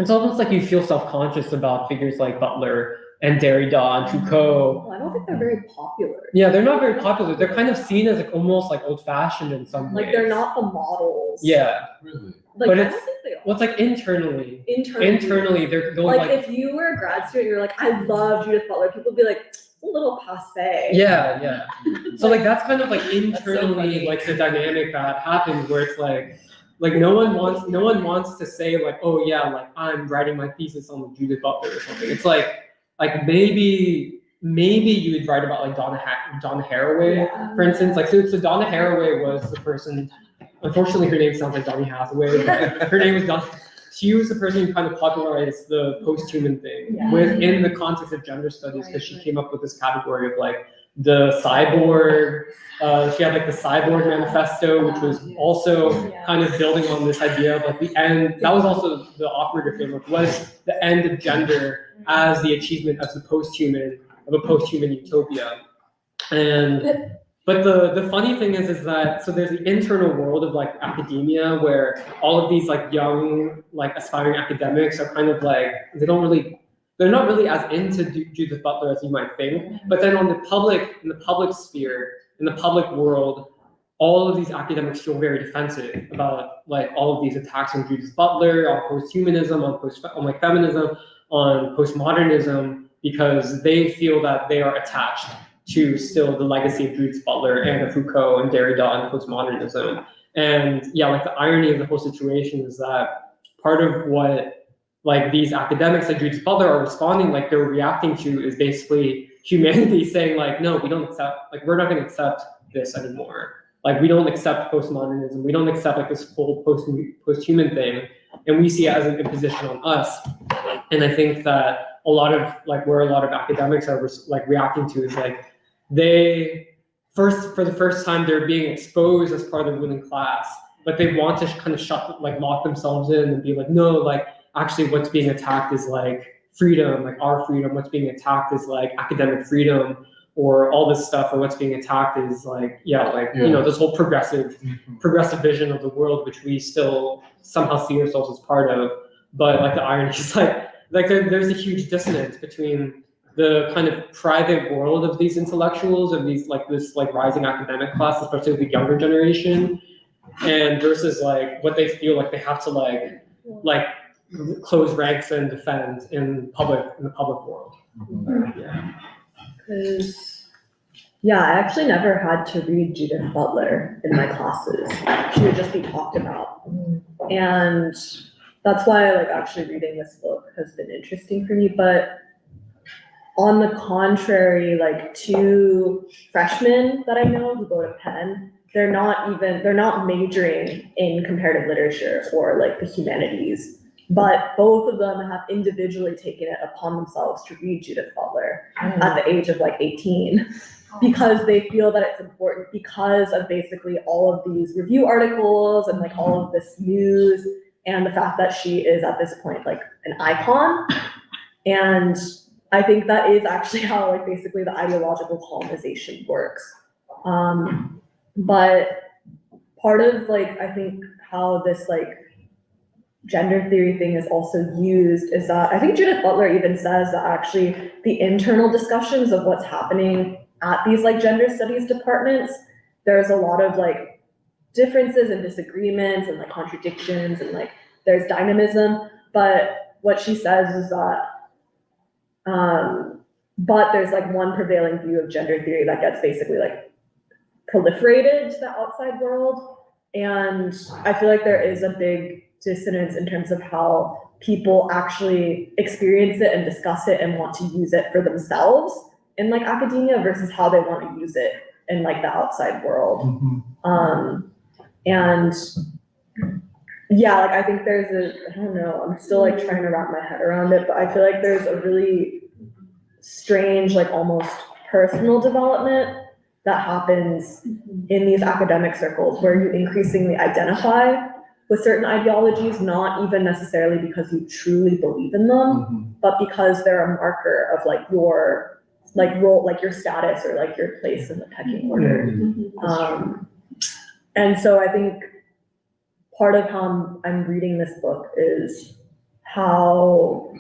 it's almost like you feel self-conscious about figures like Butler and Derrida and Foucault. Well, I don't think they're very popular. Yeah, they're not very popular. They're kind of seen as like almost like old-fashioned in some ways. Like they're not the models. Yeah. Really? Like But I it's- don't think they are. Well, it's like internally. Internally. Internally, they're going Like if you were a grad student, you're like, I love Judith Butler. People would be like, it's a little passe. Yeah. So like that's kind of like internally funny. like the dynamic that happens where it's like no one wants to say like, oh yeah, like I'm writing my thesis on Judith Butler or something. It's like maybe you would write about like Donna Haraway, Yeah. for instance. Like so Donna Haraway was the person. Unfortunately, her name sounds like Donny Hathaway. But her name was Donna. She was the person who kind of popularized the post-human thing Yeah. within the context of gender studies because she came up with this category of like the cyborg. She had like the cyborg manifesto, which was also kind of building on this idea of like the end. That was also the operative thing. Like, was the end of gender as the achievement of a post-human utopia? But the funny thing is that so there's the internal world of like academia where all of these like young like aspiring academics are kind of like they're not really as into Judith Butler as you might think. But then in the public sphere, in the public world, all of these academics feel very defensive about like all of these attacks on Judith Butler, on post-humanism, on like feminism, on postmodernism, because they feel that they are attached to still the legacy of Judith Butler and of Foucault and Derrida and postmodernism. And yeah, like the irony of the whole situation is that part of what like these academics like Judith Butler are responding, like they're reacting to is basically humanity saying like, no, we don't accept, like we're not gonna accept this anymore. Like we don't accept postmodernism. We don't accept like this whole post-human thing. And we see it as an imposition on us. And I think that a lot of like where a lot of academics are like reacting to is like, for the first time, they're being exposed as part of the ruling class, but they want to kind of lock themselves in and be like, no, like actually what's being attacked is like freedom, like our freedom. What's being attacked is like academic freedom or all this stuff, or what's being attacked is like, you know, this whole progressive vision of the world, which we still somehow see ourselves as part of. But like the irony is like there's a huge dissonance between the kind of private world of these intellectuals, of these like this like rising academic class, especially the younger generation, and versus like what they feel like they have to like close ranks and defend in the public world. Yeah. Yeah, I actually never had to read Judith Butler in my classes. She would just be talked about. And that's why like actually reading this book has been interesting for me. But on the contrary, like two freshmen that I know who go to Penn, they're not majoring in comparative literature or like the humanities, but both of them have individually taken it upon themselves to read Judith Butler at the age of like 18, because they feel that it's important because of basically all of these review articles and like all of this news and the fact that she is at this point like an icon. And I think that is actually how like basically the ideological colonization works. But part of like, I think how this like gender theory thing is also used is that I think Judith Butler even says that actually the internal discussions of what's happening at these like gender studies departments, there's a lot of like differences and disagreements and like contradictions and like there's dynamism. But what she says is that but there's like one prevailing view of gender theory that gets basically like proliferated to the outside world. And I feel like there is a big dissonance in terms of how people actually experience it and discuss it and want to use it for themselves in like academia versus how they want to use it in like the outside world. And yeah, like I think I don't know, I'm still like trying to wrap my head around it, but I feel like there's a really strange, like almost personal development that happens in these academic circles where you increasingly identify with certain ideologies, not even necessarily because you truly believe in them, but because they're a marker of like your like role, like your status or like your place in the pecking order. And so I think part of how I'm reading this book is how,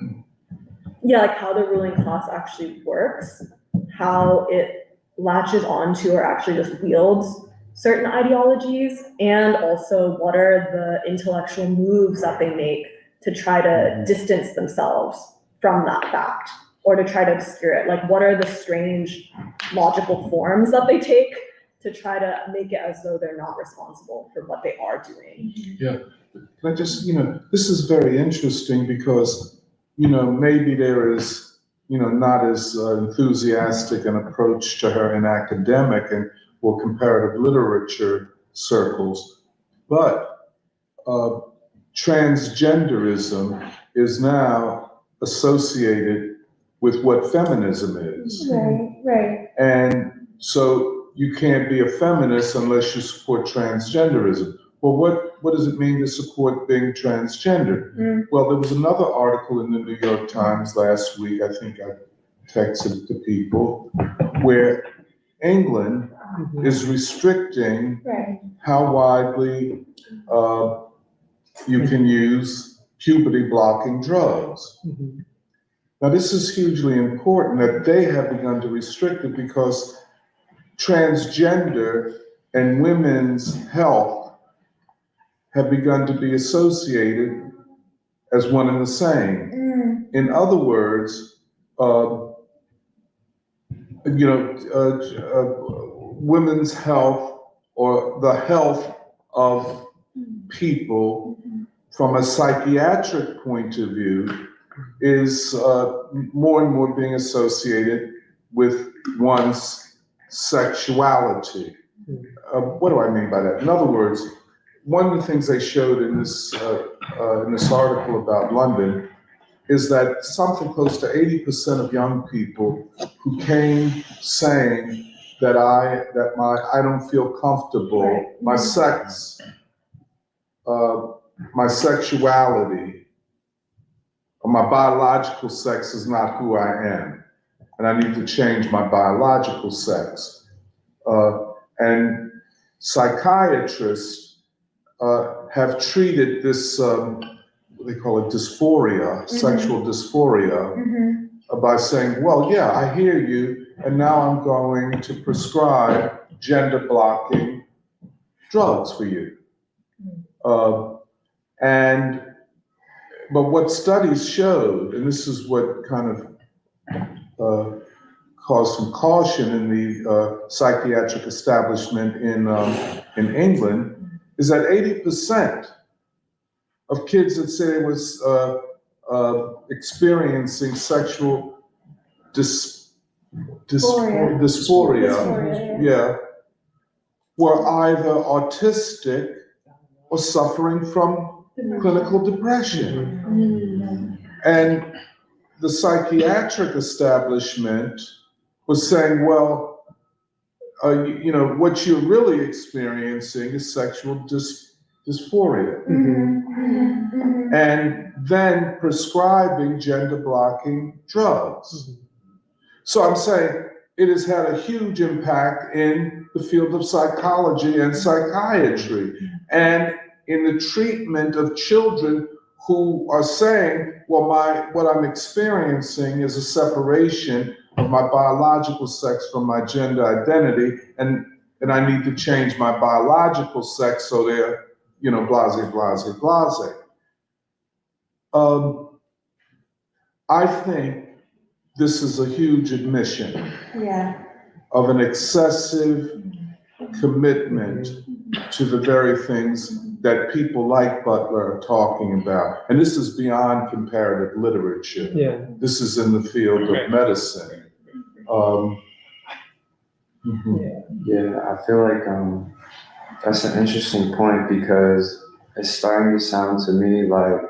yeah, like how the ruling class actually works, how it latches onto or actually just wields certain ideologies, and also what are the intellectual moves that they make to try to distance themselves from that fact, or to try to obscure it. Like, what are the strange logical forms that they take to try to make it as though they're not responsible for what they are doing? Yeah, I just, this is very interesting because, maybe there is, not as enthusiastic an approach to her in academic and or comparative literature circles, but transgenderism is now associated with what feminism is. Right. And so you can't be a feminist unless you support transgenderism. Well, what does it mean to support being transgender? Well, there was another article in the New York Times last week, I think I texted to people, where England is restricting how widely you can use puberty blocking drugs. Now, this is hugely important that they have begun to restrict it because transgender and women's health have begun to be associated as one and the same. In other words, women's health or the health of people from a psychiatric point of view is more and more being associated with one's sexuality. What do I mean by that? In other words, one of the things they showed in this article about London is that something close to 80% of young people who came saying that I don't feel comfortable, my sexuality, or my biological sex is not who I am, and I need to change my biological sex. And psychiatrists have treated this, what they call it, dysphoria, sexual dysphoria, by saying, well, yeah, I hear you, and now I'm going to prescribe gender-blocking drugs for you. But what studies showed, and this is what kind of caused some caution in the psychiatric establishment in England, is that 80% of kids that say they was experiencing sexual dysphoria, were either autistic or suffering from clinical depression. And the psychiatric establishment was saying, well, what you're really experiencing is sexual dysphoria. And then prescribing gender-blocking drugs. So I'm saying it has had a huge impact in the field of psychology and psychiatry, and in the treatment of children who are saying, well, what I'm experiencing is a separation of my biological sex from my gender identity, and I need to change my biological sex so they're, blase. I think this is a huge admission of an excessive commitment to the very things that people like Butler are talking about. And this is beyond comparative literature. Yeah. This is in the field of medicine. Yeah, I feel like that's an interesting point because it's starting to sound to me like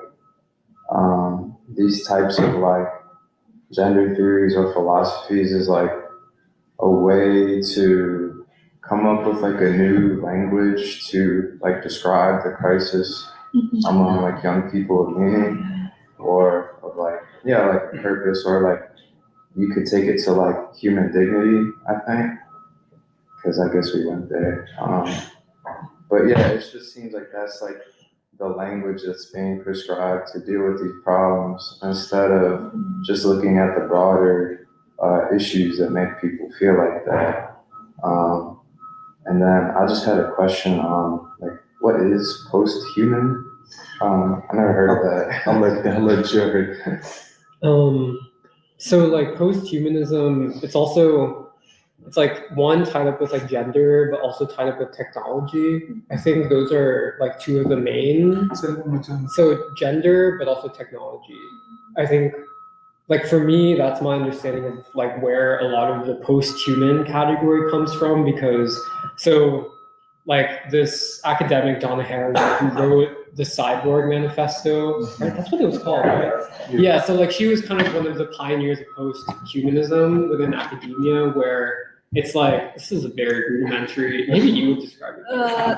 these types of like gender theories or philosophies is like a way to come up with like a new language to like describe the crisis among like young people of meaning or of like purpose, or like you could take it to like human dignity, I think, because I guess we went there. But yeah, it just seems like that's like the language that's being prescribed to deal with these problems instead of just looking at the broader issues that make people feel like that. And then I just had a question on like, what is post-human? I never heard of that. I'll let Jerry. So like post-humanism, it's like one tied up with like gender, but also tied up with technology. I think those are like two of the main. Say it one more time. So gender, but also technology. I think like for me, that's my understanding of like where a lot of the post-human category comes from, because so like this academic Donna Haraway who wrote the Cyborg Manifesto, right? That's what it was called, right? Yeah, so like she was kind of one of the pioneers of post-humanism within academia, where it's like, this is a very rudimentary, maybe you would describe it.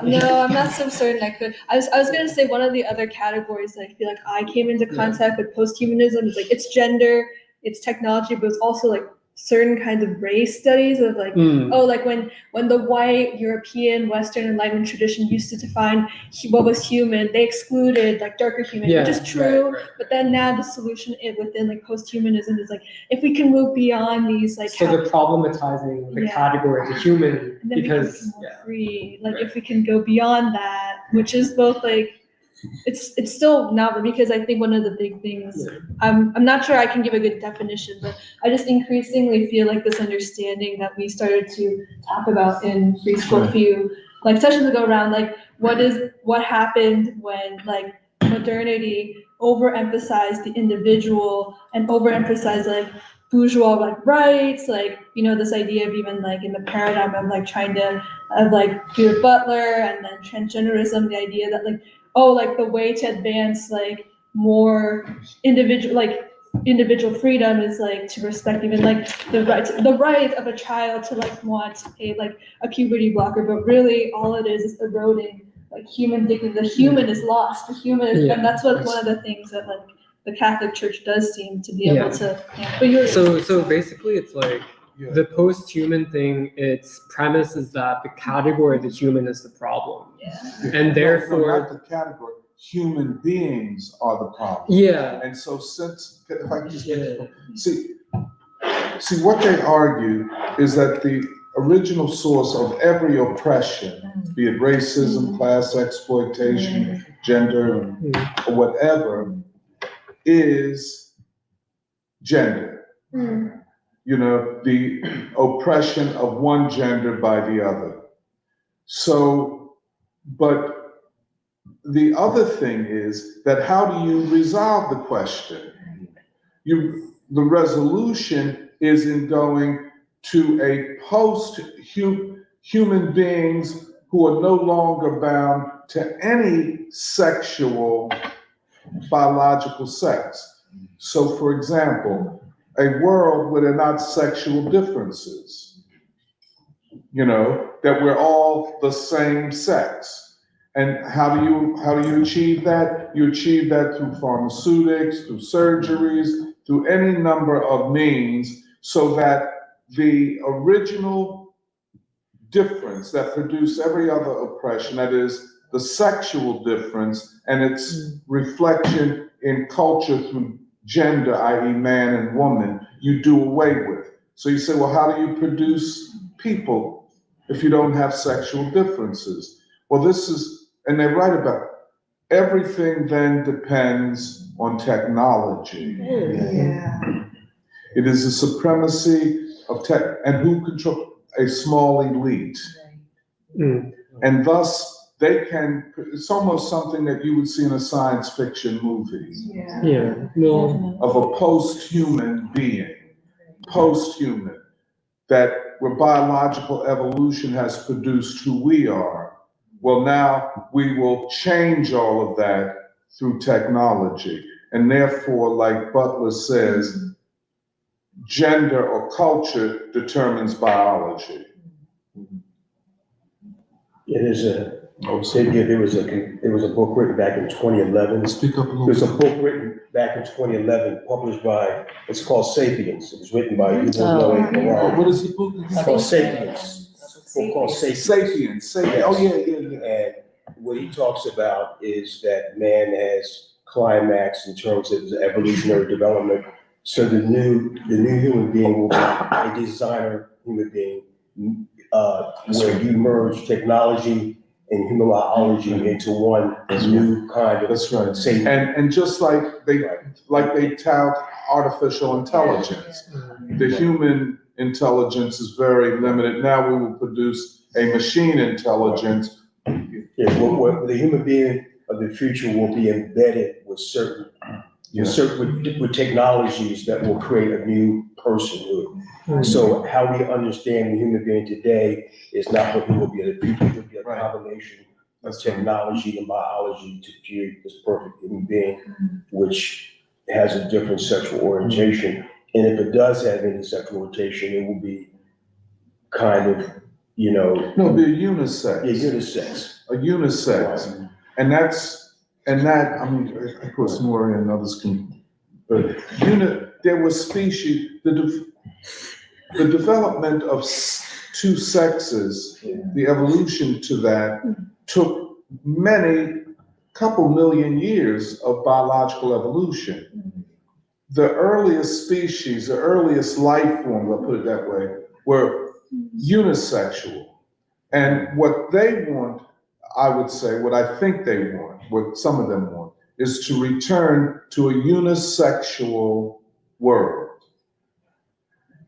No, I'm not so certain I could. I was gonna say one of the other categories that I feel like I came into contact with post-humanism is like it's gender, it's technology, but it's also like certain kinds of race studies of like, oh, like when the white European Western Enlightenment tradition used to define what was human, they excluded like darker human, which is true. Right. But then now the solution within like post-humanism is like if we can move beyond these like. So they're problematizing the category of the human and then because we can be more free. Like if we can go beyond that, which is both like. It's still not, because I think one of the big things, I'm not sure I can give a good definition, but I just increasingly feel like this understanding that we started to talk about in free school a few like sessions ago around like what happened when like modernity overemphasized the individual and overemphasized like bourgeois like rights, like this idea of even like in the paradigm of like trying to of like Judith Butler and then transgenderism, the idea that like the way to advance like more individual freedom is like to respect even like the right of a child to like want a puberty blocker, but really all it is eroding like human dignity. The human is lost. The human is, and that's what one of the things that like the Catholic Church does seem to be able to. But so basically, it's like the post-human thing. Its premise is that the category of the human is the problem, and therefore not the category. Human beings are the problem. Yeah. And so since if I can just see what they argue is that the original source of every oppression, be it racism, class exploitation, gender, or whatever, is gender. The oppression of one gender by the other. So, but the other thing is that how do you resolve the question? The resolution is in going to a post-human beings who are no longer bound to any sexual, biological sex. So, for example, a world where there are not sexual differences, that we're all the same sex. And how do you achieve that? You achieve that through pharmaceutics, through surgeries, through any number of means, so that the original difference that produced every other oppression, that is the sexual difference and its reflection in culture through gender, i.e. man and woman, you do away with. So you say, well, how do you produce people if you don't have sexual differences? Well, and they write about it. Everything then depends on technology. It is the supremacy of tech, and who control a small elite. And thus it's almost something that you would see in a science fiction movie. Of a post-human being, where biological evolution has produced who we are. Well, now we will change all of that through technology. And therefore, like Butler says, gender or culture determines biology. There was a book written back in 2011. Speak up a little. There's a book written back in 2011, published it's called Sapiens. It was written by Yuval Noah Harari. What is the book? It's called Sapiens. It's called Sapiens. Sapiens. Yes. Oh, yeah. And what he talks about is that man has climax in terms of his evolutionary development. So the new human being will be a designer human being, where you merge technology and human biology into one new kind of. That's right. Say, And just like they tout artificial intelligence, the human intelligence is very limited. Now we will produce a machine intelligence. yeah, what the human being of the future will be embedded with certain with technologies that will create a new personhood. So how we understand the human being today is not what he will be in the future. It will be a combination of technology and biology to create this perfect human being, which has a different sexual orientation. And if it does have any sexual orientation, it will be kind of, No, be a unisex. unisex. A unisex. Right. And that, I mean, of course, Maureen and others can, but there was species, the development of two sexes, the evolution to that took couple million years of biological evolution. The earliest species, the earliest life forms, I'll put it that way, were unisexual. And what they want, I would say, what I think they want, what some of them want, is to return to a unisexual world.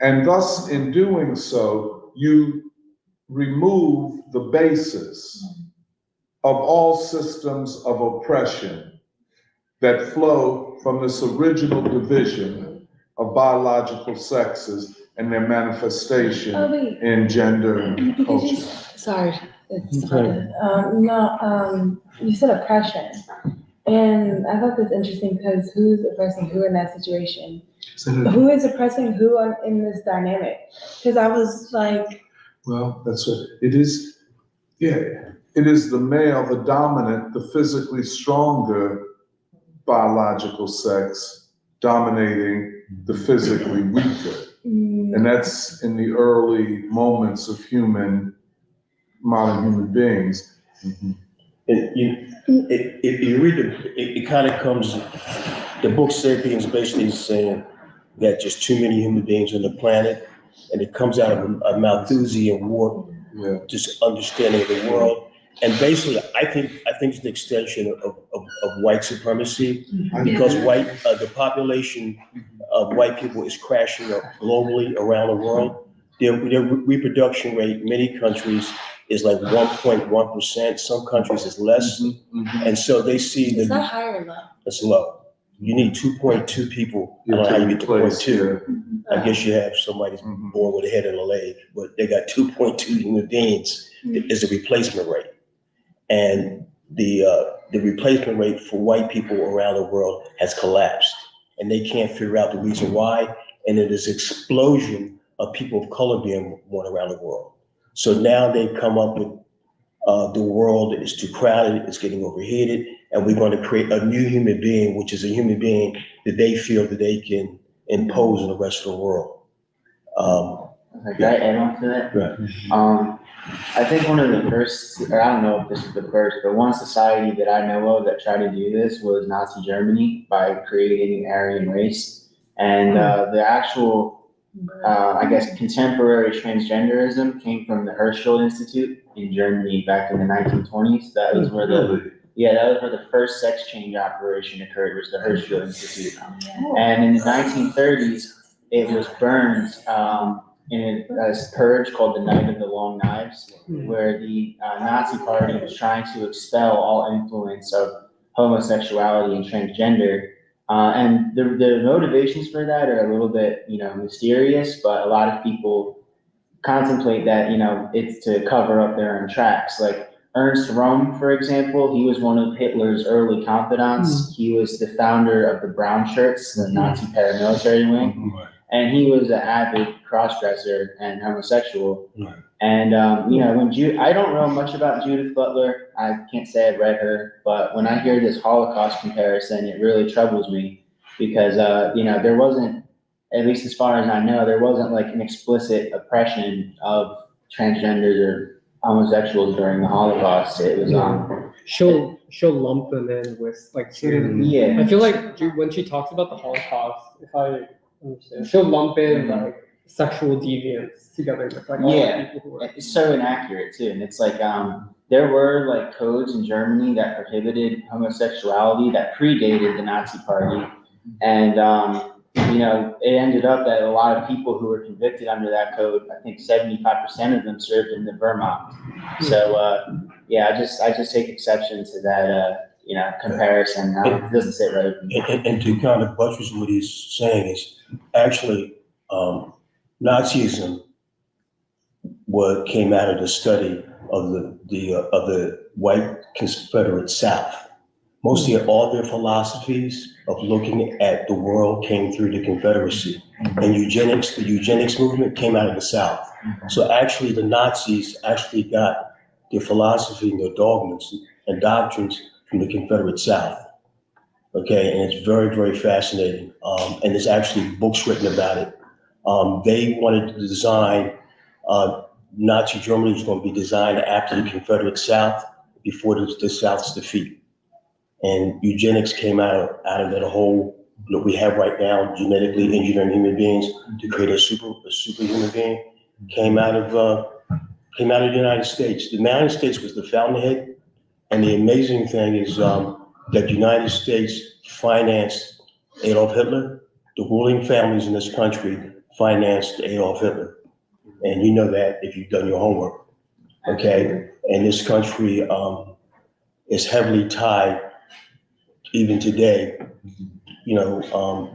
And thus, in doing so, you remove the basis of all systems of oppression that flow from this original division of biological sexes and their manifestation in gender and culture. Sorry. You said oppression. And I thought this interesting because who's oppressing who in that situation? Who is oppressing who in this dynamic? Because I was like, well, that's it. It is, it is the male, the dominant, the physically stronger biological sex dominating the physically weaker. And that's in the early moments of modern human beings. If you read it kind of comes, the book Sapiens basically is saying that just too many human beings on the planet, and it comes out of a Malthusian warp, just understanding of the world. And basically, I think it's an extension of white supremacy, because the population of white people is crashing up globally around the world. Their reproduction rate in many countries is like 1.1%. Some countries is less. And so they see that. Is that high or low? It's low. You need 2.2 people. I don't know how you get to 0.2. I guess you have somebody born with a head and a leg, but they got 2.2 human beings is the replacement rate. And the replacement rate for white people around the world has collapsed, and they can't figure out the reason why. And it is explosion of people of color being born around the world. So now they've come up with the world is too crowded, it's getting overheated, and we're going to create a new human being, which is a human being that they feel that they can impose on the rest of the world. Can I add on to that? Right. I think one of the first, or I don't know if this is the first, but one society that I know of that tried to do this was Nazi Germany by creating an Aryan race. And the actual, I guess, contemporary transgenderism came from the Herschel Institute in Germany back in the 1920s. That was where the first sex change operation occurred, was the Herschel Institute. And in the 1930s, it was burned in a purge called the Night of the Long Knives, where the Nazi Party was trying to expel all influence of homosexuality and transgender. And the motivations for that are a little bit, mysterious, but a lot of people contemplate that, it's to cover up their own tracks. Like Ernst Röhm, for example, he was one of Hitler's early confidants. He was the founder of the Brown Shirts, the Nazi paramilitary wing. And he was an avid cross-dresser and homosexual. And, I don't know much about Judith Butler. I can't say I've read her, but when I hear this Holocaust comparison, it really troubles me because, there wasn't, at least as far as I know, there wasn't like an explicit oppression of transgenders or homosexuals during the Holocaust. It was, she'll lump them in with like certain. Yeah. I feel like when she talks about the Holocaust, if I understand, she'll lump in like sexual deviance together with like all the people who are. It's so inaccurate too, and it's like there were like codes in Germany that prohibited homosexuality that predated the Nazi Party, and you know, it ended up that a lot of people who were convicted under that code, I think 75% of them served in the Wehrmacht. So yeah, I just take exception to that you know, comparison. It doesn't sit right with me. And to kind of buttress what he's saying is actually Nazism came out of the study of the white Confederate South. Mostly all their philosophies of looking at the world came through the Confederacy. And the eugenics movement came out of the South. So actually the Nazis actually got their philosophy and their dogmas and doctrines from the Confederate South. Okay, and it's very, very fascinating. And there's actually books written about it. They wanted to design, Nazi Germany was going to be designed after the Confederate South, before the South's defeat. And eugenics came out of that whole that we have right now, genetically engineering human beings to create a superhuman being, came out of the United States. The United States was the fountainhead, and the amazing thing is that the United States financed Adolf Hitler. The ruling families in this country financed Adolf Hitler, and you know that if you've done your homework. Okay, and this country is heavily tied, even today, you know,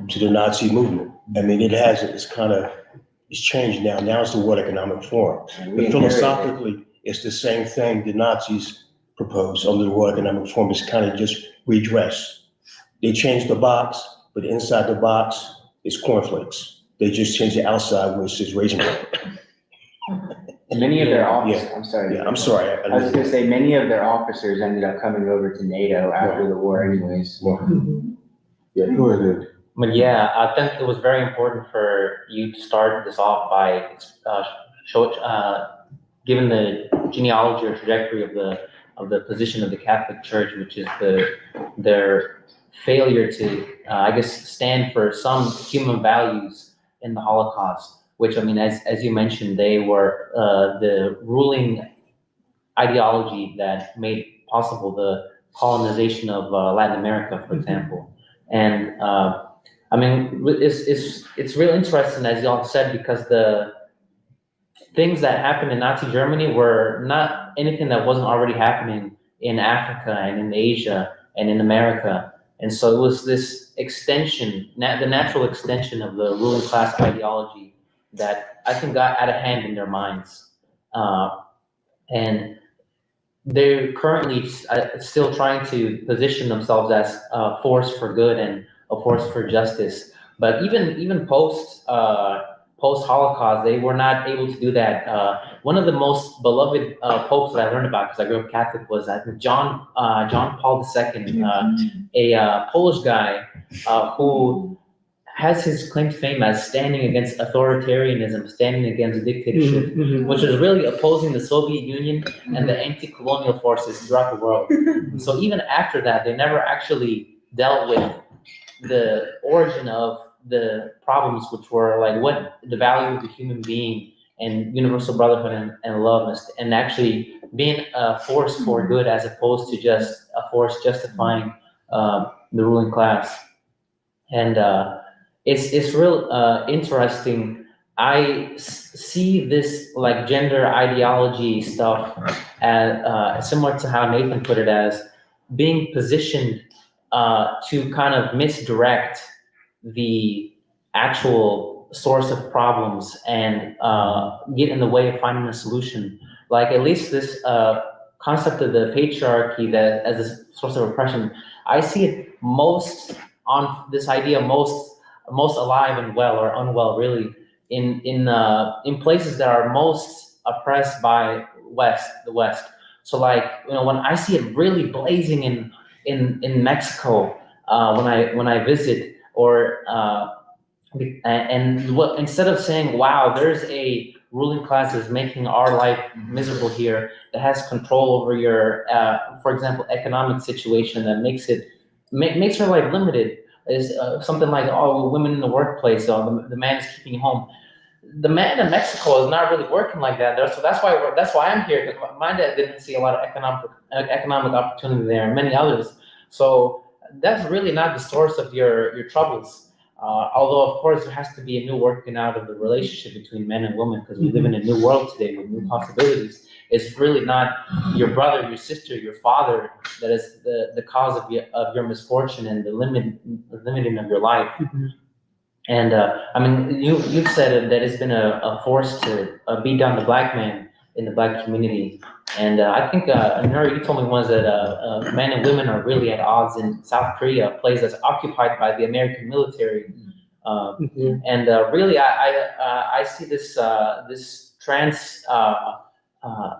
to the Nazi movement. I mean, it's changed now. Now it's the World Economic Forum. But philosophically, it's the same thing the Nazis proposed under the World Economic Forum. It's kind of just redress. They changed the box, but inside the box is cornflakes. They just changed the outside where it says Raisin Bran. Many of their officers, Yeah. I'm sorry. Yeah, I'm sorry. I was gonna say, many of their officers ended up coming over to NATO after the war anyways. Yeah, go ahead. But yeah, I think it was very important for you to start this off by given the genealogy or trajectory of the position of the Catholic Church, which is their failure to, I guess, stand for some human values in the Holocaust. Which, I mean, as you mentioned, they were the ruling ideology that made possible the colonization of Latin America, for example. And I mean, it's real interesting, as y'all said, because the things that happened in Nazi Germany were not anything that wasn't already happening in Africa and in Asia and in America. And so it was this extension, the natural extension of the ruling class ideology that I think got out of hand in their minds. And they're currently still trying to position themselves as a force for good and a force for justice. But even post Holocaust, they were not able to do that. One of the most beloved popes that I learned about, because I grew up Catholic, was I think John Paul II, a Polish guy who has his claim to fame as standing against authoritarianism, standing against dictatorship, which is really opposing the Soviet Union and the anti-colonial forces throughout the world. So even after that, they never actually dealt with the origin of the problems, which were like what the value of the human being and universal brotherhood and love, and actually being a force for good as opposed to just a force justifying the ruling class. And it's real interesting. I see this like gender ideology stuff as similar to how Nathan put it, as being positioned to kind of misdirect the actual source of problems and get in the way of finding a solution. Like at least this concept of the patriarchy that as a source of oppression, I see it most on this idea most alive and well, or unwell really, in places that are most oppressed by the West. So like, you know, when I see it really blazing in Mexico, when I visit, or and what, instead of saying, wow, there's a ruling class that's making our life miserable here, that has control over your, for example, economic situation that makes her life limited is something like, oh, women in the workplace, so the man is keeping home. The man in Mexico is not really working like that there, so that's why I'm here, because my dad didn't see a lot of economic opportunity there, and many others. So that's really not the source of your troubles. Although of course there has to be a new working out of the relationship between men and women, because we live in a new world today with new possibilities. It's really not your brother, your sister, your father that is the cause of your misfortune and the limiting of your life. And I mean, you've said that it's been a force to beat down the black man in the black community. And I think, Nuri, you told me once that men and women are really at odds in South Korea, a place that's occupied by the American military. And really, I see this trans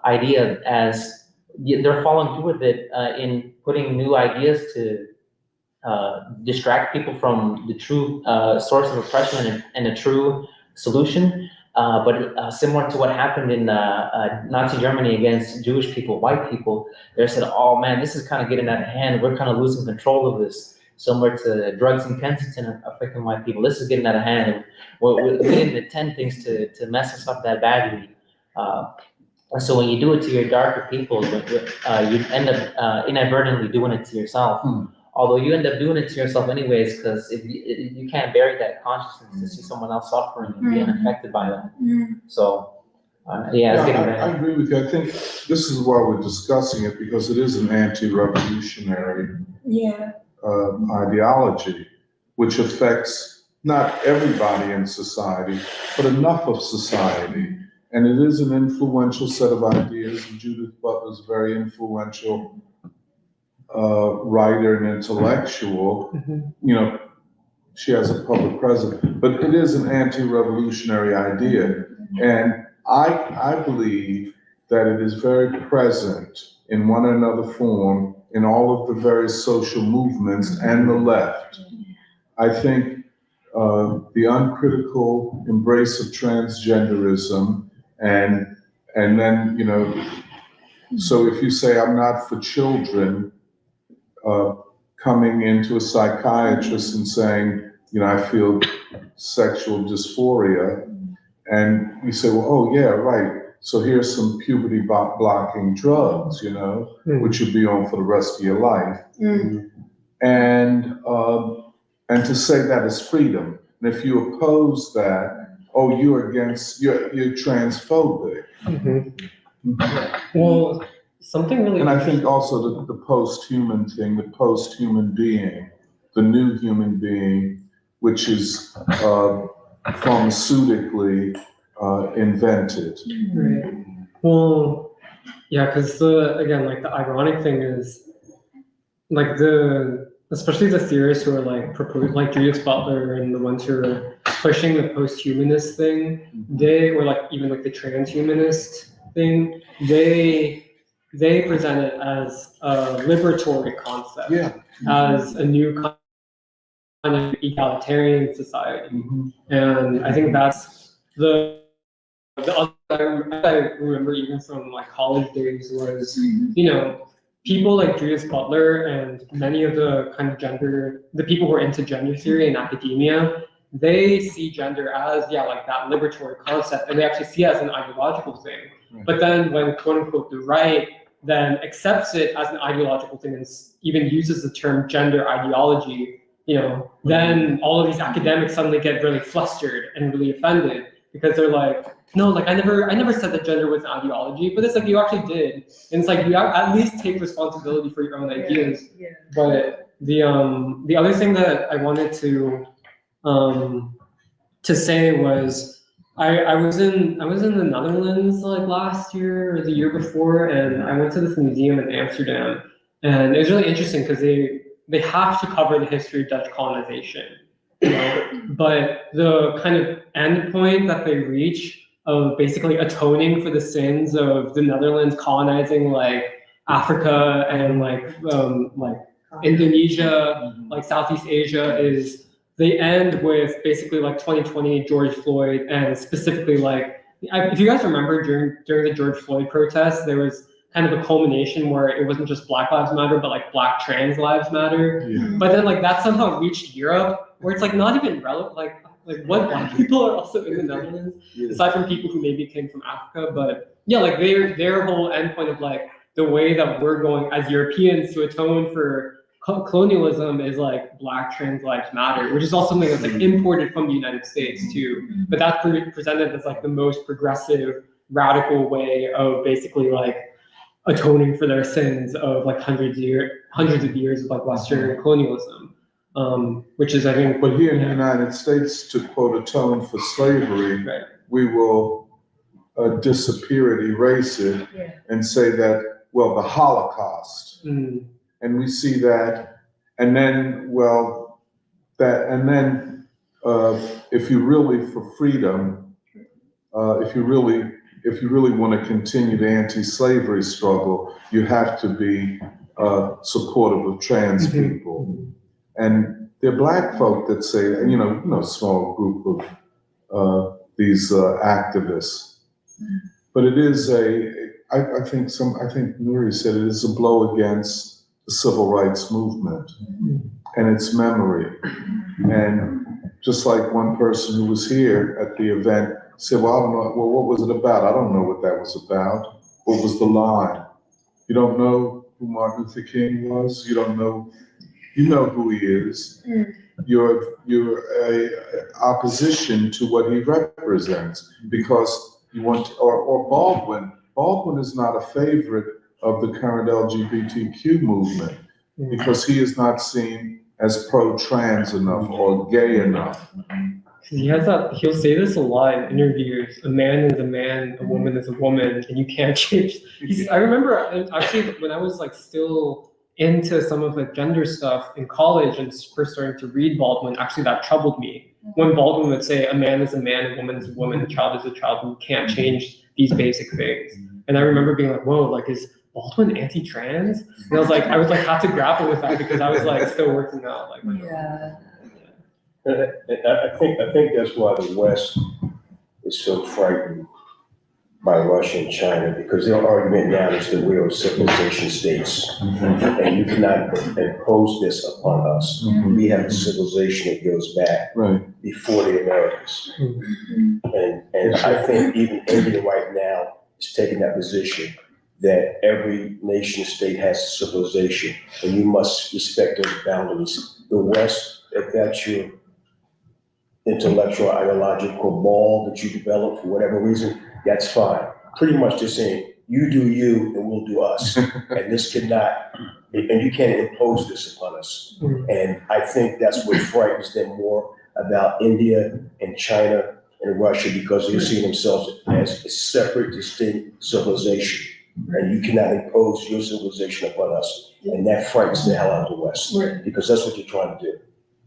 idea as they're following through with it in putting new ideas to distract people from the true source of oppression and a true solution. But similar to what happened in Nazi Germany against Jewish people, white people, they said, oh man, this is kind of getting out of hand. We're kind of losing control of this. Similar to drugs in Kensington affecting white people. This is getting out of hand. We didn't intend things to mess us up that badly. And so when you do it to your darker people, you end up inadvertently doing it to yourself. Although you end up doing it to yourself anyways, because if you can't bury that consciousness to see someone else suffering and being affected by that. So, yeah, it's getting bad. I agree with you. I think this is why we're discussing it, because it is an anti-revolutionary ideology, which affects not everybody in society, but enough of society. And it is an influential set of ideas. And Judith Butler is a very influential writer and intellectual. You know, she has a public presence, but it is an anti-revolutionary idea. And I believe that it is very present in one another form in all of the various social movements and the left. I think the uncritical embrace of transgenderism and then, you know, so if you say I'm not for children, coming into a psychiatrist and saying, you know, I feel sexual dysphoria, and you say, well, oh yeah, right. So here's some puberty blocking drugs, you know, which you'll be on for the rest of your life. And to say that is freedom. And if you oppose that, oh, you're transphobic. Well, something really. And I think also the post-human thing, the post-human being, the new human being, which is pharmaceutically invented. Right. Well, yeah, because again, like the ironic thing is, like especially the theorists who are like Judith Butler and the ones who are pushing the post-humanist thing, they were like even like the transhumanist thing, they present it as a liberatory concept, as a new kind of egalitarian society. And I think that's the other I remember even from like college days was, you know, people like Judith Butler and many of the kind of the people who are into gender theory in academia, they see gender as, like that liberatory concept, and they actually see it as an ideological thing. But then when quote unquote the right then accepts it as an ideological thing and even uses the term gender ideology, you know, then all of these academics suddenly get really flustered and really offended, because they're like, no, like I never said that gender was an ideology, but it's like you actually did. And it's like you at least take responsibility for your own ideas. But the other thing that I wanted to say was I was in the Netherlands like last year or the year before, and I went to this museum in Amsterdam, and it was really interesting because they have to cover the history of Dutch colonization, you know? But the kind of end point that they reach of basically atoning for the sins of the Netherlands colonizing like Africa and like Indonesia, like Southeast Asia, is they end with basically like 2020 George Floyd, and specifically like if you guys remember during the George Floyd protests, there was kind of a culmination where it wasn't just Black Lives Matter, but like Black trans lives matter. But then like that somehow reached Europe, where it's like not even relevant. Like what Black people are also in the Netherlands, aside from people who maybe came from Africa. But yeah, like their whole endpoint of like the way that we're going as Europeans to atone for colonialism is like Black trans lives matter, which is also something that's like imported from the United States too. But that's presented as like the most progressive, radical way of basically like atoning for their sins of like hundreds of years of like Western colonialism, which is I think. But here in the United States, to quote, atone for slavery, we will disappear it, erase it, and say that, well, the Holocaust. And we see that, and then, well, that, and then if you really, for freedom, if you really want to continue the anti-slavery struggle, you have to be supportive of trans people. And there are Black folk that say, you know, small group of these activists. But it is I think Nuri said it is a blow against the civil rights movement and its memory. And just like one person who was here at the event said, well, I don't know, well, what was it about? I don't know what that was about. What was the line? You don't know who Martin Luther King was? You don't know, you know who he is. You're a opposition to what he represents because you want to, or Baldwin. Baldwin is not a favorite of the current LGBTQ movement because he is not seen as pro-trans enough or gay enough. He'll say this a lot in interviews. A man is a man, a woman is a woman, and you can't change. I remember actually when I was like still into some of the gender stuff in college and first starting to read Baldwin, actually that troubled me. When Baldwin would say a man is a man, a woman is a woman, a child is a child, and you can't change these basic things. And I remember being like, whoa, like is Baldwin anti-trans? And I was like have to grapple with that because I was like still working out. Like, I think that's why the West is so frightened by Russia and China, because their argument now is that we are civilization states, and you cannot impose this upon us. We have a civilization that goes back before the Americans, and I think even India right now is taking that position that every nation state has a civilization, and you must respect those boundaries. The West, if that's your intellectual, ideological ball that you develop for whatever reason, that's fine. Pretty much just saying, you do you and we'll do us. And this cannot, and you can't impose this upon us. And I think that's what frightens them more about India and China and Russia, because they see themselves as a separate, distinct civilization. And you cannot impose your civilization upon us. And that frightens the hell out of the West, because that's what you're trying to do.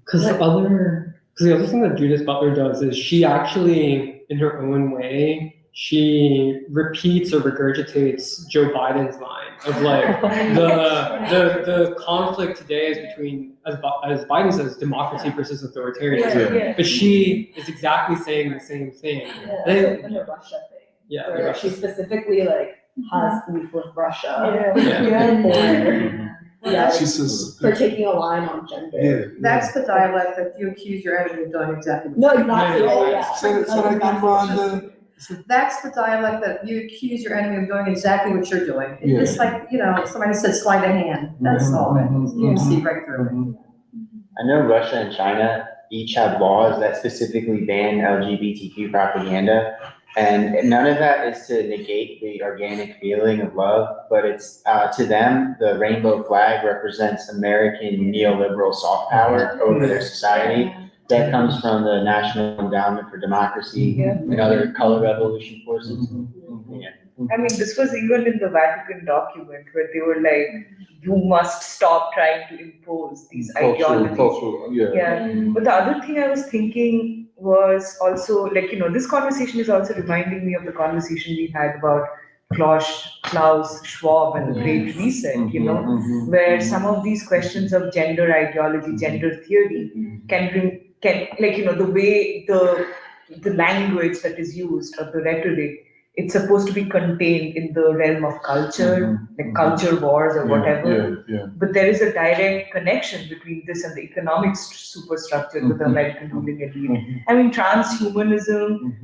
Because the other thing that Judith Butler does is she actually, in her own way, she repeats or regurgitates Joe Biden's line of like the conflict today is between, as Biden says, democracy versus authoritarianism. But she is exactly saying the same thing. In the Russia thing. Where she specifically like has beef with Russia. She says, for taking a line on gender. That's the dialect that you accuse your enemy of doing exactly. No, exactly. That's the dialect that you accuse your enemy of doing exactly what you're doing. It's like, somebody said sleight of hand. That's all. You can see right through it. I know Russia and China each have laws that specifically ban LGBTQ propaganda. And none of that is to negate the organic feeling of love, but it's to them, the rainbow flag represents American neoliberal soft power over their society. That comes from the National Endowment for Democracy and other color revolution forces. I mean, this was even in the Vatican document where they were like, you must stop trying to impose these ideologies. But the other thing I was thinking was also like, this conversation is also reminding me of the conversation we had about Klaus Schwab and the Great Reset, where some of these questions of gender ideology, gender theory the way the language that is used or the rhetoric it's supposed to be contained in the realm of culture, like culture wars or whatever. But there is a direct connection between this and the economic superstructure with the American ruling elite. I mean, transhumanism,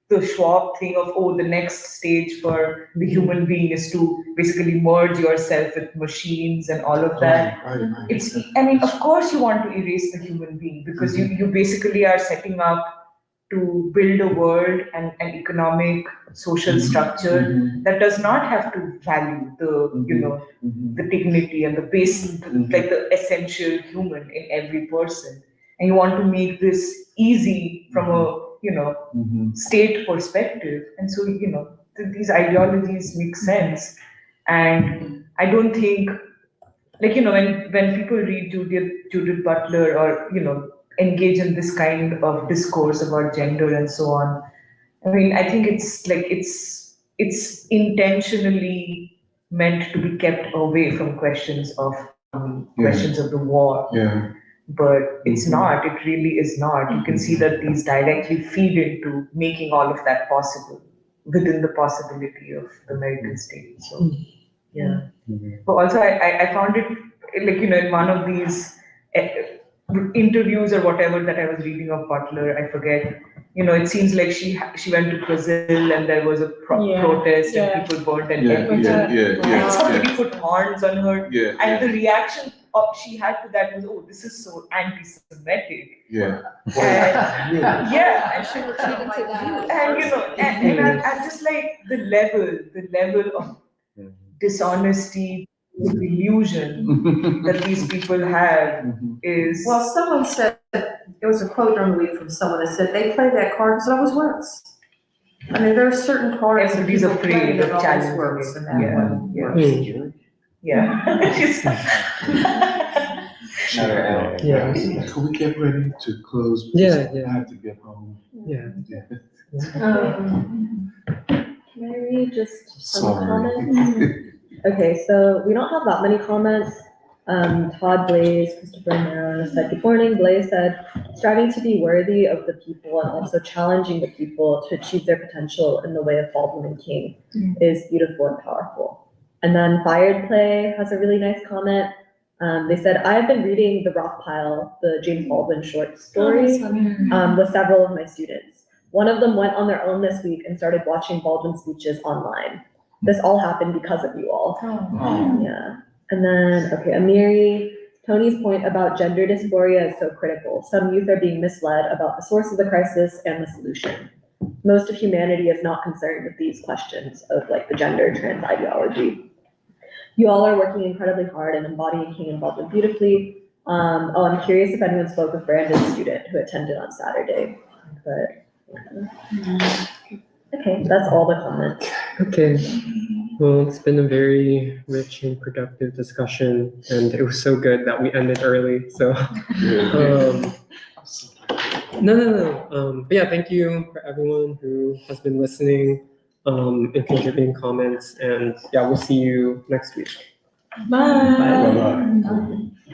the Schwab thing of, oh, the next stage for the human being is to basically merge yourself with machines and all of that. It's, I mean, of course you want to erase the human being because you basically are setting up to build a world and an economic social structure that does not have to value the the dignity and the base, like the essential human in every person. And you want to make this easy from a state perspective. And so these ideologies make sense. And I don't think, like, when people read Judith Butler or engage in this kind of discourse about gender and so on, I mean, I think it's like it's intentionally meant to be kept away from questions of the war. But it's not, it really is not. You can see that these directly feed into making all of that possible within the possibility of the American state. So yeah. But also I found it, like, in one of these interviews or whatever that I was reading of Butler, I forget, it seems like she went to Brazil and there was a protest and people burned an effigy. And somebody put horns on her. And the reaction she had to that was, oh, this is so anti-Semitic. And I'm just like, the level of dishonesty, illusion that these people have is. Well, someone said, it was a quote during the week from someone that said, they play that card because it always works. I mean, there are certain cards that Everybody's people play afraid that of always challenging works, it. and that one works. Can we get ready to close? Yeah. I have to get home. Can I read just some Sorry. comments? Okay, so we don't have that many comments. Todd Blaze, Christopher Romero said, good morning. Blaze said, striving to be worthy of the people and also challenging the people to achieve their potential in the way of Baldwin and King is beautiful and powerful. And then Fired Play has a really nice comment. They said, I've been reading The Rock Pile, the James Baldwin short story, with several of my students. One of them went on their own this week and started watching Baldwin speeches online. This all happened because of you all. Yeah. And then, okay, Amiri, Tony's point about gender dysphoria is so critical. Some youth are being misled about the source of the crisis and the solution. Most of humanity is not concerned with these questions of like the gender trans ideology. You all are working incredibly hard and embodying King and Baldwin beautifully. I'm curious if anyone spoke with Brandon's student who attended on Saturday, okay, that's all the comments. Okay. Well, it's been a very rich and productive discussion, and it was so good that we ended early. So, but yeah, thank you for everyone who has been listening and contributing comments. And yeah, we'll see you next week. Bye. Bye-bye.